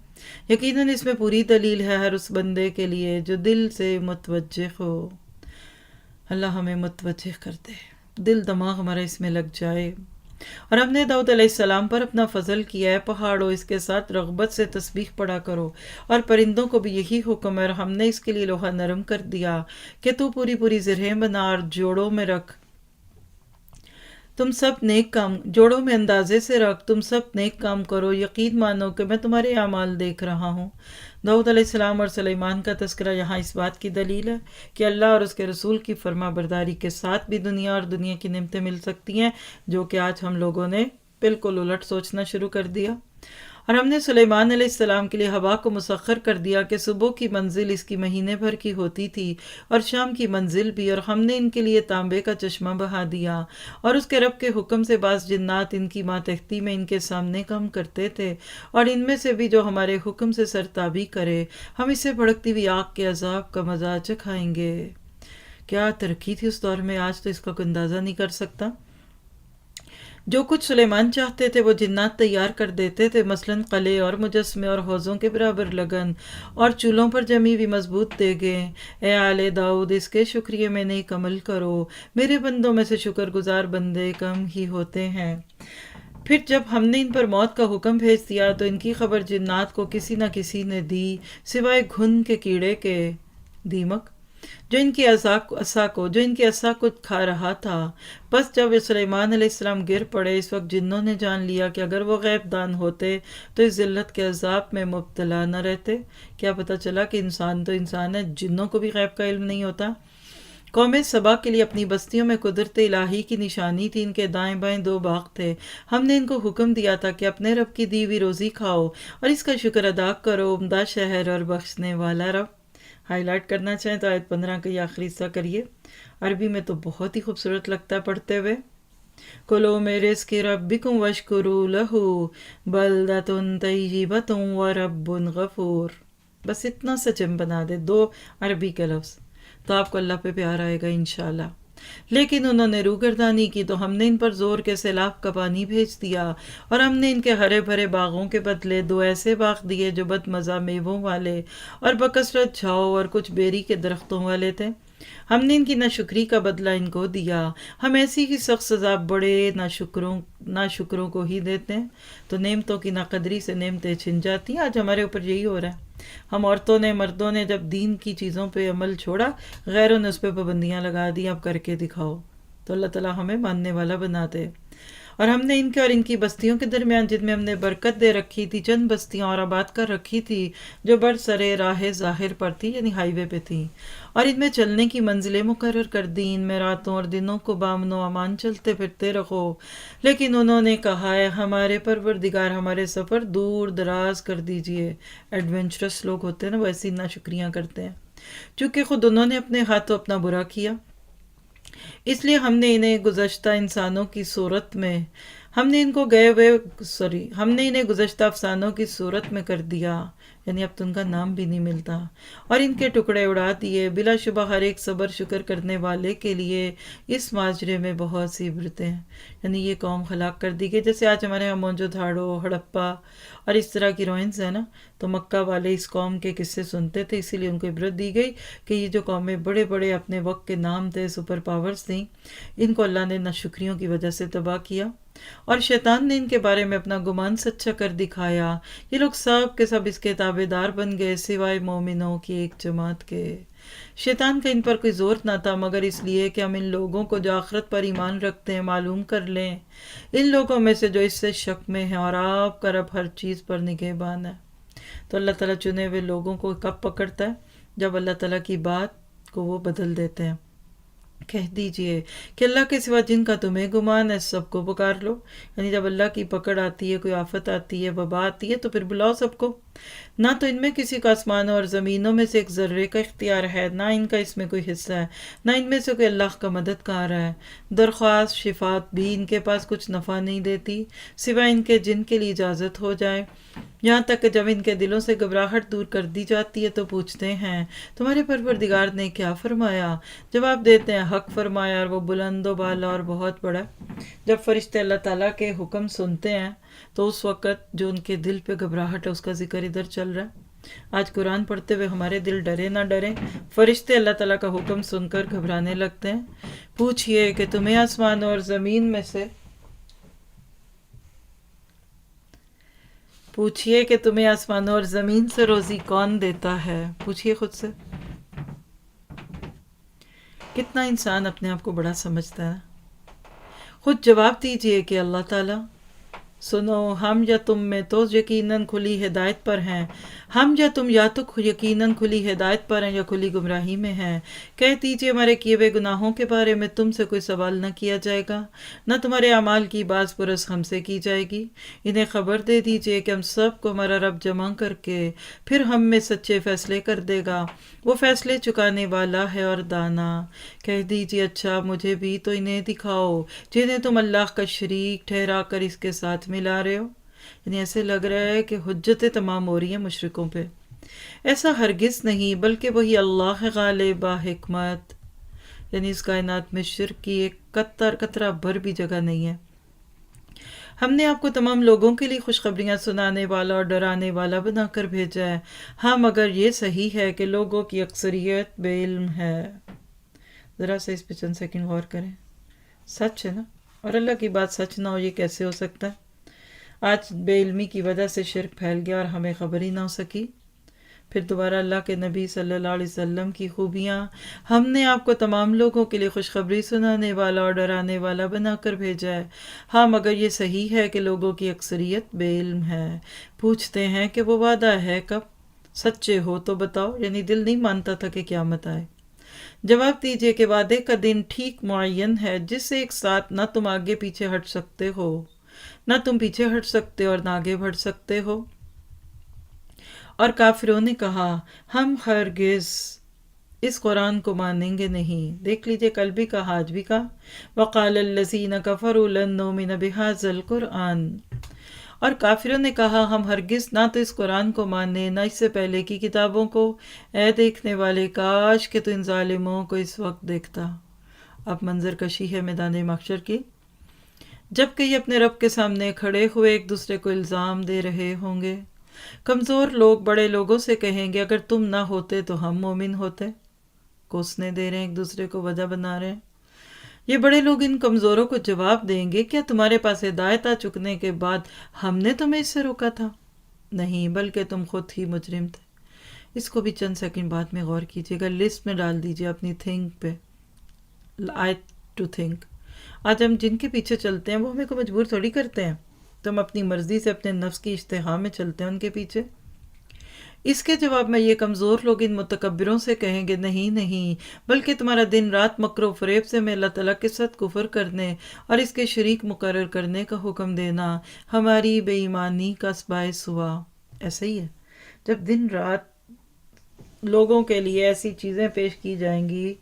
یقیناً اس میں پوری دلیل ہے ہر اس بندے کے لیے جو دل سے متوجہ ہو۔ اللہ ہمیں متوجہ کر دے، دل دماغ ہمارا اس میں لگ جائے۔ اور ہم نے داؤد علیہ السلام پر اپنا فضل کیا ہے، پہاڑوں اس کے ساتھ رغبت سے تسبیح پڑھا کرو، اور پرندوں کو بھی یہی حکم ہے، اور ہم نے اس کے لیے لوہا نرم کر دیا کہ تو پوری پوری زرہیں بنا اور جوڑوں میں رکھ، تم سب نیک کام جوڑوں میں اندازے سے رکھ، تم سب نیک کام کرو، یقین مانو کہ میں تمہارے اعمال دیکھ رہا ہوں۔ داؤد علیہ السلام اور سلیمان کا تذکرہ یہاں اس بات کی دلیل ہے کہ اللہ اور اس کے رسول کی فرما برداری کے ساتھ بھی دنیا اور دنیا کی نعمتیں مل سکتی ہیں، جو کہ آج ہم لوگوں نے بالکل الٹ سوچنا شروع کر دیا۔ اور ہم نے سلیمان علیہ السلام کے لیے ہوا کو مسخر کر دیا کہ صبح کی منزل اس کی مہینے بھر کی ہوتی تھی اور شام کی منزل بھی، اور ہم نے ان کے لیے تانبے کا چشمہ بہا دیا، اور اس کے رب کے حکم سے بعض جنات ان کی ماتحتی میں ان کے سامنے کام کرتے تھے، اور ان میں سے بھی جو ہمارے حکم سے سرتابی کرے ہم اسے بھڑکتی ہوئی آگ کے عذاب کا مزہ چکھائیں گے۔ کیا ترقی تھی اس دور میں، آج تو اس کا کوئی اندازہ نہیں کر سکتا۔ جو کچھ سلیمان چاہتے تھے وہ جنات تیار کر دیتے تھے، مثلاً قلعے اور مجسمے اور حوضوں کے برابر لگن اور چولہوں پر جمی ہوئی مضبوط دیگیں۔ اے آل داؤد، اس کے شکریہ میں نیک عمل کرو، میرے بندوں میں سے شکر گزار بندے کم ہی ہوتے ہیں۔ پھر جب ہم نے ان پر موت کا حکم بھیج دیا تو ان کی خبر جنات کو کسی نہ کسی نے دی، سوائے گھن کے کیڑے کے، دیمک، جو ان کی عصا کو کھا رہا تھا۔ بس جب سلیمان علیہ السلام گر پڑے، اس وقت جنوں نے جان لیا کہ اگر وہ غیب دان ہوتے تو اس ذلت کے عذاب میں مبتلا نہ رہتے۔ کیا پتہ چلا کہ انسان تو انسان ہے، جنوں کو بھی غیب کا علم نہیں ہوتا۔ قوم سبا کے لیے اپنی بستیوں میں قدرت الہی کی نشانی تھی، ان کے دائیں بائیں 2 باغ تھے۔ ہم نے ان کو حکم دیا تھا کہ اپنے رب کی دی ہوئی روزی کھاؤ اور اس کا شکر ادا کرو، عمدہ شہر اور بخشنے والا رب۔ ہائی لائٹ کرنا چاہیں تو آیت 15 کا یہ آخری حصہ کریے، عربی میں تو بہت ہی خوبصورت لگتا ہے پڑھتے ہوئے۔ کلو میں رزق ربکم واشکروا لہ بلدۃ طیبۃ ورب غفور۔ بس اتنا سا جم بنا دے 2 عربی کے لفظ تو آپ کو اللہ پہ پیار آئے گا انشاءاللہ۔ لیکن انہوں نے روگردانی کی تو ہم نے ان پر زور کے سیلاب کا پانی بھیج دیا، اور ہم نے ان کے ہرے بھرے باغوں کے بدلے 2 ایسے باغ دیے جو بد مزہ میووں والے اور بکثرت چھاؤ اور کچھ بیری کے درختوں والے تھے۔ ہم نے ان کی ناشکری کا بدلہ ان کو دیا، ہم ایسی ہی سخت سزا بڑے ناشکروں کو ہی دیتے ہیں۔ تو نعمتوں کی ناقدری سے نعمتیں چھن جاتی ہیں۔ آج ہمارے اوپر یہی ہو رہا ہے، ہم عورتوں نے مردوں نے جب دین کی چیزوں پہ عمل چھوڑا، غیروں نے اس پہ پابندیاں لگا دی، اب کر کے دکھاؤ۔ تو اللہ تعالیٰ ہمیں ماننے والا بنا دے۔ اور ہم نے ان کے اور ان کی بستیوں کے درمیان جن میں ہم نے برکت دے رکھی تھی چند بستیاں اور آباد کر رکھی تھی جو برسرے راہ ظاہر پر تھی، یعنی ہائی وے پہ تھیں، اور ان میں چلنے کی منزلیں مقرر کر دیں، ان میں راتوں اور دنوں کو بامن و امان چلتے پھرتے رہو۔ لیکن انہوں نے کہا ہے ہمارے پروردگار ہمارے سفر دور دراز کر دیجئے۔ ایڈونچرس لوگ ہوتے ہیں نا، وہ ایسی ناشکریاں کرتے ہیں، چونکہ خود انہوں نے اپنے ہاتھوں اپنا برا کیا، اس لیے ہم نے انہیں گزشتہ افسانوں کی صورت میں کر دیا، یعنی اب تو ان کا نام بھی نہیں ملتا، اور ان کے ٹکڑے اڑا دیے۔ بلا شبہ ہر ایک صبر شکر کرنے والے کے لیے اس معاشرے میں بہت سی عبرتیں ہیں، یعنی یہ قوم ہلاک کر دی گئی۔ جیسے آج ہمارے یہاں موئنجو دھاڑو، ہڑپا اور اس طرح کی روئنز ہیں نا، تو مکہ والے اس قوم کے قصے سنتے تھے، اسی لیے ان کو عبرت دی گئی کہ یہ جو قومیں بڑے بڑے اپنے وقت کے نام تھے، سپر پاورز تھیں، ان کو اللہ نے ناشکریوں کی وجہ سے تباہ کیا، اور شیطان نے ان کے بارے میں اپنا گمان سچا کر دکھایا۔ یہ لوگ سب کے سب اس کے تابع دار بن گئے سوائے مومنوں کی ایک جماعت کے۔ شیطان کا ان پر کوئی زور نہ تھا مگر اس لیے کہ ہم ان لوگوں کو جو آخرت پر ایمان رکھتے ہیں معلوم کر لیں، ان لوگوں میں سے جو اس سے شک میں ہیں، اور آپ کا رب ہر چیز پر نگہبان ہے۔ تو اللہ تعالیٰ چنے ہوئے لوگوں کو کب پکڑتا ہے؟ جب اللہ تعالیٰ کی بات کو وہ بدل دیتے ہیں۔ کہہ دیجئے کہ اللہ کے سوا جن کا تمہیں گمان ہے سب کو پکار لو، یعنی جب اللہ کی پکڑ آتی ہے، کوئی آفت آتی ہے، وبا آتی ہے، تو پھر بلاؤ سب کو۔ نہ تو ان میں کسی کا آسمانوں اور زمینوں میں سے ایک ذرے کا اختیار ہے، نہ ان کا اس میں کوئی حصہ ہے، نہ ان میں سے کوئی اللہ کا مددگار ہے۔ درخواست شفاعت بھی ان کے پاس کچھ نفع نہیں دیتی سوائے ان کے جن کے لیے اجازت ہو جائے، یہاں تک کہ جب ان کے دلوں سے گھبراہٹ دور کر دی جاتی ہے تو پوچھتے ہیں تمہارے پروردگار نے کیا فرمایا؟ جواب دیتے ہیں حق فرمایا اور وہ بلند و بالا اور بہت بڑا۔ جب فرشتے اللہ تعالیٰ کے حکم سنتے ہیں تو اس وقت جو ان کے دل پہ گھبراہٹ ہے اس کا ذکر ادھر چل رہا ہے۔ آج قرآن پڑھتے ہوئے ہمارے دل ڈرے نہ ڈریں، فرشتے اللہ تعالیٰ کا حکم سن کر گھبرانے لگتے ہیں۔ پوچھئے کہ تمہیں آسمانوں اور زمین میں سے پوچھئے کہ تمہیں آسمانوں اور زمین سے روزی کون دیتا ہے؟ پوچھئے خود سے۔ کتنا انسان اپنے آپ کو بڑا سمجھتا ہے۔ خود جواب دیجئے کہ اللہ تعالیٰ، سنو، ہم یا تم میں تو یقیناً کھلی ہدایت پر ہیں، ہم یا تم یا تو یقیناً کھلی ہدایت پر ہیں یا کھلی گمراہی میں ہیں۔ کہہ دیجئے ہمارے کیے ہوئے گناہوں کے بارے میں تم سے کوئی سوال نہ کیا جائے گا، نہ تمہارے اعمال کی باز پرس ہم سے کی جائے گی۔ انہیں خبر دے دیجئے کہ ہم سب کو ہمارا رب جمع کر کے پھر ہم میں سچے فیصلے کر دے گا، وہ فیصلے چکانے والا ہے اور دانا۔ کہہ دیجئے اچھا مجھے بھی تو انہیں دکھاؤ جنہیں تم اللہ کا شریک ٹھہرا کر اس کے ساتھ ملا رہے ہو، یعنی ایسے لگ رہا ہے کہ حجتیں تمام ہو رہی ہیں مشرکوں پہ۔ ایسا ہرگز نہیں، بلکہ وہی اللہ غالب با حکمت، یعنی اس کائنات میں شرک کی ایک قطرہ بھر بھی جگہ نہیں ہے۔ ہم نے آپ کو تمام لوگوں کے لیے خوشخبریاں سنانے والا اور ڈرانے والا بنا کر بھیجا ہے۔ ہاں مگر یہ صحیح ہے کہ لوگوں کی اکثریت بے علم ہے۔ ذرا سے اس پہ چند سیکنڈ غور کریں، سچ ہے نا؟ اور اللہ کی بات سچ نہ ہو یہ کیسے ہو سکتا ہے؟ آج بے علمی کی وجہ سے شرک پھیل گیا اور ہمیں خبر ہی نہ ہو سکی۔ پھر دوبارہ اللہ کے نبی صلی اللہ علیہ وسلم کی خوبیاں، ہم نے آپ کو تمام لوگوں کے لیے خوشخبری سنانے والا اور ڈرانے والا بنا کر بھیجا ہے۔ ہاں مگر یہ صحیح ہے کہ لوگوں کی اکثریت بے علم ہے۔ پوچھتے ہیں کہ وہ وعدہ ہے کب؟ سچے ہو تو بتاؤ، یعنی دل نہیں مانتا تھا کہ قیامت آئے۔ جواب دیجئے کہ وعدے کا دن ٹھیک معین ہے جس سے ایک ساتھ نہ تم آگے پیچھے ہٹ سکتے ہو، نہ تم پیچھے ہٹ سکتے اور نہ آگے بڑھ سکتے ہو۔ اور کافروں نے کہا ہم ہرگز اس قرآن کو مانیں گے نہیں۔ دیکھ لیجئے کل بھی کہا آج بھی کہا، وقال الذین کفروا لن نؤمن بہذا القرآن، اور کافروں نے کہا ہم ہرگز نہ تو اس قرآن کو مانیں نہ اس سے پہلے کی کتابوں کو۔ اے دیکھنے والے کاش کہ تو ان ظالموں کو اس وقت دیکھتا۔ اب منظر کشی ہے میدان محشر کی، جبکہ یہ اپنے رب کے سامنے کھڑے ہوئے ایک دوسرے کو الزام دے رہے ہوں گے۔ کمزور لوگ بڑے لوگوں سے کہیں گے اگر تم نہ ہوتے تو ہم مومن ہوتے۔ کوسنے دے رہے ہیں ایک دوسرے کو، وجہ بنا رہے ہیں۔ یہ بڑے لوگ ان کمزوروں کو جواب دیں گے کیا تمہارے پاس ہدایت آ چکنے کے بعد ہم نے تمہیں اس سے روکا تھا؟ نہیں، بلکہ تم خود ہی مجرم تھے۔ اس کو بھی چند سیکنڈ بعد میں غور کیجیے گا، لسٹ میں ڈال دیجیے اپنی تھنک پہ، آئی ٹو تھنک۔ آج ہم جن کے پیچھے چلتے ہیں وہ ہمیں کو مجبور تھوڑی کرتے ہیں، تو ہم اپنی مرضی سے اپنے نفس کی اشتہا میں چلتے ہیں ان کے پیچھے۔ اس کے جواب میں یہ کمزور لوگ ان متکبروں سے کہیں گے، نہیں نہیں، بلکہ تمہارا دن رات مکر و فریب سے میں اللہ تعالیٰ کے ساتھ کفر کرنے اور اس کے شریک مقرر کرنے کا حکم دینا ہماری بے ایمانی کا باعث ہوا۔ ایسا ہی ہے، جب دن رات لوگوں کے لیے ایسی چیزیں پیش کی جائیں گی،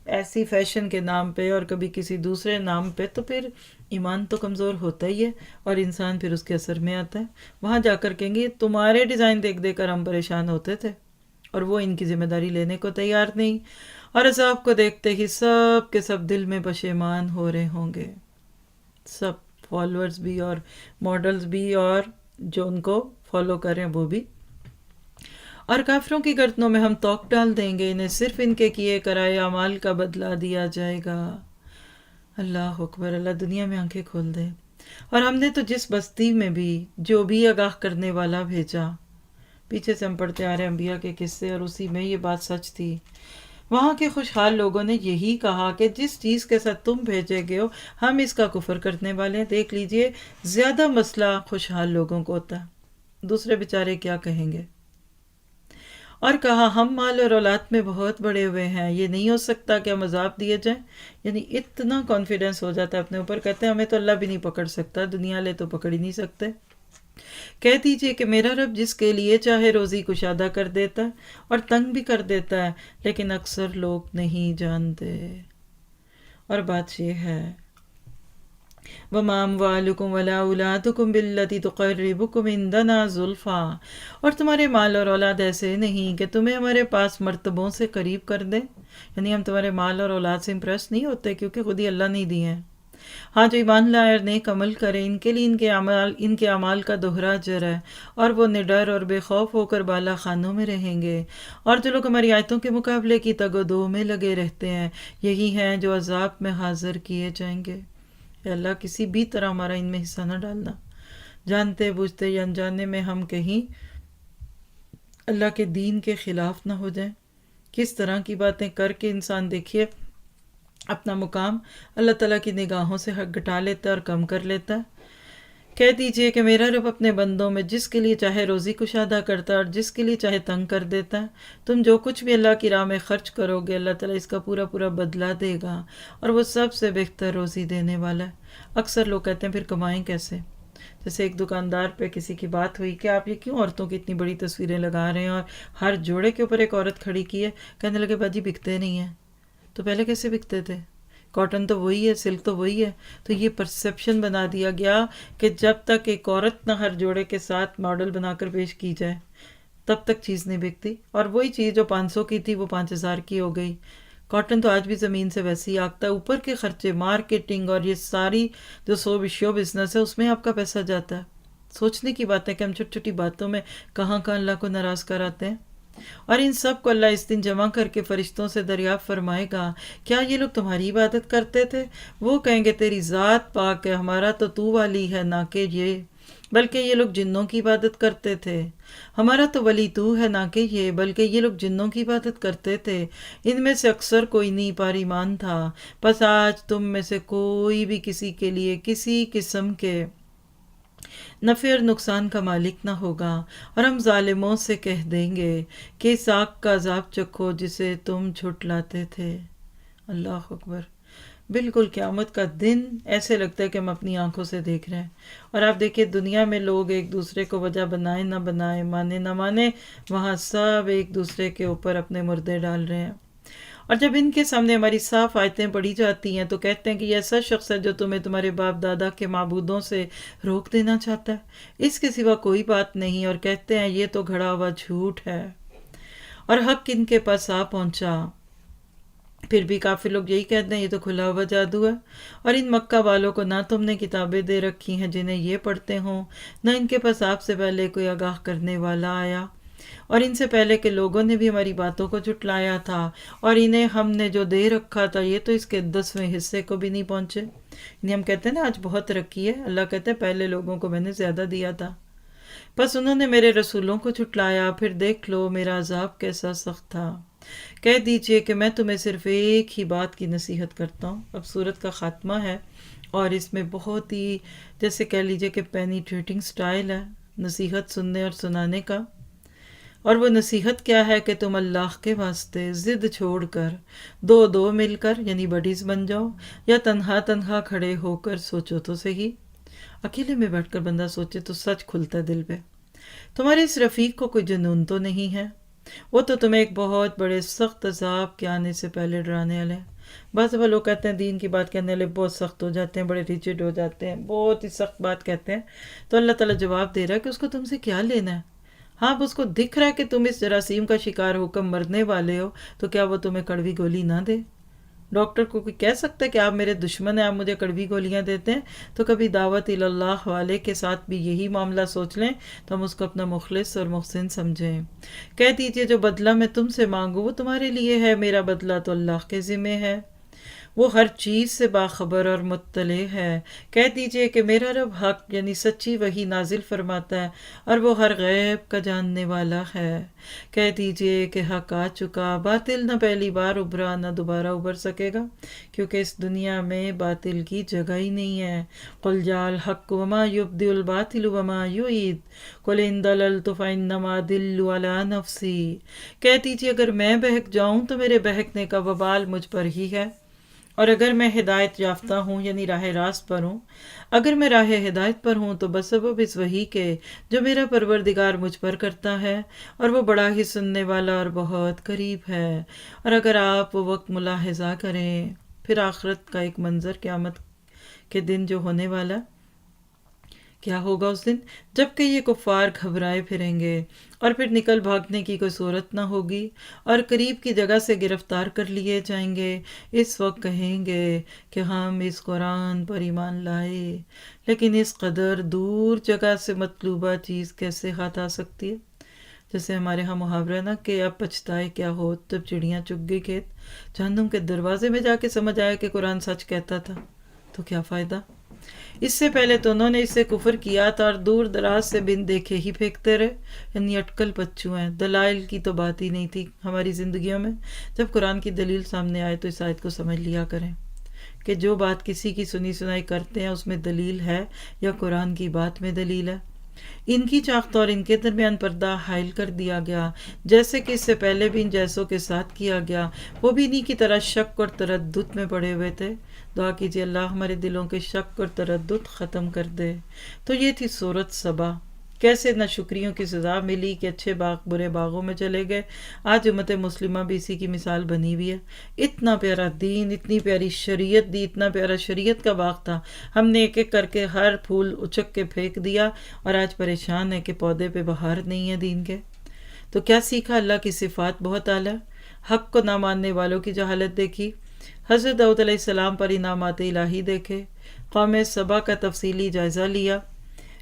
ایسی فیشن کے نام پہ اور کبھی کسی دوسرے نام پہ، تو پھر ایمان تو کمزور ہوتا ہی ہے اور انسان پھر اس کے اثر میں آتا ہے۔ وہاں جا کر کہیں گے تمہارے ڈیزائن دیکھ دیکھ کر ہم پریشان ہوتے تھے، اور وہ ان کی ذمہ داری لینے کو تیار نہیں، اور عذاب کو دیکھتے ہی سب کے سب دل میں پشیمان ہو رہے ہوں گے، سب فالوورز بھی اور ماڈلز بھی اور جو ان کو فالو کریں وہ بھی۔ اور کافروں کی گردنوں میں ہم توق ڈال دیں گے، انہیں صرف ان کے کیے کرائے اعمال کا بدلہ دیا جائے گا۔ اللہ اکبر، اللہ دنیا میں آنکھیں کھول دے۔ اور ہم نے تو جس بستی میں بھی جو بھی آگاہ کرنے والا بھیجا، پیچھے سے ہم پڑھتے آ رہے ہیں انبیاء کے قصے، اور اسی میں یہ بات سچ تھی، وہاں کے خوشحال لوگوں نے یہی کہا کہ جس چیز کے ساتھ تم بھیجے گئے ہو ہم اس کا کفر کرنے والے ہیں۔ دیکھ لیجئے، زیادہ مسئلہ خوشحال لوگوں کو ہوتا ہے، دوسرے بیچارے کیا کہیں گے۔ اور کہا ہم مال اور اولاد میں بہت بڑے ہوئے ہیں، یہ نہیں ہو سکتا کہ ہم عذاب دیے جائیں۔ یعنی اتنا کانفیڈنس ہو جاتا ہے اپنے اوپر، کہتے ہیں ہمیں تو اللہ بھی نہیں پکڑ سکتا، دنیا لے تو پکڑ ہی نہیں سکتے۔ کہہ دیجئے کہ میرا رب جس کے لیے چاہے روزی کشادہ کر دیتا ہے اور تنگ بھی کر دیتا ہے، لیکن اکثر لوگ نہیں جانتے۔ اور بات یہ ہے، وَمَا أَمْوَالُكُمْ وَلَا أَوْلَادُكُمْ بِالَّتِي تُقَرِّبُكُمْ عِندَنَا زُلْفَىٰ، اور تمہارے مال اور اولاد ایسے نہیں کہ تمہیں ہمارے پاس مرتبوں سے قریب کر دیں، یعنی ہم تمہارے مال اور اولاد سے امپریس نہیں ہوتے کیونکہ خود ہی اللہ نہیں دیے ہیں۔ ہاں، جو ایمان لائے اور نیک عمل کرے ان کے لیے ان کے اعمال کا دوہرا اجر ہے، اور وہ نڈر اور بے خوف ہو کر بالا خانوں میں رہیں گے۔ اور جو لوگ ہماری آیتوں کے مقابلے کی تگ و دو میں لگے رہتے ہیں، یہی ہیں جو عذاب میں حاضر کیے جائیں گے۔ اے اللہ، کسی بھی طرح ہمارا ان میں حصہ نہ ڈالنا، جانتے بوجھتے یا انجانے میں ہم کہیں اللہ کے دین کے خلاف نہ ہو جائیں۔ کس طرح کی باتیں کر کے انسان دیکھیے اپنا مقام اللہ تعالیٰ کی نگاہوں سے گھٹا لیتا ہے اور کم کر لیتا ہے۔ کہہ دیجئے کہ میرا رب اپنے بندوں میں جس کے لیے چاہے روزی کشادہ کرتا ہے اور جس کے لیے چاہے تنگ کر دیتا ہے۔ تم جو کچھ بھی اللہ کی راہ میں خرچ کرو گے اللہ تعالیٰ اس کا پورا پورا بدلہ دے گا، اور وہ سب سے بہتر روزی دینے والا ہے۔ اکثر لوگ کہتے ہیں پھر کمائیں کیسے؟ جیسے ایک دکاندار پہ کسی کی بات ہوئی کہ آپ یہ کیوں عورتوں کی اتنی بڑی تصویریں لگا رہے ہیں اور ہر جوڑے کے اوپر ایک عورت کھڑی کی ہے؟ کہنے لگے باجی بکتے نہیں ہیں۔ تو پہلے کیسے بکتے تھے؟ کاٹن تو وہی ہے، سلک تو وہی ہے۔ تو یہ پرسیپشن بنا دیا گیا کہ جب تک ایک عورت نہ ہر جوڑے کے ساتھ ماڈل بنا کر پیش کی جائے تب تک چیز نہیں بکتی، اور وہی چیز جو 500 کی تھی وہ 5000 کی ہو گئی۔ کاٹن تو آج بھی زمین سے ویسے ہی آگتا ہے، اوپر کے خرچے، مارکیٹنگ اور یہ ساری جو شو بزنس ہے اس میں آپ کا پیسہ جاتا ہے۔ سوچنے کی بات ہے کہ ہم چھوٹی چھوٹی باتوں میں کہاں کہاں اللہ کو ناراض کراتے ہیں۔ اور ان سب کو اللہ اس دن جمع کر کے فرشتوں سے دریافت فرمائے گا، کیا یہ لوگ تمہاری عبادت کرتے تھے؟ وہ کہیں گے تیری ذات پاک ہے، ہمارا تو والی ہے نہ کہ یہ، بلکہ یہ لوگ جنوں کی عبادت کرتے تھے۔ ہمارا تو ولی تو ہے نہ کہ یہ، بلکہ یہ لوگ جنوں کی عبادت کرتے تھے۔ ان میں سے اکثر کوئی نہیں پار ایمان تھا، پس آج تم میں سے کوئی بھی کسی کے لیے کسی قسم کے نفع اور نقصان کا مالک نہ ہوگا، اور ہم ظالموں سے کہہ دیں گے کہ اس آگ کا عذاب چکھو جسے تم جھٹلاتے تھے۔ اللہ اکبر، بالکل قیامت کا دن ایسے لگتا ہے کہ ہم اپنی آنکھوں سے دیکھ رہے ہیں۔ اور آپ دیکھیں دنیا میں لوگ ایک دوسرے کو وجہ بنائے نہ بنائے، مانے نہ مانے، وہاں سب ایک دوسرے کے اوپر اپنے مردے ڈال رہے ہیں۔ اور جب ان کے سامنے ہماری صاف آیتیں پڑھی جاتی ہیں تو کہتے ہیں کہ یہ ایسا شخص ہے جو تمہیں تمہارے باپ دادا کے معبودوں سے روک دینا چاہتا ہے، اس کے سوا کوئی بات نہیں، اور کہتے ہیں یہ تو گھڑا ہوا جھوٹ ہے، اور حق ان کے پاس آ پہنچا۔ پھر بھی کافی لوگ یہی کہتے ہیں یہ تو کھلا ہوا جادو ہے، اور ان مکہ والوں کو نہ تم نے کتابیں دے رکھی ہیں جنہیں یہ پڑھتے ہوں، نہ ان کے پاس آپ سے پہلے کوئی آگاہ کرنے والا آیا، اور ان سے پہلے کے لوگوں نے بھی ہماری باتوں کو جھٹلایا تھا، اور انہیں ہم نے جو دے رکھا تھا یہ تو اس کے 10ویں حصے کو بھی نہیں پہنچے۔ یعنی ہم کہتے ہیں نا آج بہت ترقی ہے، اللہ کہتے ہیں پہلے لوگوں کو میں نے زیادہ دیا تھا، بس انہوں نے میرے رسولوں کو جھٹلایا، پھر دیکھ لو میرا عذاب کیسا سخت تھا۔ کہہ دیجئے کہ میں تمہیں صرف ایک ہی بات کی نصیحت کرتا ہوں۔ اب صورت کا خاتمہ ہے اور اس میں بہت ہی جیسے کہہ لیجئے کہ پینیٹریٹنگ سٹائل ہے نصیحت سننے اور سنانے کا۔ اور وہ نصیحت کیا ہے کہ تم اللہ کے واسطے ضد چھوڑ کر دو دو مل کر یعنی بڈیز بن جاؤ، یا تنہا تنہا کھڑے ہو کر سوچو تو صحیح۔ اکیلے میں بیٹھ کر بندہ سوچے تو سچ کھلتا ہے دل پہ۔ تمہارے اس رفیق کو کوئی جنون تو نہیں ہے؟ وہ تو تمہیں ایک بہت بڑے سخت عذاب کے آنے سے پہلے ڈرانے والے ہیں۔ بعض دفعہ لوگ کہتے ہیں دین کی بات کہنے والے بہت سخت ہو جاتے ہیں، بڑے ریجڈ ہو جاتے ہیں، بہت ہی سخت بات کہتے ہیں، تو اللہ تعالیٰ جواب دے رہا ہے کہ اس کو تم سے کیا لینا ہے؟ ہاں اب اس کو دکھ رہا ہے کہ تم اس جراثیم کا شکار ہو کر مرنے والے ہو، تو کیا وہ تمہیں کڑوی گولی نہ دے؟ ڈاکٹر کو کوئی کہہ سکتا ہے کہ آپ میرے دشمن ہیں، آپ مجھے کڑوی گولیاں دیتے ہیں؟ تو کبھی دعوت اللہ والے کے ساتھ بھی یہی معاملہ سوچ لیں تو ہم اس کو اپنا مخلص اور محسن سمجھیں۔ کہہ دیجئے جو بدلہ میں تم سے مانگوں وہ تمہارے لیے ہے، میرا بدلہ تو اللہ کے ذمہ ہے، وہ ہر چیز سے باخبر اور مطلع ہے۔ کہہ دیجئے کہ میرا رب حق یعنی سچی وحی نازل فرماتا ہے اور وہ ہر غیب کا جاننے والا ہے۔ کہہ دیجئے کہ حق آ چکا، باطل نہ پہلی بار ابھرا نہ دوبارہ ابھر سکے گا، کیونکہ اس دنیا میں باطل کی جگہ ہی نہیں ہے۔ قل جاء الحق وما یبدئ الباطل وما یعید قل ان ضللت فانما اضل علی نفسی۔ کہہ دیجئے اگر میں بہک جاؤں تو میرے بہکنے کا وبال مجھ پر ہی ہے، اور اگر میں ہدایت یافتہ ہوں یعنی راہ راست پر ہوں، اگر میں راہ ہدایت پر ہوں تو بسبب اس وحی کے جو میرا پروردگار مجھ پر کرتا ہے، اور وہ بڑا ہی سننے والا اور بہت قریب ہے۔ اور اگر آپ وہ وقت ملاحظہ کریں، پھر آخرت کا ایک منظر قیامت کے دن جو ہونے والا، کیا ہوگا اس دن؟ جبکہ یہ کفار گھبرائے پھریں گے اور پھر نکل بھاگنے کی کوئی صورت نہ ہوگی، اور قریب کی جگہ سے گرفتار کر لیے جائیں گے۔ اس وقت کہیں گے کہ ہم اس قرآن پر ایمان لائے، لیکن اس قدر دور جگہ سے مطلوبہ چیز کیسے ہاتھ آ سکتی ہے؟ جیسے ہمارے ہاں محاورہ نا کہ اب پچھتائے کیا ہو جب چڑیاں چگ گئی کھیت، جہنم کے دروازے میں جا کے سمجھ آیا کہ قرآن سچ کہتا تھا، تو کیا فائدہ؟ اس سے پہلے تو انہوں نے اس سے کفر کیا تھا اور دور دراز سے بن دیکھے ہی پھینکتے رہے، یعنی اٹکل پچو ہیں۔ دلائل کی تو بات ہی نہیں تھی ہماری زندگیوں میں۔ جب قرآن کی دلیل سامنے آئے تو اس آیت کو سمجھ لیا کریں کہ جو بات کسی کی سنی سنائی کرتے ہیں اس میں دلیل ہے یا قرآن کی بات میں دلیل ہے۔ ان کی چاخت اور ان کے درمیان پردہ حائل کر دیا گیا، جیسے کہ اس سے پہلے بھی ان جیسوں کے ساتھ کیا گیا، وہ بھی انہی کی طرح شک اور تردد میں پڑے ہوئے تھے۔ دعا کیجیے اللہ ہمارے دلوں کے شک اور تردد ختم کر دے۔ تو یہ تھی سورۃ سبا۔ کیسے ناشکریوں کی سزا ملی کہ اچھے باغ برے باغوں میں چلے گئے۔ آج امت مسلمہ بھی اسی کی مثال بنی ہوئی ہے۔ اتنا پیارا دین، اتنی پیاری شریعت دی، اتنا پیارا شریعت کا باغ تھا، ہم نے ایک ایک کر کے ہر پھول اچک کے پھینک دیا، اور آج پریشان ہے کہ پودے پہ بہار نہیں ہے دین کے۔ تو کیا سیکھا؟ اللہ کی صفات بہت اعلیٰ، حق کو نہ ماننے والوں کی جہالت دیکھی، حضرت داؤد علیہ السلام پر انعامات الہی دیکھے، قوم سبا کا تفصیلی جائزہ لیا۔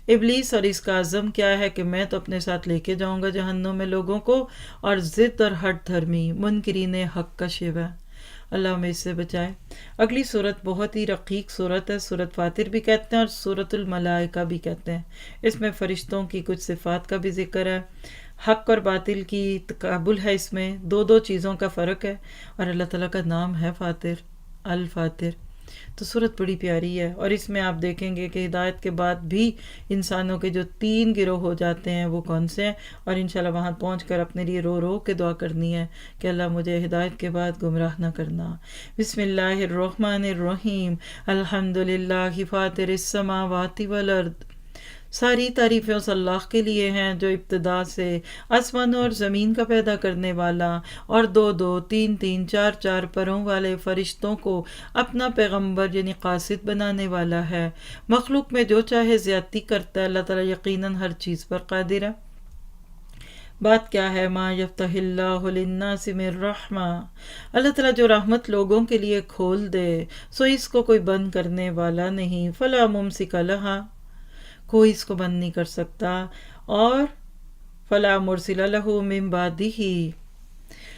ابلیس اور اس کا عزم کیا ہے کہ میں تو اپنے ساتھ لے کے جاؤں گا جہنم میں لوگوں کو، اور ضد اور ہٹ دھرمی منکرین حق کا شیوا۔ اللہ ہمیں اس سے بچائے۔ اگلی صورت بہت ہی رقیق صورت ہے، صورت فاطر بھی کہتے ہیں اور صورت الملائکہ بھی کہتے ہیں۔ اس میں فرشتوں کی کچھ صفات کا بھی ذکر ہے، حق اور باطل کی تقابل ہے، اس میں دو دو چیزوں کا فرق ہے، اور اللہ تعالیٰ کا نام ہے فاطر، الفاطر۔ تو صورت بڑی پیاری ہے، اور اس میں آپ دیکھیں گے کہ ہدایت کے بعد بھی انسانوں کے جو 3 گروہ ہو جاتے ہیں وہ کون سے ہیں، اور انشاءاللہ وہاں پہنچ کر اپنے لیے رو رو کے دعا کرنی ہے کہ اللہ مجھے ہدایت کے بعد گمراہ نہ کرنا۔ بسم اللہ الرحمن الرحیم، الحمدللہ فاطر السماوات والارض۔ ساری تعریفیں اس اللہ کے لیے ہیں جو ابتدا سے آسمانوں اور زمین کا پیدا کرنے والا، اور 2 2 3 3 4 4 پروں والے فرشتوں کو اپنا پیغمبر یعنی قاصد بنانے والا ہے۔ مخلوق میں جو چاہے زیادتی کرتا ہے، اللہ تعالیٰ یقیناً ہر چیز پر قادر ہے۔ بات کیا ہے؟ ما یفتح اللہ للناس من رحمہ، اللہ تعالیٰ جو رحمت لوگوں کے لیے کھول دے سو اس کو کوئی بند کرنے والا نہیں، فلا ممسک لہا، کوئی اس کو بند نہیں کر سکتا، اور فلا مرسل لہ من بعدہ،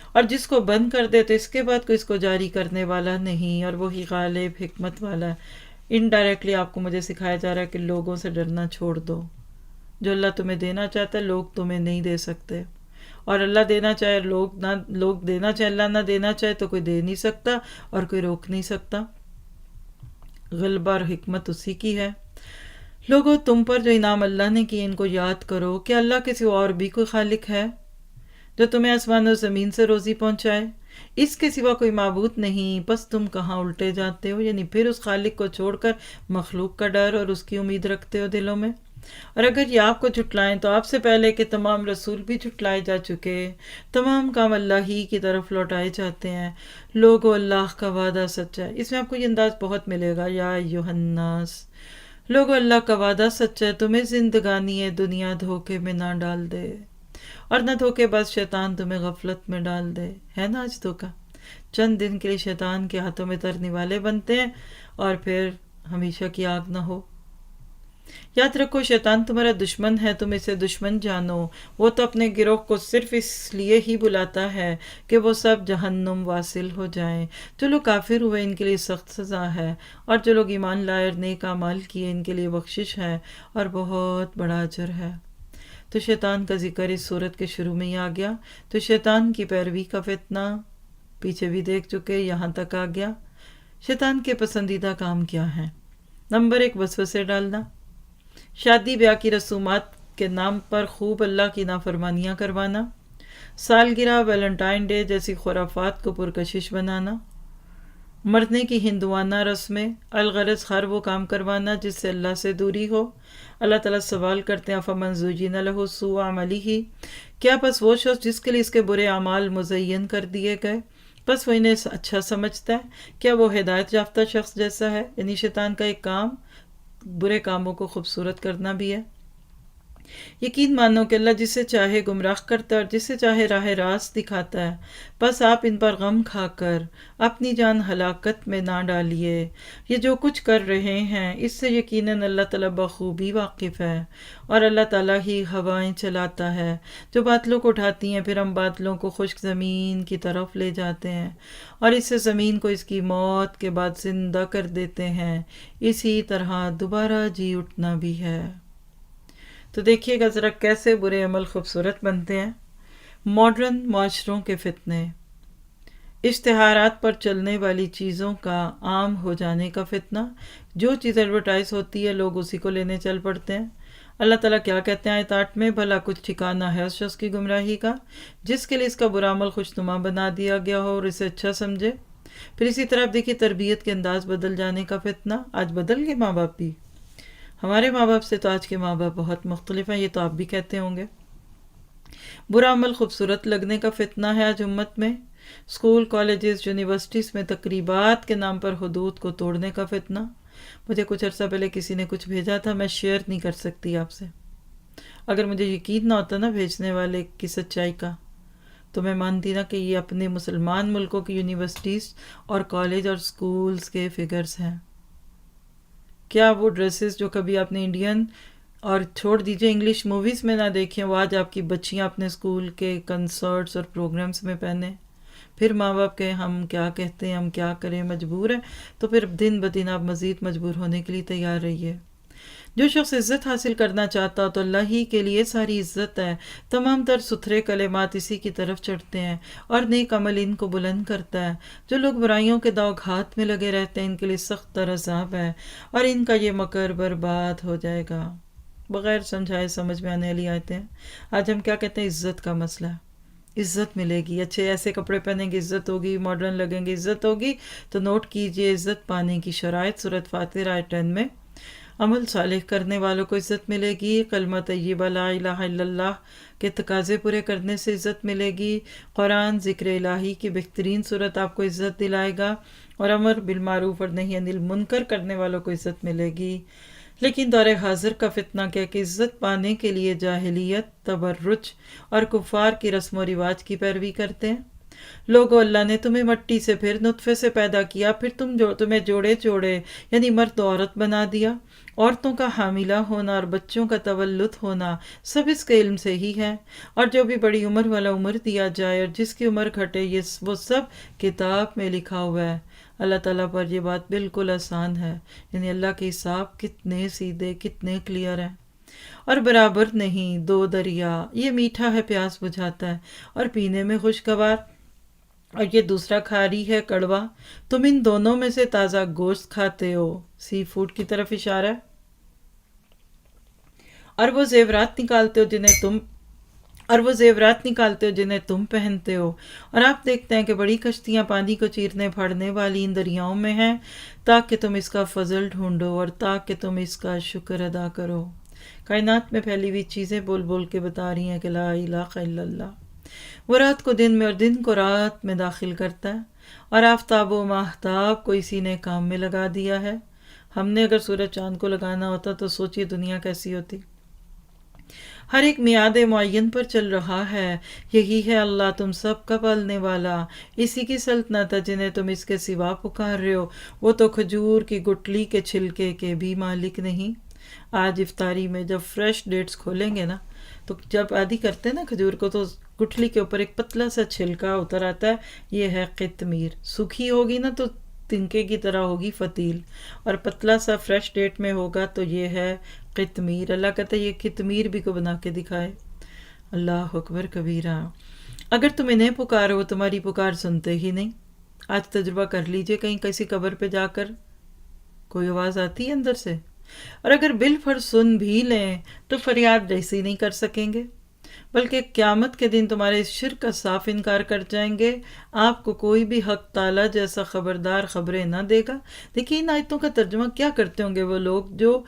اور جس کو بند کر دے تو اس کے بعد کوئی اس کو جاری کرنے والا نہیں، اور وہی غالب حکمت والا ہے۔ انڈائریکٹلی آپ کو مجھے سکھایا جا رہا ہے کہ لوگوں سے ڈرنا چھوڑ دو، جو اللہ تمہیں دینا چاہتا ہے لوگ تمہیں نہیں دے سکتے، اور اللہ دینا چاہے لوگ دینا چاہے اللہ نہ دینا چاہے تو کوئی دے نہیں سکتا اور کوئی روک نہیں سکتا. غلبہ اور حکمت اسی کی ہے. لوگوں تم پر جو انعام اللہ نے کیے ان کو یاد کرو کہ اللہ کے سوا اور بھی کوئی خالق ہے جو تمہیں آسمان و زمین سے روزی پہنچائے. اس کے سوا کوئی معبود نہیں، بس تم کہاں الٹے جاتے ہو. یعنی پھر اس خالق کو چھوڑ کر مخلوق کا ڈر اور اس کی امید رکھتے ہو دلوں میں. اور اگر یہ آپ کو جھٹلائیں تو آپ سے پہلے کے تمام رسول بھی جھٹلائے جا چکے. تمام کام اللہ ہی کی طرف لوٹائے جاتے ہیں. لوگو اللہ کا وعدہ سچا ہے. اس میں آپ کو یہ انداز بہت ملے گا. یا ایھا الناس، لوگو اللہ کا وعدہ سچا ہے، تمہیں زندگانی دنیا دھوکے میں نہ ڈال دے اور نہ دھوکے باز شیطان تمہیں غفلت میں ڈال دے. ہے نا آج دھوکا؟ چند دن کے لیے شیطان کے ہاتھوں میں ترنے والے بنتے ہیں اور پھر ہمیشہ کی آگ نہ ہو. یاد رکھو شیطان تمہارا دشمن ہے، تم اسے دشمن جانو. وہ تو اپنے گروہ کو صرف اس لیے ہی بلاتا ہے کہ وہ سب جہنم واصل ہو جائیں. جو لوگ کافر ہوئے ان کے لیے سخت سزا ہے، اور جو لوگ ایمان لائے اور نیک اعمال کیے ان کے لیے بخشش ہے اور بہت بڑا اجر ہے. تو شیطان کا ذکر اس صورت کے شروع میں ہی آ گیا. تو شیطان کی پیروی کا فتنہ پیچھے بھی دیکھ چکے، یہاں تک آ گیا. شیطان کے پسندیدہ کام کیا ہیں؟ نمبر 1، وسوسے ڈالنا. شادی بیاہ کی رسومات کے نام پر خوب اللہ کی نافرمانیاں کروانا. سالگرہ، ویلنٹائن ڈے جیسی خرافات کو پرکشش بنانا. مرنے کی ہندوانہ رسمیں، الغرض ہر وہ کام کروانا جس سے اللہ سے دوری ہو. اللہ تعالیٰ سوال کرتے ہیں فمن زُیِّنَ لَهُ سُوءُ عَمَلِهِ، کیا پس وہ شخص جس کے لیے اس کے برے اعمال مزین کر دیے گئے بس وہ انہیں اچھا سمجھتا ہے، کیا وہ ہدایت یافتہ شخص جیسا ہے؟ یعنی شیطان کا ایک کام برے کاموں کو خوبصورت کرنا بھی ہے. یقین مانو کہ اللہ جسے چاہے گمراہ کرتا ہے اور جسے چاہے راہ راست دکھاتا ہے. بس آپ ان پر غم کھا کر اپنی جان ہلاکت میں نہ ڈالیے. یہ جو کچھ کر رہے ہیں اس سے یقیناً اللہ تعالیٰ بخوبی واقف ہے، اور اللہ تعالیٰ ہی ہوائیں چلاتا ہے جو بادلوں کو اٹھاتی ہیں، پھر ہم بادلوں کو خشک زمین کی طرف لے جاتے ہیں اور اس سے زمین کو اس کی موت کے بعد زندہ کر دیتے ہیں. اسی طرح دوبارہ جی اٹھنا بھی ہے. تو دیکھیے گا ذرا کیسے برے عمل خوبصورت بنتے ہیں. ماڈرن معاشروں کے فتنے، اشتہارات پر چلنے والی چیزوں کا عام ہو جانے کا فتنہ. جو چیز ایڈورٹائز ہوتی ہے لوگ اسی کو لینے چل پڑتے ہیں. اللہ تعالیٰ کیا کہتے ہیں آیت 8 میں؟ بھلا کچھ ٹھکانہ ہے اس شخص کی گمراہی کا جس کے لیے اس کا برا عمل خوشنما بنا دیا گیا ہو اور اسے اچھا سمجھے. پھر اسی طرح آپ دیکھیے تربیت کے انداز بدل جانے کا فتنہ. آج بدل گئے ماں باپ بھی. ہمارے ماں باپ سے تو آج کے ماں باپ بہت مختلف ہیں، یہ تو آپ بھی کہتے ہوں گے. برا عمل خوبصورت لگنے کا فتنہ ہے آج امت میں. اسکول، کالجز، یونیورسٹیز میں تقریبات کے نام پر حدود کو توڑنے کا فتنہ. مجھے کچھ عرصہ پہلے کسی نے کچھ بھیجا تھا، میں شیئر نہیں کر سکتی آپ سے. اگر مجھے یقین نہ ہوتا نا بھیجنے والے کی سچائی کا تو میں مانتی نا کہ یہ اپنے مسلمان ملکوں کی یونیورسٹیز اور کالج اور اسکولز کے فگرز ہیں. کیا وہ ڈریسز جو کبھی آپ نے انڈین اور چھوڑ دیجئے انگلش موویز میں نہ دیکھیں وہ آج آپ کی بچیاں اپنے اسکول کے کنسرٹس اور پروگرامز میں پہنیں؟ پھر ماں باپ کہیں ہم کیا کہتے ہیں، ہم کیا کریں، مجبور ہیں. تو پھر دن بدن آپ مزید مجبور ہونے کے لیے تیار رہیے. جو شخص عزت حاصل کرنا چاہتا ہو تو اللہ ہی کے لیے ساری عزت ہے. تمام تر ستھرے کلمات اسی کی طرف چڑھتے ہیں اور نیک عمل ان کو بلند کرتا ہے. جو لوگ برائیوں کے داؤ گھات میں لگے رہتے ہیں ان کے لیے سخت تر عذاب ہے اور ان کا یہ مکر برباد ہو جائے گا. بغیر سمجھائے سمجھ میں آنے والی آیتیں. آج ہم کیا کہتے ہیں؟ عزت کا مسئلہ. عزت ملے گی، اچھے ایسے کپڑے پہنیں گے عزت ہوگی، ماڈرن لگیں گے عزت ہوگی. تو نوٹ کیجئے عزت پانے کی شرائط سورۃ فاتر آیت 10 میں. عمل صالح کرنے والوں کو عزت ملے گی. کلمہ طیبہ لا الہ الا اللہ کے تقاضے پورے کرنے سے عزت ملے گی. قرآن ذکر الہی کی بہترین صورت آپ کو عزت دلائے گا، اور امر بالمعروف اور نہی عن المنکر کرنے والوں کو عزت ملے گی. لیکن دور حاضر کا فتنہ کیا کہ عزت پانے کے لیے جاہلیت، تبرج اور کفار کی رسم و رواج کی پیروی کرتے ہیں. لوگو اللہ نے تمہیں مٹی سے پھر نطفے سے پیدا کیا، پھر تمہیں جوڑے جوڑے یعنی مرد و عورت بنا دیا. عورتوں کا حاملہ ہونا اور بچوں کا تولد ہونا سب اس کے علم سے ہی ہے، اور جو بھی بڑی عمر والا عمر دیا جائے اور جس کی عمر گھٹے وہ سب کتاب میں لکھا ہوا ہے. اللہ تعالیٰ پر یہ بات بالکل آسان ہے. یعنی اللہ کے حساب کتنے سیدھے، کتنے کلیئر ہیں. اور برابر نہیں دو دریا، یہ میٹھا ہے پیاس بجھاتا ہے اور پینے میں خوشگوار، اور یہ دوسرا کھاری ہے کڑوا، تم ان دونوں میں سے تازہ گوشت کھاتے ہو، سی فوڈ کی طرف اشارہ ہے، اور وہ زیورات نکالتے ہو جنہیں تم پہنتے ہو، اور آپ دیکھتے ہیں کہ بڑی کشتیاں پانی کو چیرنے پھاڑنے والی ان دریاؤں میں ہیں، تاکہ تم اس کا فضل ڈھونڈو اور تاکہ تم اس کا شکر ادا کرو۔ کائنات میں پھیلی ہوئی چیزیں بول بول کے بتا رہی ہیں کہ لا الہ الا اللہ۔ وہ رات کو دن میں اور دن کو رات میں داخل کرتا ہے، اور آفتاب و ماہتاب کو اسی نے کام میں لگا دیا ہے۔ ہم نے اگر سورج چاند کو لگانا ہوتا تو سوچئے دنیا کیسی ہوتی۔ ہر ایک میعاد معین پر چل رہا ہے، یہی ہے اللہ تم سب کا پالنے والا، اسی کی سلطنت ہے جنہیں تم اس کے سوا پکار رہے ہو، وہ تو کھجور کی گٹلی کے چھلکے کے بھی مالک نہیں۔ آج افطاری میں جب فریش ڈیٹس کھولیں گے نا، تو جب آدھی کرتے ہیں نا کھجور کو، تو گٹھلی کے اوپر ایک پتلا سا چھلکا اتر آتا ہے، یہ ہے قطمیر۔ سوکھی ہوگی نا تو تنکے کی طرح ہوگی فتیل، اور پتلا سا فریش ڈیٹ میں ہوگا تو یہ ہے قطمیر۔ اللہ کہتا ہے یہ قطمیر بھی کو بنا کے دکھائے۔ اللہ اکبر کبیرہ۔ اگر تم انہیں پکارو وہ تمہاری پکار سنتے ہی نہیں۔ آج تجربہ کر لیجئے، کہیں کسی قبر پہ جا کر کوئی آواز آتی ہے اندر سے، اور اگر بالفرض سن بھی لیں تو فریاد ایسی نہیں کر سکیں گے، بلکہ قیامت کے دن تمہارے اس شرک کا صاف انکار کر جائیں گے۔ آپ کو کوئی بھی حق تعالیٰ جیسا خبردار خبریں نہ دے گا۔ دیکھیے ان آیتوں کا ترجمہ کیا کرتے ہوں گے وہ لوگ جو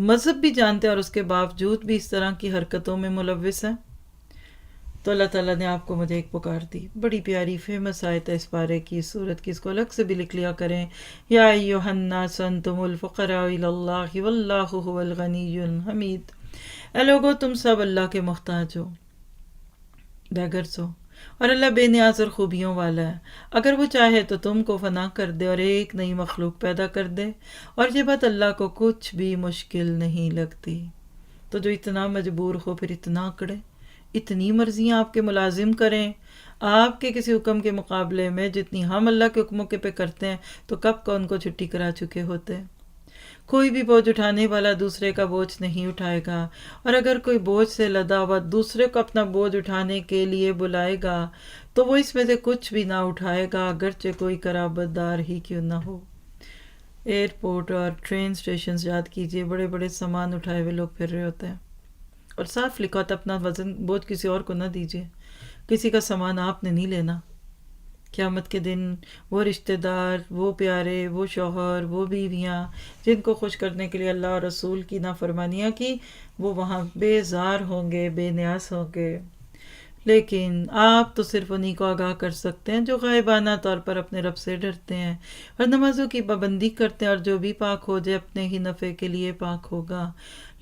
مذہب بھی جانتے ہیں اور اس کے باوجود بھی اس طرح کی حرکتوں میں ملوث ہیں۔ تو اللہ تعالیٰ نے آپ کو مجھے ایک پکار دی، بڑی پیاری فیمس آیت ہے اس پارے کی، اس سورت کی، اس کو الگ سے بھی لکھ لیا کریں۔ یا ایھا الناس انتم الفقراء الی اللہ واللہ ھو الغنی الحمید۔ اے لوگو تم سب اللہ کے محتاج ہو، بیگرز ہو، اور اللہ بے نیاز اور خوبیوں والا ہے۔ اگر وہ چاہے تو تم کو فنا کر دے اور ایک نئی مخلوق پیدا کر دے، اور یہ بات اللہ کو کچھ بھی مشکل نہیں لگتی۔ تو جو اتنا مجبور ہو پھر اتنا اکڑے، اتنی مرضیاں آپ کے ملازم کریں آپ کے کسی حکم کے مقابلے میں جتنی ہم اللہ کے حکموں کے پہ کرتے ہیں، تو کب کا ان کو چھٹی کرا چکے ہوتے ہیں۔ کوئی بھی بوجھ اٹھانے والا دوسرے کا بوجھ نہیں اٹھائے گا، اور اگر کوئی بوجھ سے لدا ہوا دوسرے کو اپنا بوجھ اٹھانے کے لیے بلائے گا تو وہ اس میں سے کچھ بھی نہ اٹھائے گا، اگرچہ کوئی قرابت دار ہی کیوں نہ ہو۔ ایئرپورٹ اور ٹرین سٹیشنز یاد کیجئے، بڑے بڑے سامان اٹھائے ہوئے لوگ پھر رہے ہوتے ہیں، اور صاف لکھا ہوتا اپنا وزن بوجھ کسی اور کو نہ دیجیے، کسی کا سامان آپ نے نہیں لینا۔ قیامت کے دن وہ رشتہ دار، وہ پیارے، وہ شوہر، وہ بیویاں جن کو خوش کرنے کے لیے اللہ اور رسول کی نافرمانیاں کی، وہ وہاں بیزار ہوں گے، بے نیاز ہوں گے۔ لیکن آپ تو صرف انہی کو آگاہ کر سکتے ہیں جو غائبانہ طور پر اپنے رب سے ڈرتے ہیں اور نمازوں کی پابندی کرتے ہیں، اور جو بھی پاک ہو جائے اپنے ہی نفع کے لیے پاک ہوگا،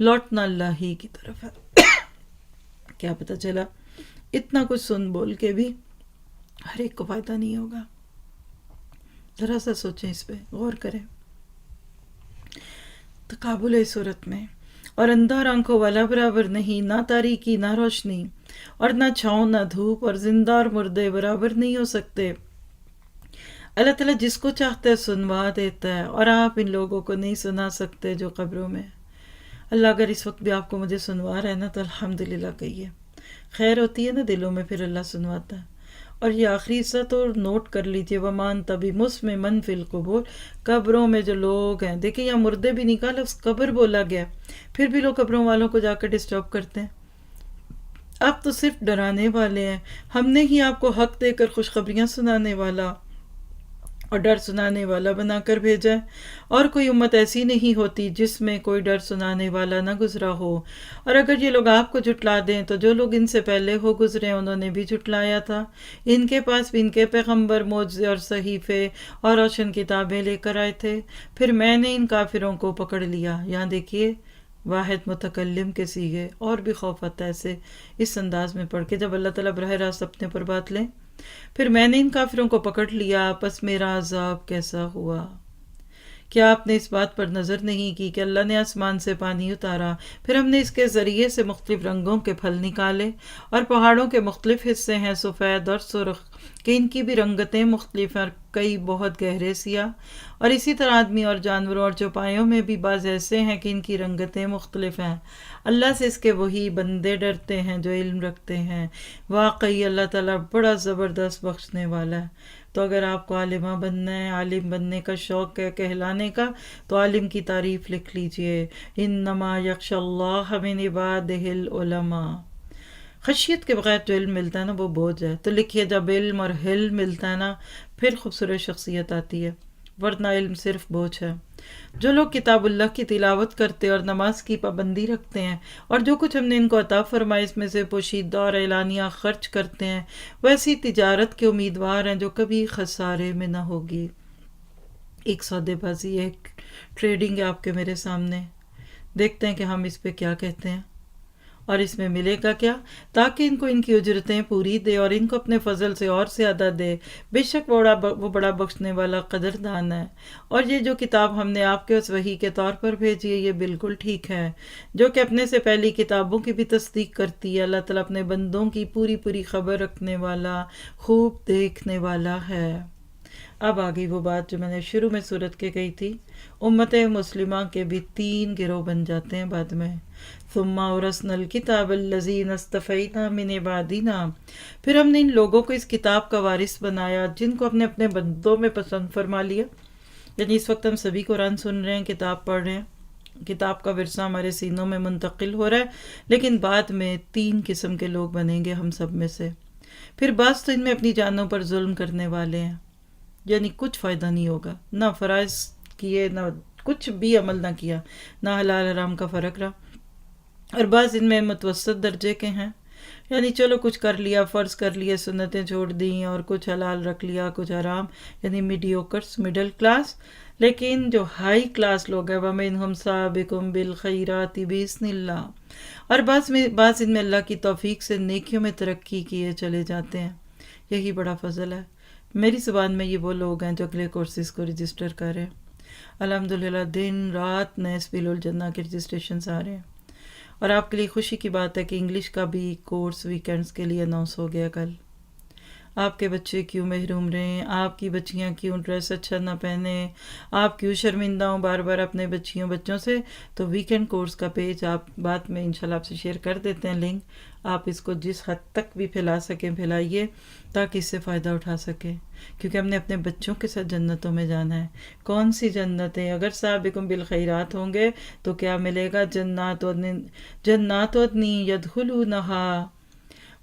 لوٹنا اللہ ہی کی طرف ہے۔ کیا پتہ چلا اتنا کچھ سن بول کے بھی ہر ایک کو فائدہ نہیں ہوگا۔ ذرا سا سوچیں، اس پہ غور کریں۔ تقابل ہے اس صورت میں، اور اندھا اور آنکھوں والا برابر نہیں، نہ تاریکی نہ روشنی، اور نہ چھاؤں نہ دھوپ، اور زندہ اور مردے برابر نہیں ہو سکتے۔ اللہ تعالیٰ جس کو چاہتا ہے سنوا دیتا ہے، اور آپ ان لوگوں کو نہیں سنا سکتے جو قبروں میں۔ اللہ اگر اس وقت بھی آپ کو مجھے سنوا رہا ہے نا تو الحمدللہ کہیے، خیر ہوتی ہے نا دلوں میں، پھر اللہ سنواتا ہے۔ اور یہ آخری حصہ تو نوٹ کر لیجئے، وَمَا أَنْتَ بِمُسْمِعٍ مَنْ فِي الْقُبُورِ، قبروں میں جو لوگ ہیں، دیکھیں یہاں مردے بھی نہیں کہا، لفظ قبر بولا گیا، پھر بھی لوگ قبروں والوں کو جا کر ڈسٹرب کرتے ہیں۔ آپ تو صرف ڈرانے والے ہیں، ہم نے ہی آپ کو حق دے کر خوشخبریاں سنانے والا اور ڈر سنانے والا بنا کر بھیجا ہے، اور کوئی امت ایسی نہیں ہوتی جس میں کوئی ڈر سنانے والا نہ گزرا ہو۔ اور اگر یہ لوگ آپ کو جھٹلا دیں تو جو لوگ ان سے پہلے ہو گزرے انہوں نے بھی جھٹلایا تھا، ان کے پاس بھی ان کے پیغمبر معجزے اور صحیفے اور روشن کتابیں لے کر آئے تھے، پھر میں نے ان کافروں کو پکڑ لیا۔ یہاں دیکھیے واحد متکلم کے صیغے، اور بھی خوف آتا ہے ایسے اس انداز میں پڑھ کے جب اللہ تعالیٰ براہ راست اپنے پر بات لیں۔ پھر میں نے ان کافروں کو پکڑ لیا، پس میرا عذاب کیسا ہوا۔ کیا آپ نے اس بات پر نظر نہیں کی کہ اللہ نے آسمان سے پانی اتارا، پھر ہم نے اس کے ذریعے سے مختلف رنگوں کے پھل نکالے، اور پہاڑوں کے مختلف حصے ہیں سفید اور سرخ کہ ان کی بھی رنگتیں مختلف ہیں، اور کئی بہت گہرے سیاہ، اور اسی طرح آدمی اور جانوروں اور چوپایوں میں بھی بعض ایسے ہیں کہ ان کی رنگتیں مختلف ہیں۔ اللہ سے اس کے وہی بندے ڈرتے ہیں جو علم رکھتے ہیں، واقعی اللہ تعالیٰ بڑا زبردست بخشنے والا ہے۔ تو اگر آپ کو عالمہ بننا ہے، عالم بننے کا شوق ہے، کہلانے کا، تو عالم کی تعریف لکھ لیجئے، انما یخشی اللہ من عبادہ العلماء۔ خشیت کے بغیر جو علم ملتا ہے نا وہ بوجھ ہے، تو لکھیے جب علم اور حلم ملتا ہے نا پھر خوبصورت شخصیت آتی ہے، ورنہ علم صرف بوجھ ہے۔ جو لوگ کتاب اللہ کی تلاوت کرتے اور نماز کی پابندی رکھتے ہیں، اور جو کچھ ہم نے ان کو عطا فرمایا اس میں سے پوشیدہ اور اعلانیہ خرچ کرتے ہیں، ویسی تجارت کے امیدوار ہیں جو کبھی خسارے میں نہ ہوگی۔ ایک سودے بازی، ایک ٹریڈنگ ہے آپ کے میرے سامنے، دیکھتے ہیں کہ ہم اس پہ کیا کہتے ہیں اور اس میں ملے گا کیا، تاکہ ان کو ان کی اجرتیں پوری دے اور ان کو اپنے فضل سے اور زیادہ دے۔ بے شک وہ بڑا بخشنے والا قدردان ہے۔ اور یہ جو کتاب ہم نے آپ کے اس وحی کے طور پر بھیجی ہے یہ بالکل ٹھیک ہے، جو کہ اپنے سے پہلی کتابوں کی بھی تصدیق کرتی ہے۔ اللہ تعالیٰ اپنے بندوں کی پوری پوری خبر رکھنے والا، خوب دیکھنے والا ہے۔ اب آگئی وہ بات جو میں نے شروع میں صورت کے کہی تھی، امت مسلمہ کے بھی 3 گروہ بن جاتے ہیں بعد میں۔ ثم اورثنا الکتاب الذین اصطفینا من عبادنا، پھر ہم نے ان لوگوں کو اس کتاب کا وارث بنایا جن کو اپنے اپنے بندوں میں پسند فرما لیا۔ یعنی اس وقت ہم سبھی قرآن سن رہے ہیں، کتاب پڑھ رہے ہیں، کتاب کا ورثہ ہمارے سینوں میں منتقل ہو رہا ہے، لیکن بعد میں 3 قسم کے لوگ بنیں گے ہم سب میں سے۔ پھر بعض تو ان میں اپنی جانوں پر ظلم کرنے والے ہیں، یعنی کچھ فائدہ نہیں ہوگا، نہ فرائض کیے، نہ کچھ بھی عمل نہ کیا، نہ حلال حرام کا فرق رہا۔ اور بعض ان میں متوسط درجے کے ہیں، یعنی چلو کچھ کر لیا، فرض کر لیے، سنتیں چھوڑ دیں، اور کچھ حلال رکھ لیا، کچھ حرام، یعنی میڈیوکرس، مڈل کلاس۔ لیکن جو ہائی کلاس لوگ ہیں وَمِنْهُمْ سَابِقٌ بِالْخَيْرَاتِ بِإِذْنِ اللَّهِ، اور بعض ان میں اللہ کی توفیق سے نیکیوں میں ترقی کیے چلے جاتے ہیں۔ یہی بڑا فضل ہے۔ میری زبان میں یہ وہ لوگ ہیں جو اگلے کورسز کو رجسٹر کر رہے ہیں۔ الحمدللہ دن رات نئے سبیل الجنہ کے رجسٹریشنز آ رہے ہیں، اور آپ کے لیے خوشی کی بات ہے کہ انگلش کا بھی کورس ویکینڈز کے لیے اناؤنس ہو گیا کل۔ آپ کے بچے کیوں محروم رہیں، آپ کی بچیاں کیوں ڈریس اچھا نہ پہنیں، آپ کیوں شرمندہ ہوں بار بار اپنے بچوں سے، تو ویکینڈ کورس کا پیج آپ بعد میں انشاءاللہ آپ سے شیئر کر دیتے ہیں لنک۔ آپ اس کو جس حد تک بھی پھیلا سکیں پھیلائیے تاکہ اس سے فائدہ اٹھا سکیں، کیونکہ ہم نے اپنے بچوں کے ساتھ جنتوں میں جانا ہے۔ کون سی جنتیں؟ اگر سابقون بالخیرات ہوں گے تو کیا ملے گا؟ جنات عدن یدخلونہا،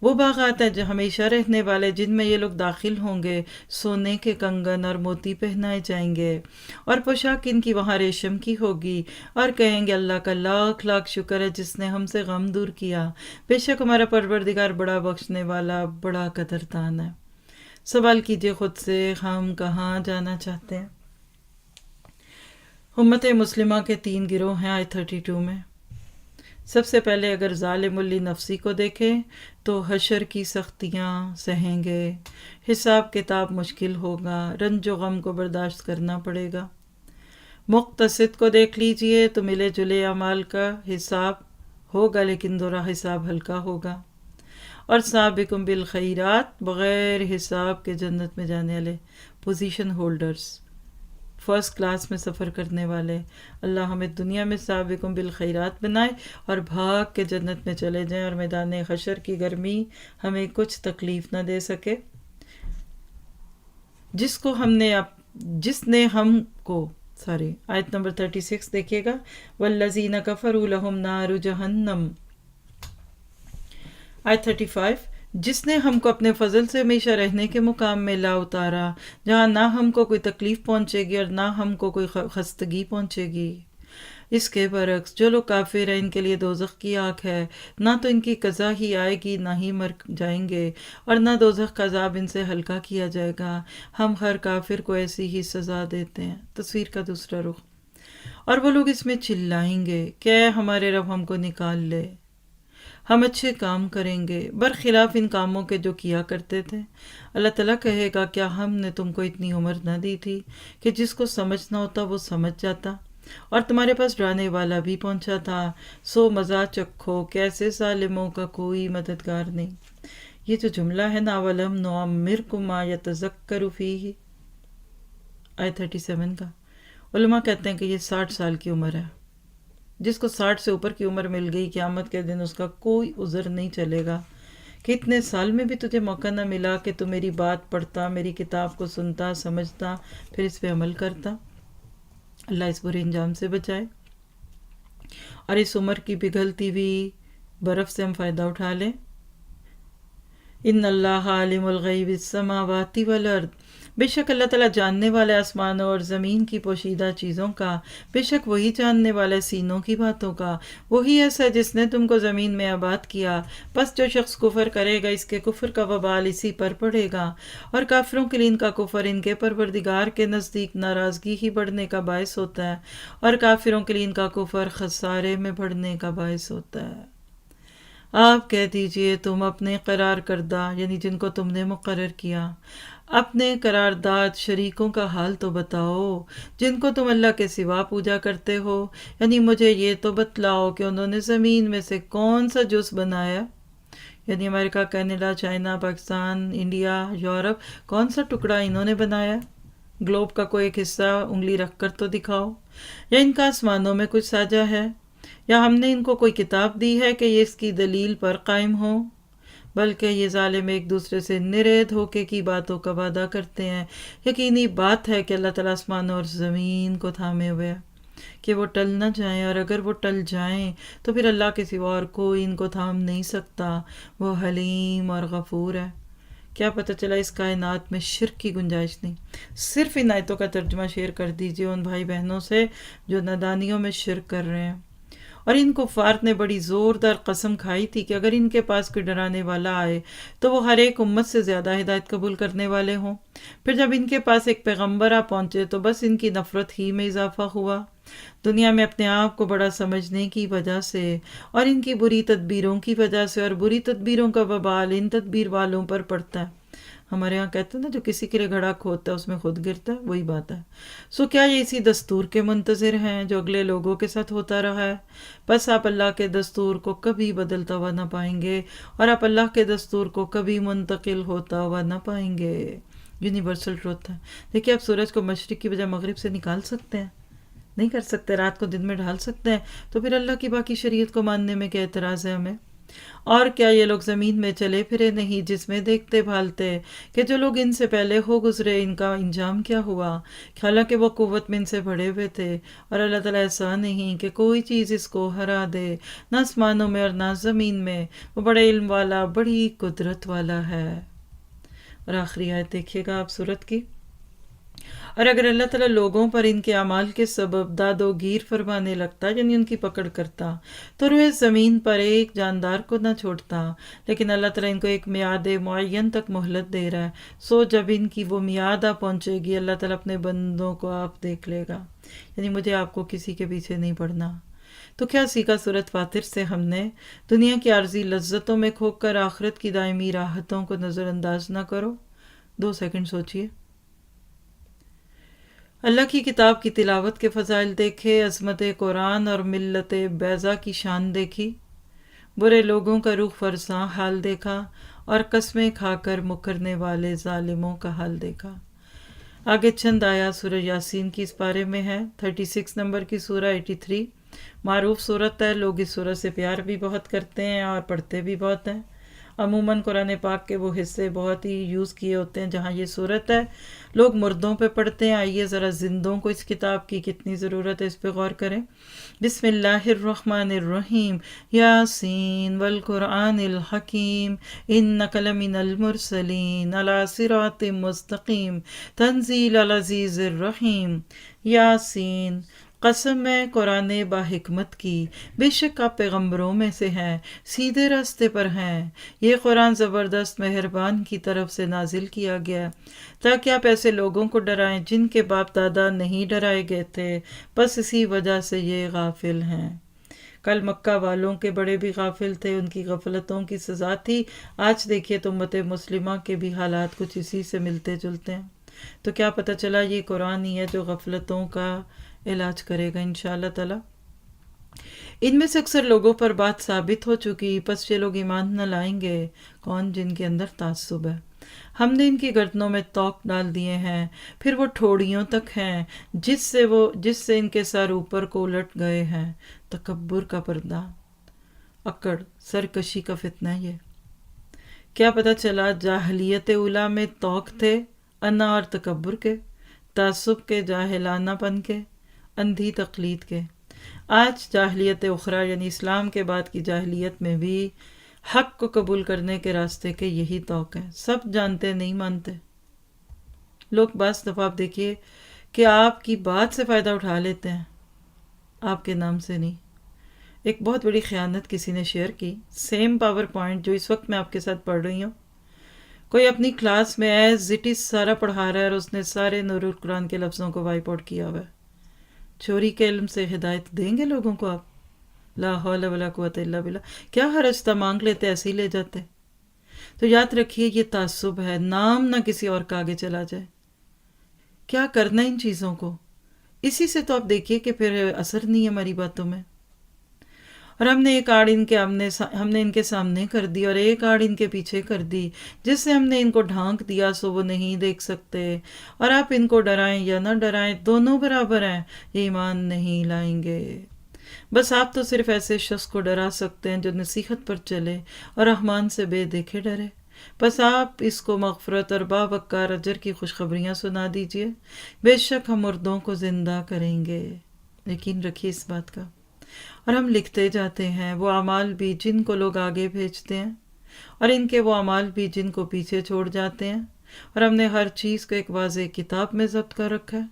وہ باغات ہیں جو ہمیشہ رہنے والے، جن میں یہ لوگ داخل ہوں گے، سونے کے کنگن اور موتی پہنائے جائیں گے، اور پوشاک ان کی وہاں ریشم کی ہوگی، اور کہیں گے اللہ کا لاکھ لاکھ شکر ہے جس نے ہم سے غم دور کیا، بے شک ہمارا پروردگار بڑا بخشنے والا، بڑا قدردان ہے۔ سوال کیجئے خود سے، ہم کہاں جانا چاہتے ہیں؟ امت مسلمہ کے 3 گروہ ہیں آیت 32 میں۔ سب سے پہلے اگر ظالم لنفسی کو دیکھیں تو حشر کی سختیاں سہیں گے، حساب کتاب مشکل ہوگا، رنج و غم کو برداشت کرنا پڑے گا۔ مقتصد کو دیکھ لیجئے تو ملے جلے اعمال کا حساب ہوگا، لیکن ذرا حساب ہلکا ہوگا۔ اور سابقون بالخیرات، بغیر حساب کے جنت میں جانے والے، پوزیشن ہولڈرز، فرسٹ کلاس میں سفر کرنے والے۔ اللہ ہمیں دنیا میں سابقون بالخیرات بنائے اور بھاگ کے جنت میں چلے جائیں، اور میدان حشر کی گرمی ہمیں کچھ تکلیف نہ دے سکے۔ جس نے ہم کو آیت نمبر 36 دیکھیے گا، والذین کفروا لہم نار جہنم۔ آیت 35، جس نے ہم کو اپنے فضل سے ہمیشہ رہنے کے مقام میں لا اتارا، جہاں نہ ہم کو کوئی تکلیف پہنچے گی اور نہ ہم کو کوئی خستگی پہنچے گی۔ اس کے برعکس جو لوگ کافر ہیں ان کے لیے دوزخ کی آگ ہے، نہ تو ان کی قضا ہی آئے گی، نہ ہی مر جائیں گے، اور نہ دوزخ کا عذاب ان سے ہلکا کیا جائے گا۔ ہم ہر کافر کو ایسی ہی سزا دیتے ہیں۔ تصویر کا دوسرا رخ۔ اور وہ لوگ اس میں چلائیں گے کہ اے ہمارے رب ہم کو نکال لے، ہم اچھے کام کریں گے برخلاف ان کاموں کے جو کیا کرتے تھے۔ اللہ تعالیٰ کہے گا کیا ہم نے تم کو اتنی عمر نہ دی تھی کہ جس کو سمجھنا ہوتا وہ سمجھ جاتا، اور تمہارے پاس ڈرانے والا بھی پہنچا تھا، سو مزہ چکھو کیسے ظالموں کا کوئی مددگار نہیں۔ یہ جو جملہ ہے نا وَلَمْ نُعَمِّرْكُم مَّا يَتَذَكَّرُ فِيهِ، آیت 37 کا، علماء کہتے ہیں کہ یہ 60 سال کی عمر ہے۔ جس کو 60 سے اوپر کی عمر مل گئی قیامت کے دن اس کا کوئی عذر نہیں چلے گا کہ اتنے سال میں بھی تجھے موقع نہ ملا کہ تو میری بات پڑھتا، میری کتاب کو سنتا، سمجھتا، پھر اس پہ عمل کرتا۔ اللہ اس برے انجام سے بچائے، اور اس عمر کی پگھلتی ہوئی برف سے ہم فائدہ اٹھا لیں۔ ان اللہ عالم الغیب السماوات والارض، بے شک اللہ تعالیٰ جاننے والا آسمانوں اور زمین کی پوشیدہ چیزوں کا، بے شک وہی جاننے والا سینوں کی باتوں کا، وہی ایسا جس نے تم کو زمین میں آباد کیا۔ پس جو شخص کفر کرے گا اس کے کفر کا وبال اسی پر پڑے گا، اور کافروں کے لیے ان کا کفر ان کے پروردگار کے نزدیک ناراضگی ہی بڑھنے کا باعث ہوتا ہے، اور کافروں کے لیے ان کا کفر خسارے میں بڑھنے کا باعث ہوتا ہے۔ آپ کہہ دیجئے تم اپنے قرار کردہ، یعنی جن کو تم نے مقرر کیا، اپنے قرارداد شریکوں کا حال تو بتاؤ جن کو تم اللہ کے سوا پوجا کرتے ہو، یعنی مجھے یہ تو بتلاؤ کہ انہوں نے زمین میں سے کون سا جز بنایا، یعنی امریکہ، کینیڈا، چائنا، پاکستان، انڈیا، یورپ، کون سا ٹکڑا انہوں نے بنایا؟ گلوب کا کوئی ایک حصہ انگلی رکھ کر تو دکھاؤ۔ یا ان کا آسمانوں میں کچھ ساجا ہے، یا ہم نے ان کو کوئی کتاب دی ہے کہ یہ اس کی دلیل پر قائم ہو؟ بلکہ یہ ظالم ایک دوسرے سے نرے دھوکے کی باتوں کا وعدہ کرتے ہیں۔ یقینی بات ہے کہ اللہ تعالیٰ آسمانوں اور زمین کو تھامے ہوئے ہے کہ وہ ٹل نہ جائیں، اور اگر وہ ٹل جائیں تو پھر اللہ کے سوا اور کوئی ان کو تھام نہیں سکتا۔ وہ حلیم اور غفور ہے۔ کیا پتہ چلا اس کائنات میں شرک کی گنجائش نہیں۔ صرف ان آیتوں کا ترجمہ شیئر کر دیجئے ان بھائی بہنوں سے جو نادانیوں میں شرک کر رہے ہیں۔ اور ان کفار نے بڑی زوردار قسم کھائی تھی کہ اگر ان کے پاس کوئی ڈرانے والا آئے تو وہ ہر ایک امت سے زیادہ ہدایت قبول کرنے والے ہوں۔ پھر جب ان کے پاس ایک پیغمبر آ پہنچے تو بس ان کی نفرت ہی میں اضافہ ہوا، دنیا میں اپنے آپ کو بڑا سمجھنے کی وجہ سے، اور ان کی بری تدبیروں کی وجہ سے، اور بری تدبیروں کا وبال ان تدبیر والوں پر پڑتا ہے۔ ہمارے ہاں کہتے ہیں نا جو کسی کے لیے گھڑا کھودتا ہے اس میں خود گرتا ہے، وہی بات ہے۔ سو کیا یہ اسی دستور کے منتظر ہیں جو اگلے لوگوں کے ساتھ ہوتا رہا ہے؟ بس آپ اللہ کے دستور کو کبھی بدلتا ہوا نہ پائیں گے، اور آپ اللہ کے دستور کو کبھی منتقل ہوتا ہوا نہ پائیں گے۔ یونیورسل ٹروتھ ہے۔ دیکھیے آپ سورج کو مشرق کی بجائے مغرب سے نکال سکتے ہیں؟ نہیں کر سکتے۔ رات کو دن میں ڈھال سکتے ہیں؟ تو پھر اللہ کی باقی شریعت کو ماننے میں کیا اعتراض ہے ہمیں؟ اور کیا یہ لوگ زمین میں چلے پھرے نہیں جس میں دیکھتے بھالتے کہ جو لوگ ان سے پہلے ہو گزرے ان کا انجام کیا ہوا؟ حالانکہ وہ قوت میں ان سے بڑے ہوئے تھے، اور اللہ تعالیٰ ایسا نہیں کہ کوئی چیز اس کو ہرا دے، نہ آسمانوں میں اور نہ زمین میں، وہ بڑے علم والا، بڑی قدرت والا ہے۔ اور آخری آیت دیکھیے گا آپ سورت کی، اور اگر اللہ تعالیٰ لوگوں پر ان کے اعمال کے سبب داد و گیر فرمانے لگتا، یعنی ان کی پکڑ کرتا، تو روئے زمین پر ایک جاندار کو نہ چھوڑتا، لیکن اللہ تعالیٰ ان کو ایک میعاد معین تک مہلت دے رہا ہے۔ سو جب ان کی وہ میعاد آ پہنچے گی اللہ تعالیٰ اپنے بندوں کو آپ دیکھ لے گا، یعنی مجھے آپ کو کسی کے پیچھے نہیں پڑنا۔ تو کیا سیکھا سورت فاطر سے ہم نے؟ دنیا کی عارضی لذتوں میں کھو کر آخرت کی دائمی راحتوں کو نظر انداز نہ کرو۔ 2 سیکنڈ سوچئے۔ اللہ کی کتاب کی تلاوت کے فضائل دیکھے، عظمت قرآن اور ملت بیضا کی شان دیکھی، برے لوگوں کا روح فرساں حال دیکھا، اور قسمیں کھا کر مکرنے والے ظالموں کا حال دیکھا۔ آگے چند آیات سورہ یاسین کی اس پارے میں ہے، 36 نمبر کی سورہ 83۔ معروف صورت ہے، لوگ اس سورت سے پیار بھی بہت کرتے ہیں اور پڑھتے بھی بہت ہیں۔ عموماً قرآن پاک کے وہ حصے بہت ہی یوز کیے ہوتے ہیں جہاں یہ صورت ہے، لوگ مردوں پہ پڑھتے ہیں۔ آئیے ذرا زندوں کو اس کتاب کی کتنی ضرورت ہے اس پہ غور کریں۔ بسم اللہ الرحمن الرحیم، یاسین والقرآن الحکیم، انک لمن المرسلین علی صراط مستقیم، تنزیل العزیز الرحیم۔ یاسین، قسم ہے قرآن با حکمت کی، بے شک آپ پیغمبروں میں سے ہیں، سیدھے راستے پر ہیں۔ یہ قرآن زبردست مہربان کی طرف سے نازل کیا گیا تاکہ آپ ایسے لوگوں کو ڈرائیں جن کے باپ دادا نہیں ڈرائے گئے تھے، بس اسی وجہ سے یہ غافل ہیں۔ کل مکہ والوں کے بڑے بھی غافل تھے، ان کی غفلتوں کی سزا تھی. آج دیکھیے تو امت مسلمہ کے بھی حالات کچھ اسی سے ملتے جلتے ہیں. تو کیا پتہ چلا یہ قرآن ہی ہے جو غفلتوں کا علاج کرے گا انشاءاللہ تعالی. ان میں سے اکثر لوگوں پر بات ثابت ہو چکی، پس یہ لوگ ایمان نہ لائیں گے کون؟ جن کے اندر تعصب ہے. ہم نے ان کی گردنوں میں توق ڈال دیے ہیں، پھر وہ ٹھوڑیوں تک ہیں جس سے ان کے سر اوپر کو الٹ گئے ہیں. تکبر کا پردہ، اکڑ، سرکشی کا فتنہ. یہ کیا پتہ چلا جاہلیت اولیٰ میں توق تھے، انا اور تکبر کے، تعصب کے، جاہلانہ پن کے، اندھی تقلید کے. آج جاہلیت اخری یعنی اسلام کے بعد کی جاہلیت میں بھی حق کو قبول کرنے کے راستے کے یہی توق ہے. سب جانتے نہیں مانتے لوگ. بعض دفعہ آپ دیکھیے کہ آپ کی بات سے فائدہ اٹھا لیتے ہیں، آپ کے نام سے نہیں. ایک بہت بڑی خیانت کسی نے شیئر کی، سیم پاور پوائنٹ جو اس وقت میں آپ کے ساتھ پڑھ رہی ہوں. کوئی اپنی کلاس میں ایز اٹ از سارا پڑھا رہا ہے اور اس نے سارے نور القرآن کے لفظوں کو وائپ آؤٹ کیا ہوا ہے. چوری کے علم سے ہدایت دیں گے لوگوں کو آپ؟ لا حول ولا قوت الا باللہ. کیا حرج تھا؟ مانگ لیتے، ایسے ہی لے جاتے. تو یاد رکھیے یہ تعصب ہے، نام نہ کسی اور کا آگے چلا جائے. کیا کرنا ان چیزوں کو؟ اسی سے تو آپ دیکھیے کہ پھر اثر نہیں ہے ہماری باتوں میں. اور ہم نے ایک آڑ ہم نے ان کے سامنے کر دی اور ایک آڑ ان کے پیچھے کر دی، جس سے ہم نے ان کو ڈھانک دیا سو وہ نہیں دیکھ سکتے. اور آپ ان کو ڈرائیں یا نہ ڈرائیں دونوں برابر ہیں، یہ ایمان نہیں لائیں گے. بس آپ تو صرف ایسے شخص کو ڈرا سکتے ہیں جو نصیحت پر چلے اور رحمان سے بے دیکھے ڈرے. بس آپ اس کو مغفرت اور باوقار اجر کی خوشخبریاں سنا دیجئے. بے شک ہم مردوں کو زندہ کریں گے، یقین رکھیے اس بات کا. اور ہم لکھتے جاتے ہیں وہ اعمال بھی جن کو لوگ آگے بھیجتے ہیں، اور ان کے وہ اعمال بھی جن کو پیچھے چھوڑ جاتے ہیں. اور ہم نے ہر چیز کو ایک واضح کتاب میں ضبط کر رکھا ہے.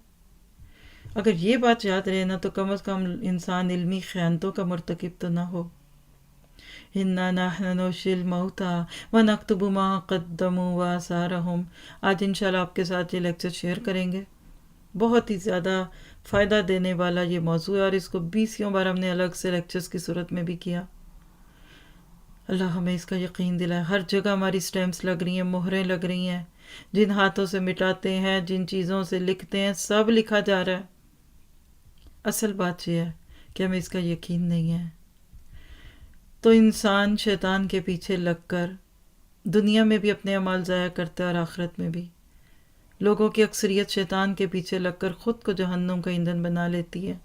اگر یہ بات یاد رہے نا تو کم از کم انسان علمی خیانتوں کا مرتکب تو نہ ہو. اِنَّا نَحْنُ نُحْيِي الْمَوْتَىٰ وَنَكْتُبُ مَا قَدَّمُوا وَآثَارَهُمْ. آج انشاءاللہ آپ کے ساتھ یہ لیکچر شیئر کریں گے. بہت ہی زیادہ فائدہ دینے والا یہ موضوع ہے، اور اس کو 20 بار ہم نے الگ سے لیکچرز کی صورت میں بھی کیا. اللہ ہمیں اس کا یقین دلائے. ہر جگہ ہماری سٹیمپس لگ رہی ہیں، مہریں لگ رہی ہیں. جن ہاتھوں سے مٹاتے ہیں، جن چیزوں سے لکھتے ہیں، سب لکھا جا رہا ہے. اصل بات یہ ہے کہ ہمیں اس کا یقین نہیں ہے. تو انسان شیطان کے پیچھے لگ کر دنیا میں بھی اپنے اعمال ضائع کرتا ہے اور آخرت میں بھی. لوگوں کی اکثریت شیطان کے پیچھے لگ کر خود کو جہنم کا ایندھن بنا لیتی ہے.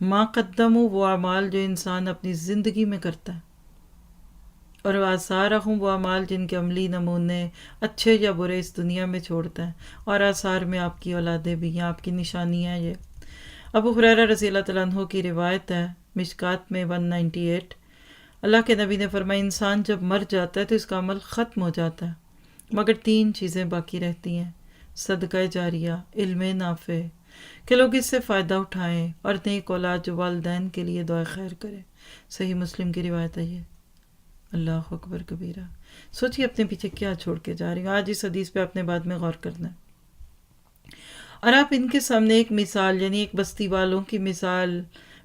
ما قدموا وہ اعمال جو انسان اپنی زندگی میں کرتا ہے، اور آثارہم وہ اعمال جن کے عملی نمونے اچھے یا برے اس دنیا میں چھوڑتا ہے. اور آثار میں آپ کی اولادیں بھی ہیں، آپ کی نشانیاں. یہ ابو ہریرہ رضی اللہ تعالیٰ عنہ کی روایت ہے، مشکات میں 198. اللہ کے نبی نے فرمایا انسان جب مر جاتا ہے تو اس کا عمل ختم ہو جاتا ہے، مگر 3 چیزیں باقی رہتی ہیں: صدقہ جاریہ، علم نافع کہ لوگ اس سے فائدہ اٹھائیں، اور نیک اولاد جو والدین کے لیے دعا خیر کرے. صحیح مسلم کی روایت ہے یہ. اللہ اکبر کبیرہ. سوچیے اپنے پیچھے کیا چھوڑ کے جا رہی ہوں. آج اس حدیث پہ اپنے بعد میں غور کرنا ہے. اور آپ ان کے سامنے ایک مثال یعنی ایک بستی والوں کی مثال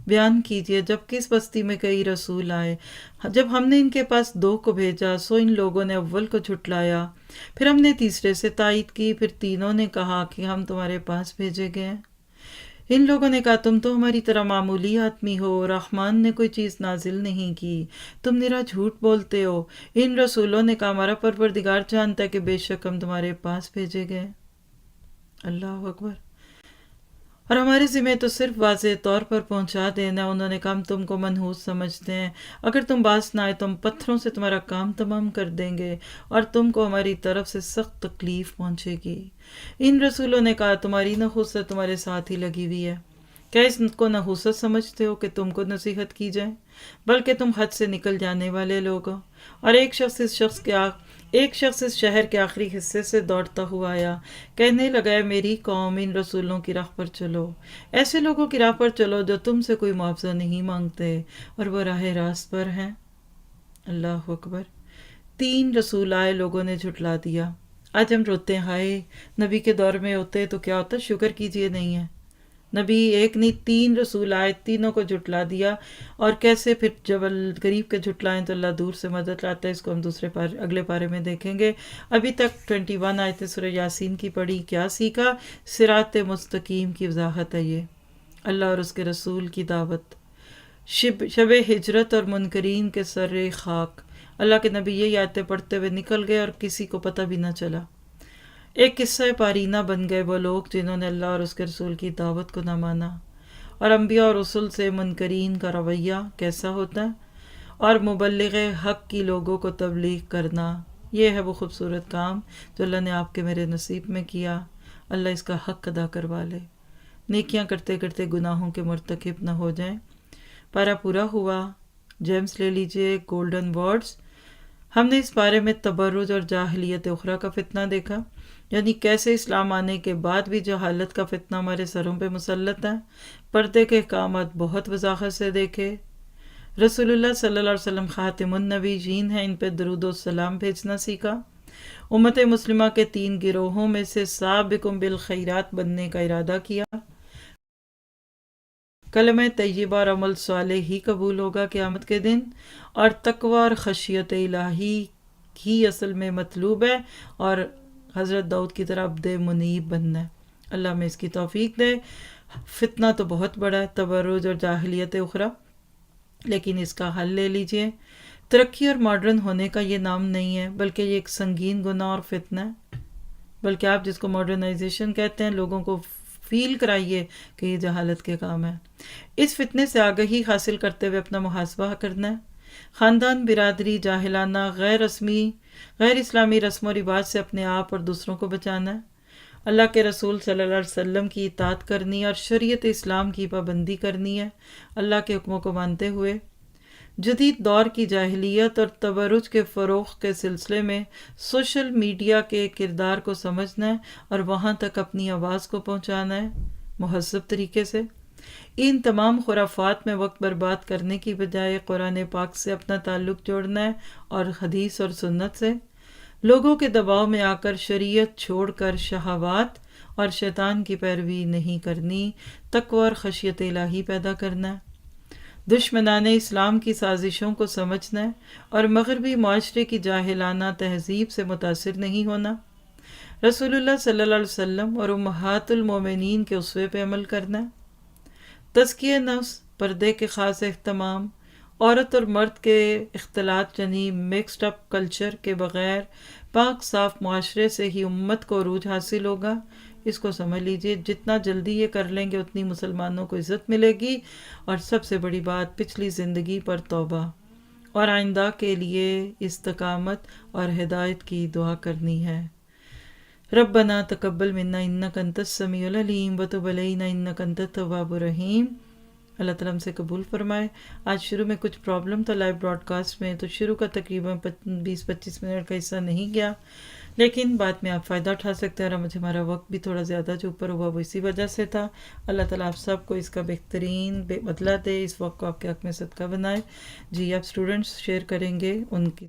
بیان کیجئے جب کہ اس بستی میں کئی رسول آئے. جب ہم نے ان کے پاس 2 کو بھیجا سو ان لوگوں نے اول کو جھٹلایا، پھر ہم نے تیسرے سے تائید کی، پھر تینوں نے کہا کہ ہم تمہارے پاس بھیجے گئے ہیں. ان لوگوں نے کہا تم تو ہماری طرح معمولی آدمی ہو، رحمان نے کوئی چیز نازل نہیں کی، تم نرا جھوٹ بولتے ہو. ان رسولوں نے کہا ہمارا پروردگار جانتا ہے کہ بے شک ہم تمہارے پاس بھیجے گئے. اللہ اکبر. اور ہمارے ذمہ تو صرف واضح طور پر پہنچا دینا. انہوں نے کہا ہم تم کو منحوس سمجھتے ہیں، اگر تم باز نہ آئے تو ہم پتھروں سے تمہارا کام تمام کر دیں گے اور تم کو ہماری طرف سے سخت تکلیف پہنچے گی. ان رسولوں نے کہا تمہاری نحوست تمہارے ساتھ ہی لگی ہوئی ہے. کیا اس کو نحوست سمجھتے ہو کہ تم کو نصیحت کی جائے؟ بلکہ تم حد سے نکل جانے والے لوگ ہو. اور ایک شخص اس شہر کے آخری حصے سے دوڑتا ہوا آیا، کہنے لگا ہے میری قوم ان رسولوں کی راہ پر چلو، ایسے لوگوں کی راہ پر چلو جو تم سے کوئی معاوضہ نہیں مانگتے اور وہ راہ راست پر ہیں. اللہ اکبر. 3 رسول آئے، لوگوں نے جھٹلا دیا. آج ہم روتے ہیں ہائے نبی کے دور میں ہوتے تو کیا ہوتا، شکر کیجئے نہیں ہے. نبی ایک نہیں 3 رسول آئے، تینوں کو جھٹلا دیا، اور کیسے پھر جب قریب کے جھٹلائیں تو اللہ دور سے مدد لاتا ہے، اس کو ہم اگلے پارے میں دیکھیں گے۔ ابھی تک 21 آیتیں سورہ یاسین کی پڑھی، کیا سیکھا؟ صراط مستقیم کی وضاحت ہے یہ، اللہ اور اس کے رسول کی دعوت، شب ہجرت اور منکرین کے سر خاک، اللہ کے نبی یہ آیتیں پڑھتے ہوئے نکل گئے اور کسی کو پتہ بھی نہ چلا۔ ایک قصہ پارینہ بن گئے وہ لوگ جنہوں نے اللہ اور اس کے رسول کی دعوت کو نہ مانا، اور انبیاء اور رسول سے منکرین کا رویہ کیسا ہوتا ہے، اور مبلغ حق کی لوگوں کو تبلیغ کرنا، یہ ہے وہ خوبصورت کام جو اللہ نے آپ کے میرے نصیب میں کیا۔ اللہ اس کا حق ادا کروا لے، نیکیاں کرتے کرتے گناہوں کے مرتکب نہ ہو جائیں۔ پارہ پورا ہوا، جیمز لے لیجئے، گولڈن ورڈز۔ ہم نے اس بارے میں تبرج اور جاہلیت اخری کا فتنہ دیکھا، یعنی کیسے اسلام آنے کے بعد بھی جہالت کا فتنہ ہمارے سروں پہ مسلط ہے۔ پردے کے احکامات بہت وضاحت سے دیکھے۔ رسول اللہ صلی اللہ علیہ وسلم خاتم النبیین ہیں، ان پہ درود و سلام بھیجنا سیکھا۔ امت مسلمہ کے 3 گروہوں میں سے سابقوں بالخیرات بننے کا ارادہ کیا۔ کلمہ طیبہ اور عمل صالح ہی قبول ہوگا قیامت کے دن، اور تقوی اور خشیت الہی ہی اصل میں مطلوب ہے، اور حضرت داؤد کی طرح عبد منیب بننا ہے۔ اللہ میں اس کی توفیق دے۔ فتنہ تو بہت بڑا ہے، تبرج اور جاہلیت اخری، لیکن اس کا حل لے لیجئے۔ ترقی اور ماڈرن ہونے کا یہ نام نہیں ہے، بلکہ یہ ایک سنگین گناہ اور فتنہ ہے۔ بلکہ آپ جس کو ماڈرنائزیشن کہتے ہیں، لوگوں کو فیل کرائیے کہ یہ جہالت کے کام ہے۔ اس فتنے سے آگہی حاصل کرتے ہوئے اپنا محاسبہ کرنا ہے۔ خاندان، برادری، جاہلانہ، غیر اسلامی رسم و رواج سے اپنے آپ اور دوسروں کو بچانا ہے۔ اللہ کے رسول صلی اللہ علیہ وسلم کی اطاعت کرنی ہے اور شریعت اسلام کی پابندی کرنی ہے، اللہ کے حکموں کو مانتے ہوئے۔ جدید دور کی جاہلیت اور تبرج کے فروغ کے سلسلے میں سوشل میڈیا کے کردار کو سمجھنا ہے اور وہاں تک اپنی آواز کو پہنچانا ہے مہذب طریقے سے۔ ان تمام خرافات میں وقت برباد کرنے کی بجائے قرآن پاک سے اپنا تعلق جوڑنا ہے، اور حدیث اور سنت سے۔ لوگوں کے دباؤ میں آ کر شریعت چھوڑ کر شہوات اور شیطان کی پیروی نہیں کرنی، تقوی اور خشیت الہی پیدا کرنا ہے۔ دشمنان اسلام کی سازشوں کو سمجھنا ہے اور مغربی معاشرے کی جاہلانہ تہذیب سے متاثر نہیں ہونا۔ رسول اللہ صلی اللہ علیہ وسلم اور امہات المومنین کے اسوے پہ عمل کرنا ہے۔ تزکیہ نفس، پردے کے خاص اہتمام، عورت اور مرد کے اختلاط یعنی مکسڈ اپ کلچر کے بغیر پاک صاف معاشرے سے ہی امت کو عروج حاصل ہوگا۔ اس کو سمجھ لیجئے، جتنا جلدی یہ کر لیں گے اتنی مسلمانوں کو عزت ملے گی، اور سب سے بڑی بات پچھلی زندگی پر توبہ اور آئندہ کے لیے استقامت اور ہدایت کی دعا کرنی ہے۔ ربنا تقبل منا انک انت السمیع العلیم وتب علینا انک انت التواب الرحیم۔ اللہ تعالیٰ ہم سے قبول فرمائے۔ آج شروع میں کچھ پرابلم تھا لائیو براڈ کاسٹ میں، تو شروع کا تقریباً 20-25 منٹ کا حصہ نہیں گیا، لیکن بعد میں آپ فائدہ اٹھا سکتے ہیں، اور مجھے ہمارا وقت بھی تھوڑا زیادہ جو اوپر ہوا وہ اسی وجہ سے تھا۔ اللہ تعالیٰ آپ سب کو اس کا بہترین بدلہ دے، اس وقت کو آپ کے حق میں صدقہ بنائے۔ جی، آپ اسٹوڈنٹس شیئر کریں گے ان کی